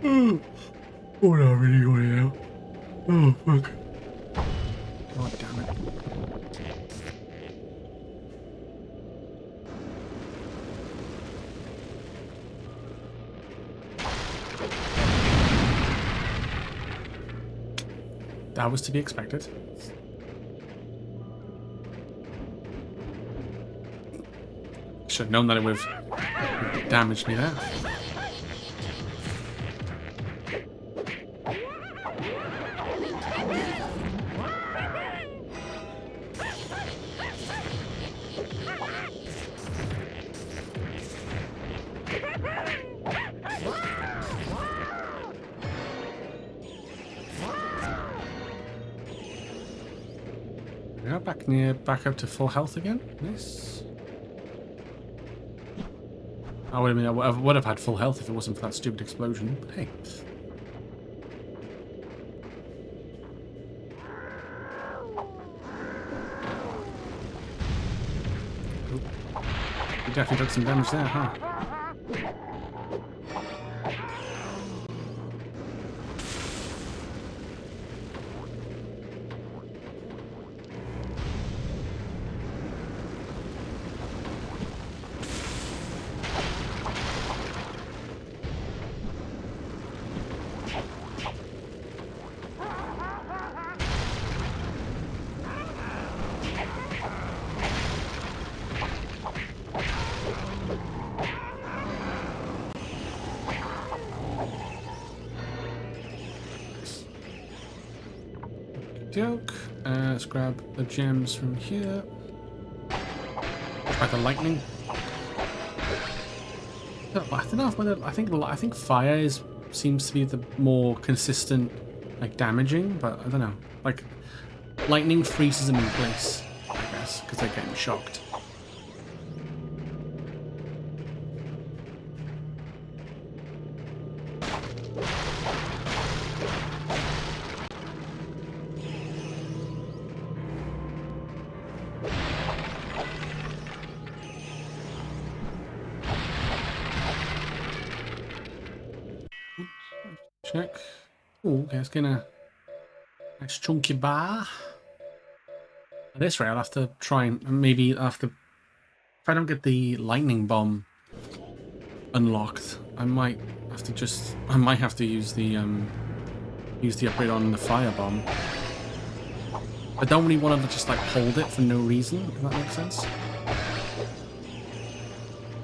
Oh, no, I'm really going out. Oh, fuck. God damn it. That was to be expected. Should have known that it would have damaged me there. Yeah, back up to full health again. Nice. I would have had full health if it wasn't for that stupid explosion. But hey. Ooh. You definitely took some damage there, huh? Let's grab the gems from here. Try the lightning. I don't know whether I think fire seems to be the more consistent, like, damaging, but I don't know. Like, lightning freezes them in place, I guess, because they're getting shocked. Check. Oh, okay, let's get a nice chunky bar. At this rate, I'll have to try and maybe if I don't get the lightning bomb unlocked, I might have to use the upgrade on the fire bomb. I don't really want to just like hold it for no reason, if that makes sense.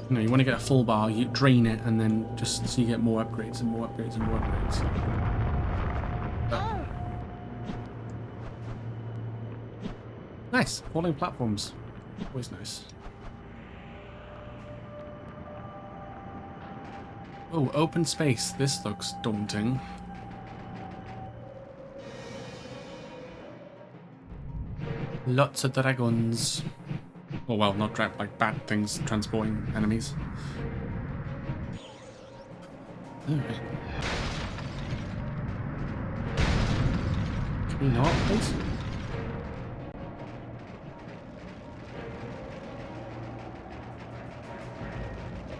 No, you want to get a full bar, you drain it, and then just so you get more upgrades and more upgrades and more upgrades. Nice, falling platforms, always nice. Oh, open space. This looks daunting. Lots of dragons. Oh well, not like bad things transporting enemies. Alright. Can we not, please?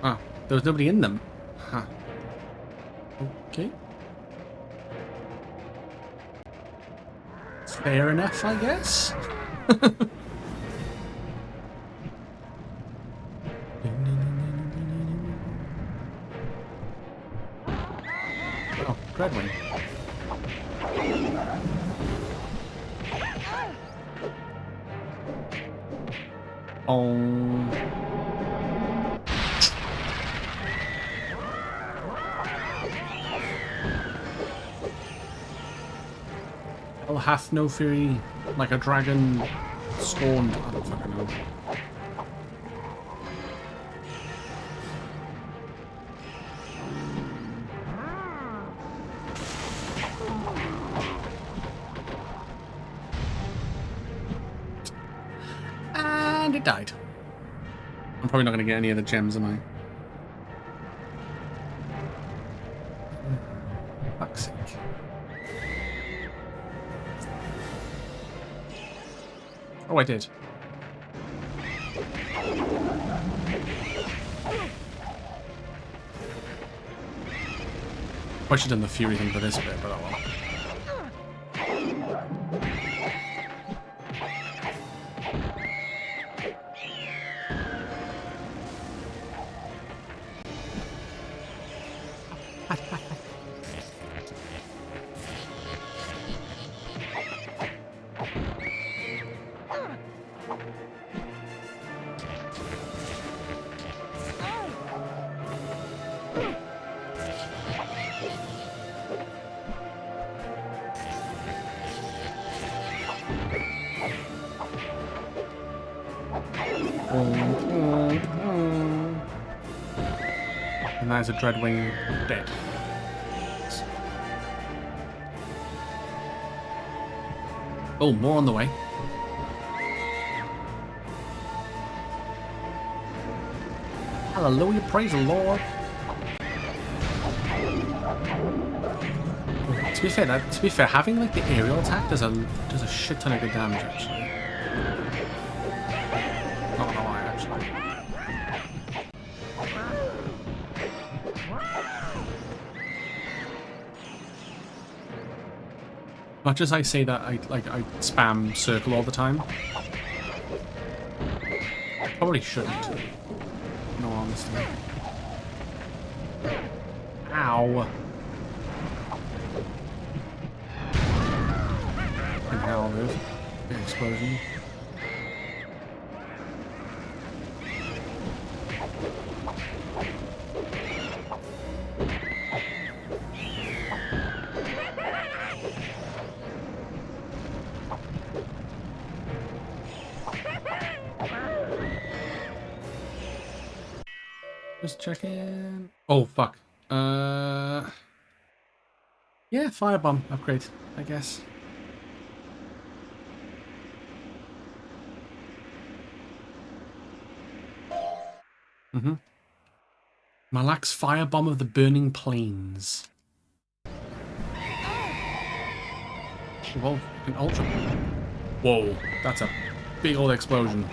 Ah, there was nobody in them. Huh. Okay. Fair enough, I guess. Oh, Dreadwing. Oh. Hell hath no fury like a dragon scorned. I don't fucking know. And it died. I'm probably not going to get any of the gems, am I? Fuck's sake. Oh, I did. I should have done the fury thing for this bit, but oh well. And that is a Dreadwing dead. Oh, more on the way. Hallelujah, praise the Lord. To be fair, having like the aerial attack does a shit ton of good damage actually. Not gonna lie, actually. Much as I say that I spam circle all the time. Probably shouldn't. No honesty. Ow. And hell, there's a big explosion. Just checking. Oh fuck. Yeah, firebomb upgrade, I guess. Malak's firebomb of the burning plains. Well, an ultra. Whoa, that's a big old explosion.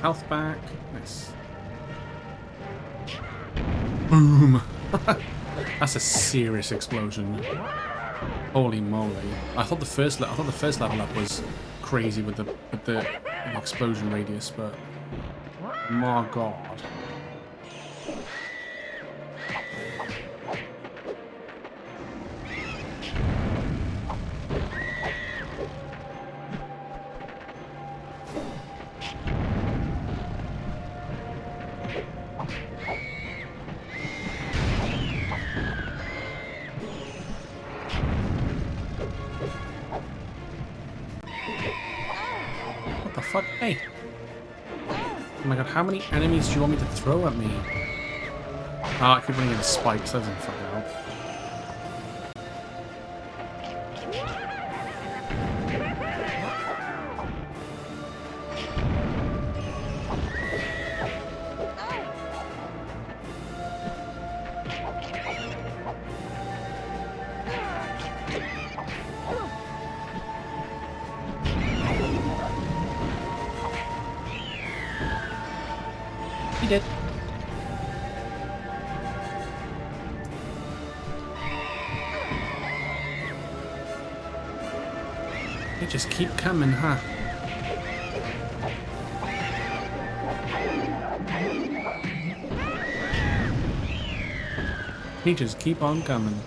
Health back. Nice. Boom. That's a serious explosion. Holy moly! I thought the first level up was crazy with the explosion radius, but my god. What the fuck? Hey! Oh my god, how many enemies do you want me to throw at me? Ah, I keep running into spikes, that doesn't fucking help. He did. They just keep coming, huh? They just keep on coming.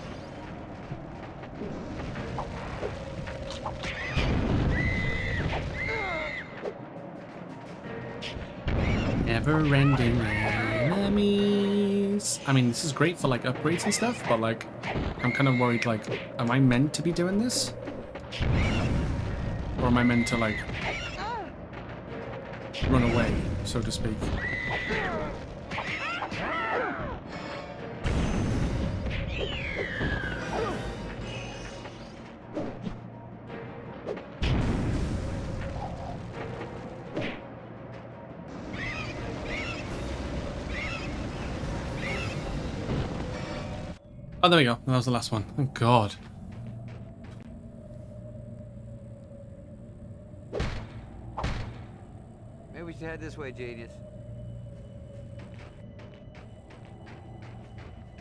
Never-ending enemies. I mean, this is great for like upgrades and stuff, but like, I'm kind of worried. Like, am I meant to be doing this, or am I meant to like run away, so to speak? Oh, there we go. That was the last one. Thank God. Maybe we should head this way, Jadius.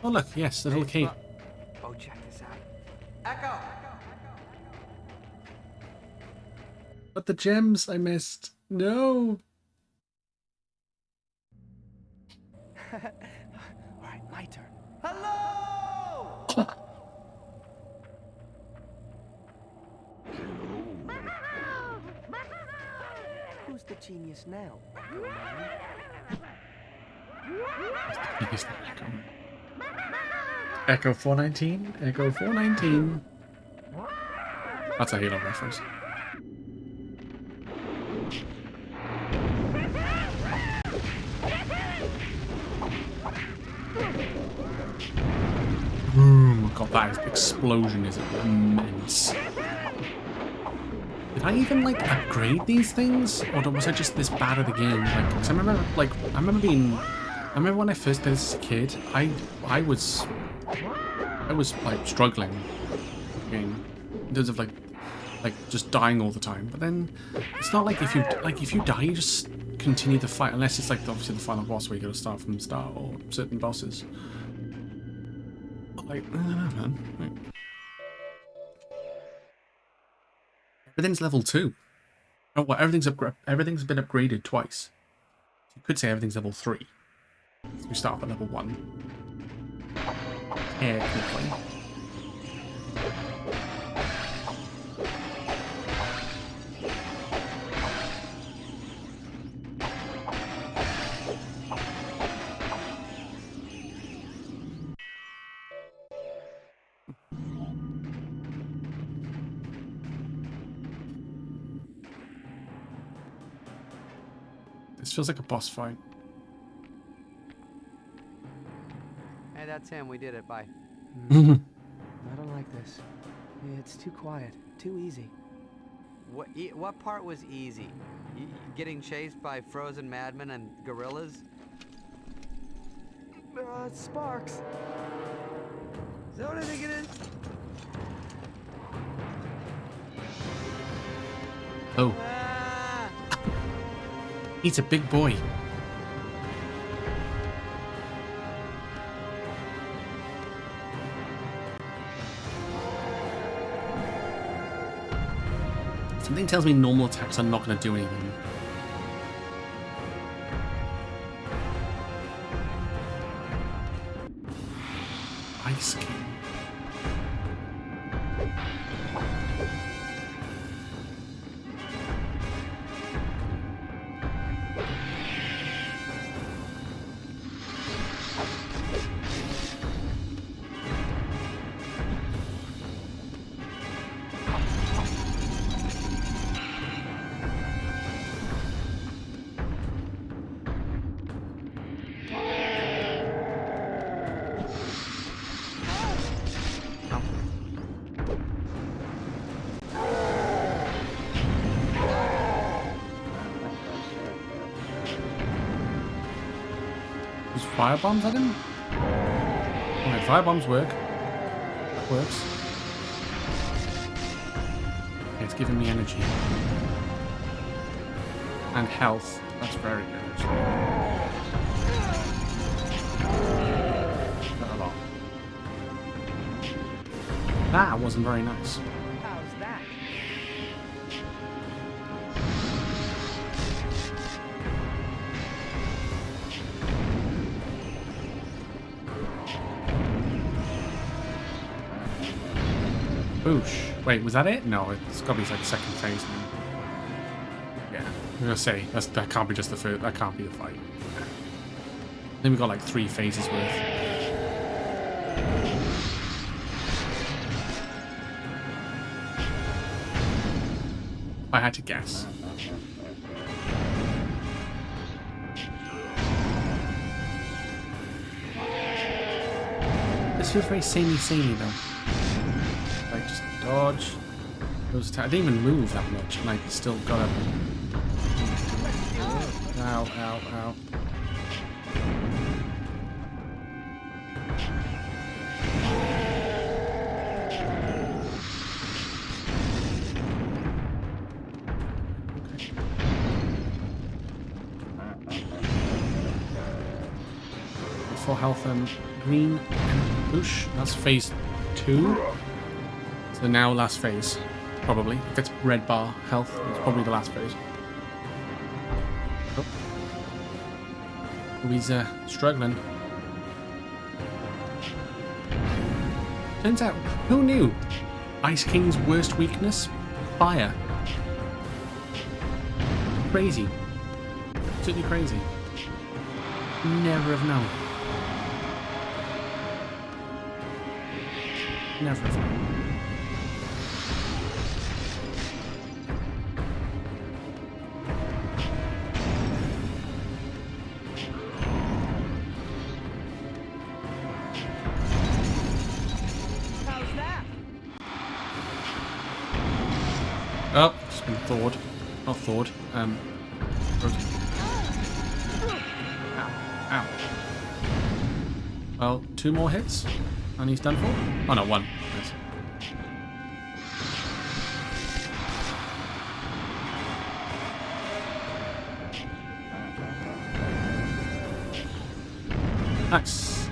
Oh look, yes, the little key. Oh, check this out. Echo! But the gems I missed. No. Alright, my turn. Hello! Who's the genius now? Echo 419. Echo 419. That's a Halo reference. Boom! God, that explosion is immense. Did I even like upgrade these things, or was I just this bad at the game? Like, 'cause I remember, like, I remember when I first played this as a kid, I was like struggling in terms of like just dying all the time. But then it's not like if you die, you just continue the fight, unless it's like obviously the final boss where you got to start from the start, or certain bosses. But like, I don't know, man. Like, everything's level 2. Oh, well, everything's been upgraded twice. You could say everything's level 3. So we start off at level 1. Technically. This feels like a boss fight. Hey, that's him. We did it. Bye. I don't like this. It's too quiet. Too easy. What part was easy? Getting chased by frozen madmen and gorillas? Sparks. Is that what I think it is? Oh. He's a big boy. Something tells me normal attacks are not going to do anything. Ice King. Just fire bombs at him? Alright, fire bombs work. That works. Okay, it's giving me energy. And health. That's very good, actually. Not a lot. That wasn't very nice. How's that? Boosh. Wait, was that it? No, it's got to be like second phase now. Yeah, I'm gonna say that can't be just the first. That can't be the fight. I think we got like 3 phases worth. If I had to guess. This feels very samey though. Like just dodge. Those I didn't even move that much, and I still got up. Ow, ow, ow. Full health and green and bush. That's phase 2. So now last phase, probably. If it's red bar health, it's probably the last phase. Oh. He's struggling. Turns out, who knew? Ice King's worst weakness? Fire. Crazy. Absolutely crazy. Never have known. Never have known. How's that? Oh, it's been thawed. Not thawed. Ow. Well, 2 more hits, and he's done for. Oh no, 1. Yes. Nice.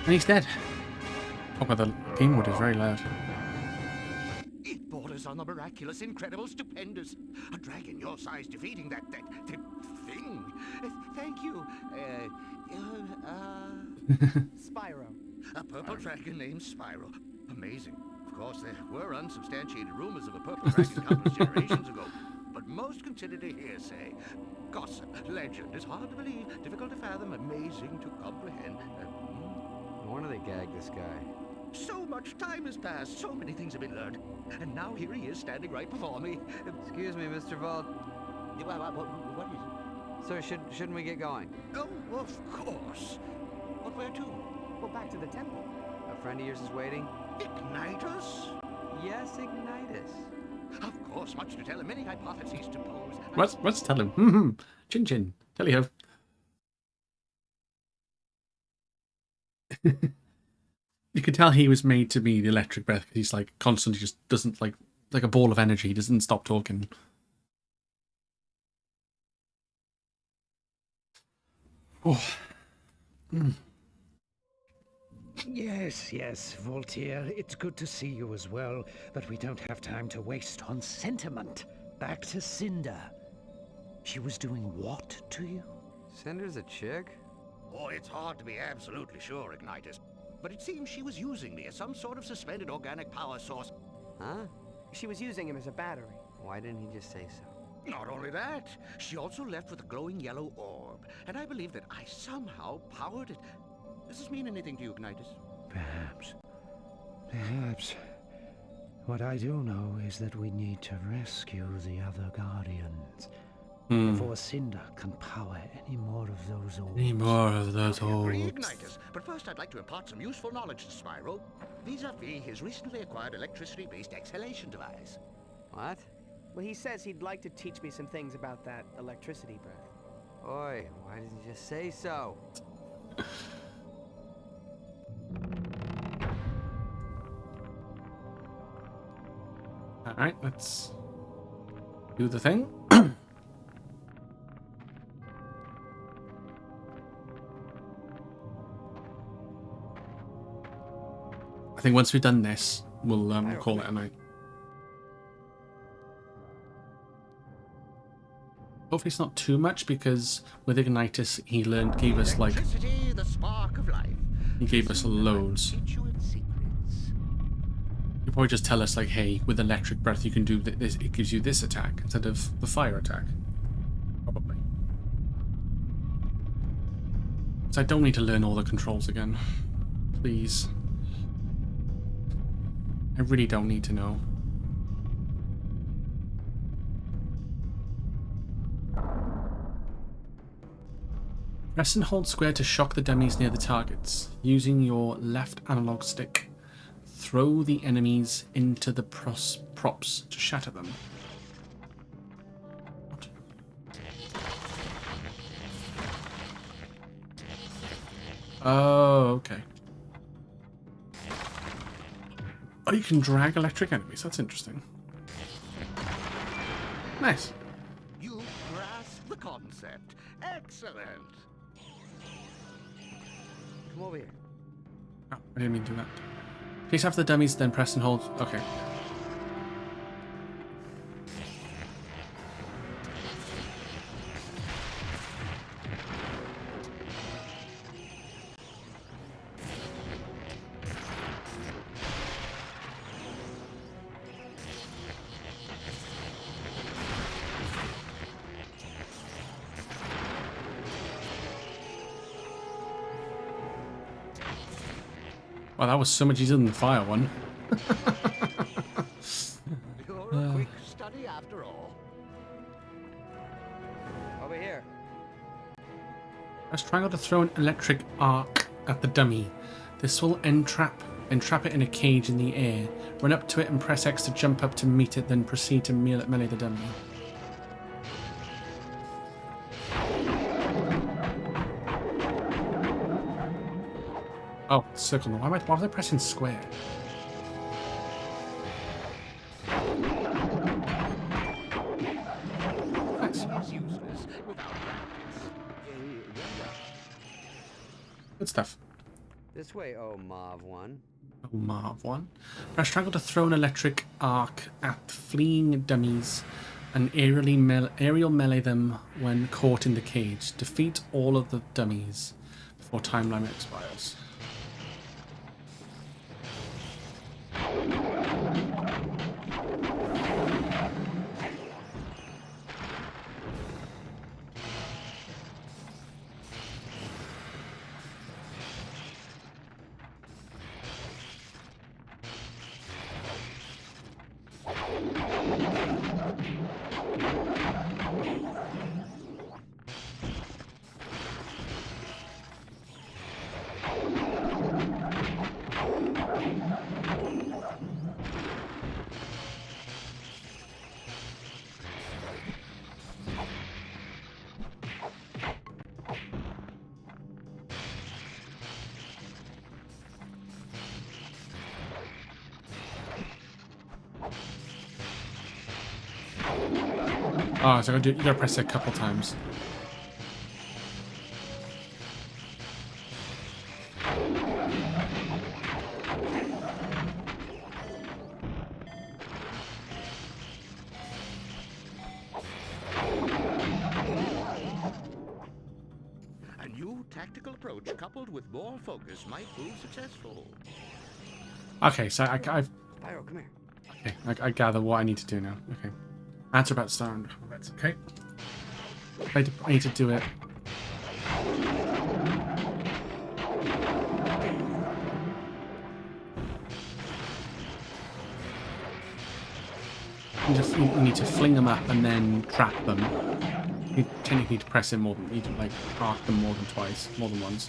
And he's dead. Oh, but the game mode is very loud. It borders on the miraculous, incredible, stupendous. A dragon your size defeating that thing. Thank you. Spyro. A purple dragon named Spyro. Amazing. Of course, there were unsubstantiated rumors of a purple dragon countless generations ago, but most considered a hearsay. Gossip, legend. It's hard to believe, difficult to fathom, amazing to comprehend. Why do they gag this guy? So much time has passed, so many things have been learned, and now here he is standing right before me. Excuse me, Mr. Vault. What is it? Sir, shouldn't we get going? Oh, of course. But where to? Well, back to the temple. A friend of yours is waiting? Ignitus? Yes, Ignitus. Of course, much to tell him, many hypotheses to pose. Let's tell him. Chin chin. Tell you. You could tell he was made to be the electric breath because he's like constantly just doesn't like a ball of energy. He doesn't stop talking. Oh. Yes, Voltaire, it's good to see you as well, but we don't have time to waste on sentiment. Back to Cinder. She was doing what to you? Cinder's a chick? Oh, it's hard to be absolutely sure, Ignitus. But it seems she was using me as some sort of suspended organic power source. Huh? She was using him as a battery. Why didn't he just say so? Not only that, she also left with a glowing yellow orb, and I believe that I somehow powered it. Does this mean anything to you, Ignitus? Perhaps. What I do know is that we need to rescue the other Guardians. Before Cinder can power any more of those orbs. I agree, Ignitus. But first I'd like to impart some useful knowledge to Spyro vis-a-vis his recently acquired electricity-based exhalation device. What? Well, he says he'd like to teach me some things about that electricity breath. Oi, why didn't you just say so? Alright, let's do the thing. I think once we've done this, we'll call it a night. Hopefully it's not too much, because with Ignitus he gave us like Electricity, the spark of life. he gave us loads. Teach you its secrets. He'll probably just tell us like, hey, with electric breath you can do this, it gives you this attack instead of the fire attack. Probably. So I don't need to learn all the controls again. Please. I really don't need to know. Press and hold square to shock the dummies near the targets. Using your left analog stick, throw the enemies into the props to shatter them. What? Oh, okay. Oh, you can drag electric enemies. That's interesting. Nice. You grasp the concept. Excellent. Come over here. Oh, I didn't mean to do that. Please have the dummies, then press and hold. Okay. Wow, that was so much easier than the fire one. You're a quick study after all. Over here. Press triangle to throw an electric arc at the dummy. This will entrap it in a cage in the air. Run up to it and press X to jump up to meet it, then proceed to melee the dummy. Oh, circle. Why was I pressing square? Nice. Good stuff. This way, oh Marv one. Oh, Marv one. Press triangle to throw an electric arc at fleeing dummies and aerial melee them when caught in the cage. Defeat all of the dummies before time limit expires. Oh, so you gotta press it a couple times. A new tactical approach coupled with more focus might prove successful. Okay, so I've Spyro, come here. okay, I gather what I need to do now. Okay. Answer about star and that's okay. I need to do it. You need to fling them up and then trap them. You technically need to press it more than, you need to like arc them more than twice, more than once.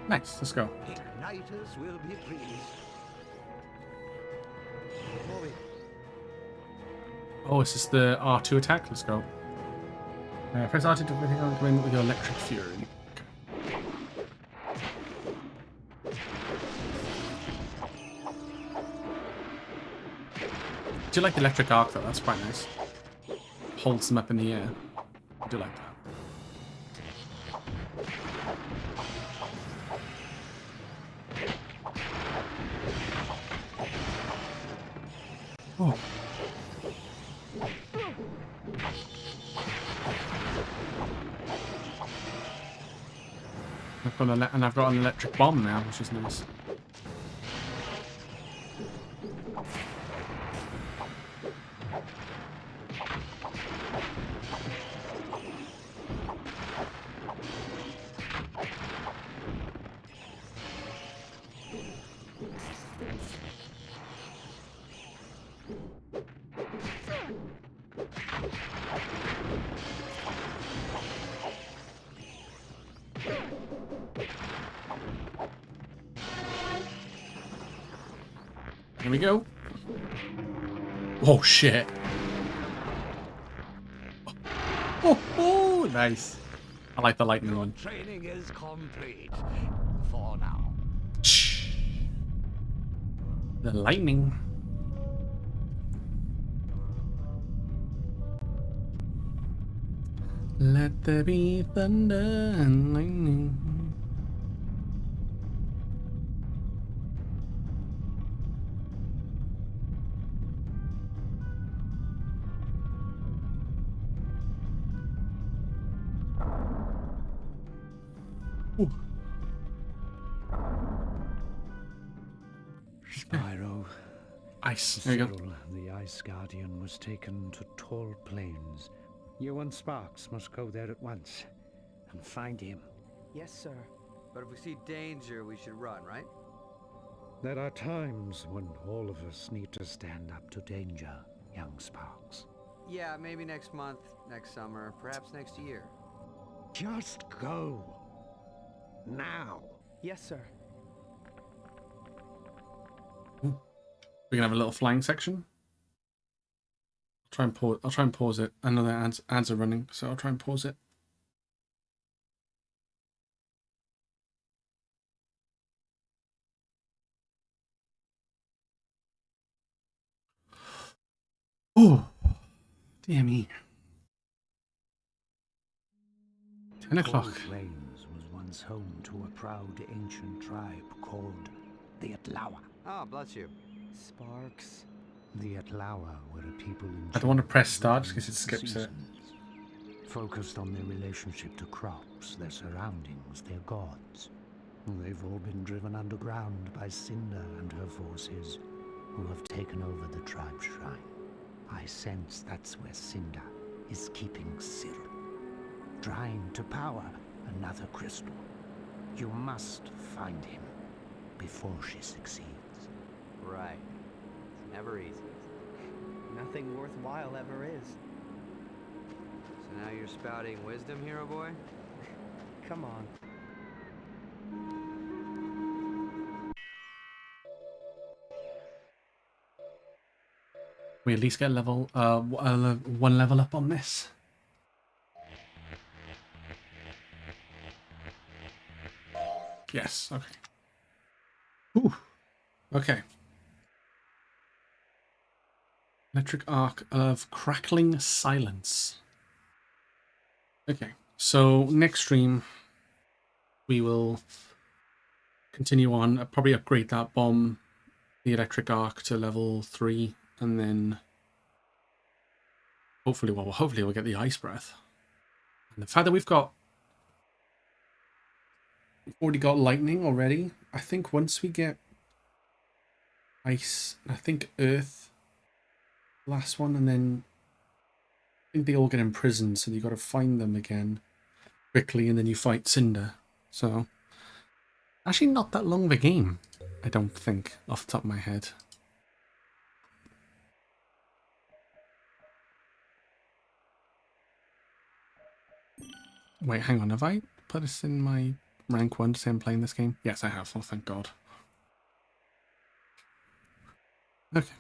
Nice, let's go. Igniters will be pleased. Moving. Oh, is this the R2 attack? Let's go. Press R2 to come in with your electric fury. I do like the electric arc though, that's quite nice. Holds them up in the air. I do like that. Oh. I've got an electric bomb now, which is nice. Here we go. Oh shit. Oh, nice. I like the lightning one. Training is complete. For now. Shh. The lightning. Let there be thunder and lightning. Ooh. Spyro. Ice. There you go. Cyril, the Ice Guardian, was taken to Tall Plains. You and Sparks must go there at once and find him. Yes, sir. But if we see danger, we should run, right? There are times when all of us need to stand up to danger, young Sparks. Yeah, maybe next month, next summer, perhaps next year. Just go. Now. Yes, sir. We can have a little flying section. I'll try and pause it. I know the ads are running, so I'll try and pause it. Oh, dear me. 10 o'clock. Tall Plains was once home to a proud ancient tribe called the Atlawa. Oh, bless you. Sparks. The Atlawa were a people in I don't want to press start just because it skips it. Focused on their relationship to crops, their surroundings, their gods. They've all been driven underground by Cinder and her forces, who have taken over the tribe's shrine. I sense that's where Cinder is keeping Cyril, trying to power another crystal. You must find him before she succeeds. Right. It's never easy. Nothing worthwhile ever is. So now you're spouting wisdom, hero boy? Come on. We at least get level one level up on this. Yes, okay. Ooh. Okay. Electric arc of crackling silence. Okay, so next stream we will continue on, probably upgrade that bomb, the electric arc, to level 3, and then hopefully we'll get the ice breath. And the fact that we've already got lightning already, I think once we get ice, I think earth, last one, and then I think they all get imprisoned, so you got to find them again quickly, and then you fight Cinder. So actually not that long of a game, I don't think, off the top of my head. Wait, hang on, have I put this in my rank 1 to say I'm playing this game? Yes, I have. Oh, thank God. Okay.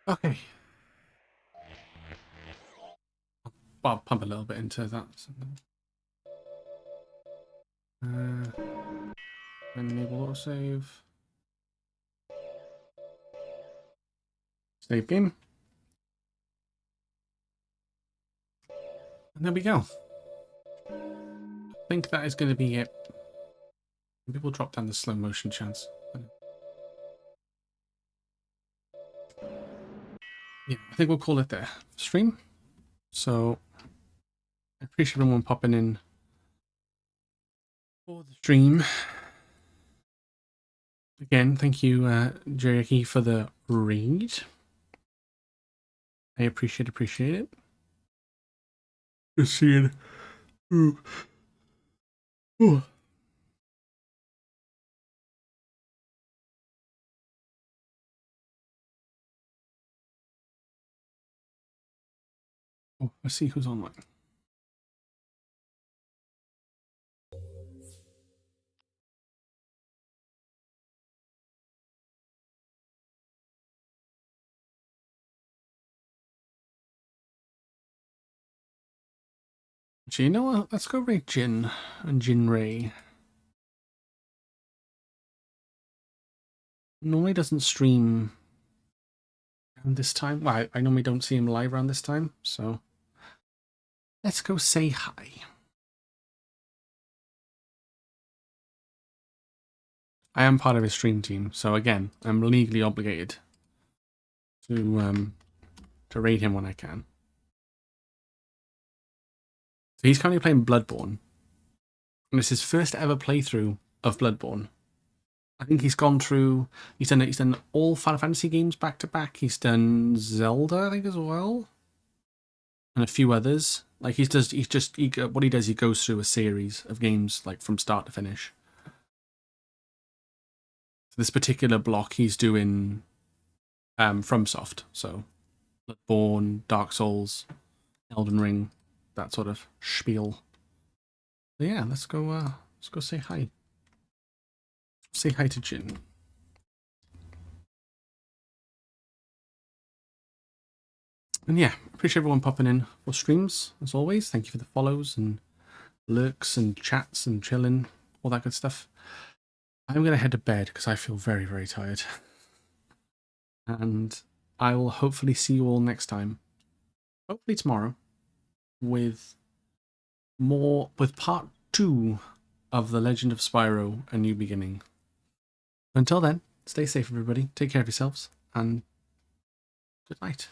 Okay. I'll pump a little bit into that. Enable autosave. Save game. And there we go. I think that is going to be it. Maybe we'll drop down the slow motion chance. Yeah, I think we'll call it there. Stream. So I appreciate everyone popping in for the stream. Again, thank you, Jericky, for the read. I appreciate it. Just seeing. Ooh. Ooh. Oh, let's see who's online. Actually, you know what? Let's go rate Jin and Jinray. Normally doesn't stream around this time. Well, I normally don't see him live around this time, so let's go say hi. I am part of his stream team, so again, I'm legally obligated to rate him when I can. So he's currently playing Bloodborne, and it's his first ever playthrough of Bloodborne. I think he's gone through. He's done all Final Fantasy games back to back. He's done Zelda, I think, as well, and a few others. Like what he does. He goes through a series of games, like from start to finish. So this particular block, he's doing FromSoft, so Bloodborne, Dark Souls, Elden Ring, that sort of spiel. But yeah, let's go say hi. Say hi to Jin. And yeah, appreciate everyone popping in for streams, as always. Thank you for the follows and lurks and chats and chilling, all that good stuff. I'm going to head to bed because I feel very, very tired. And I will hopefully see you all next time. Hopefully tomorrow with part 2 of The Legend of Spyro, A New Beginning. Until then, stay safe, everybody. Take care of yourselves, and good night.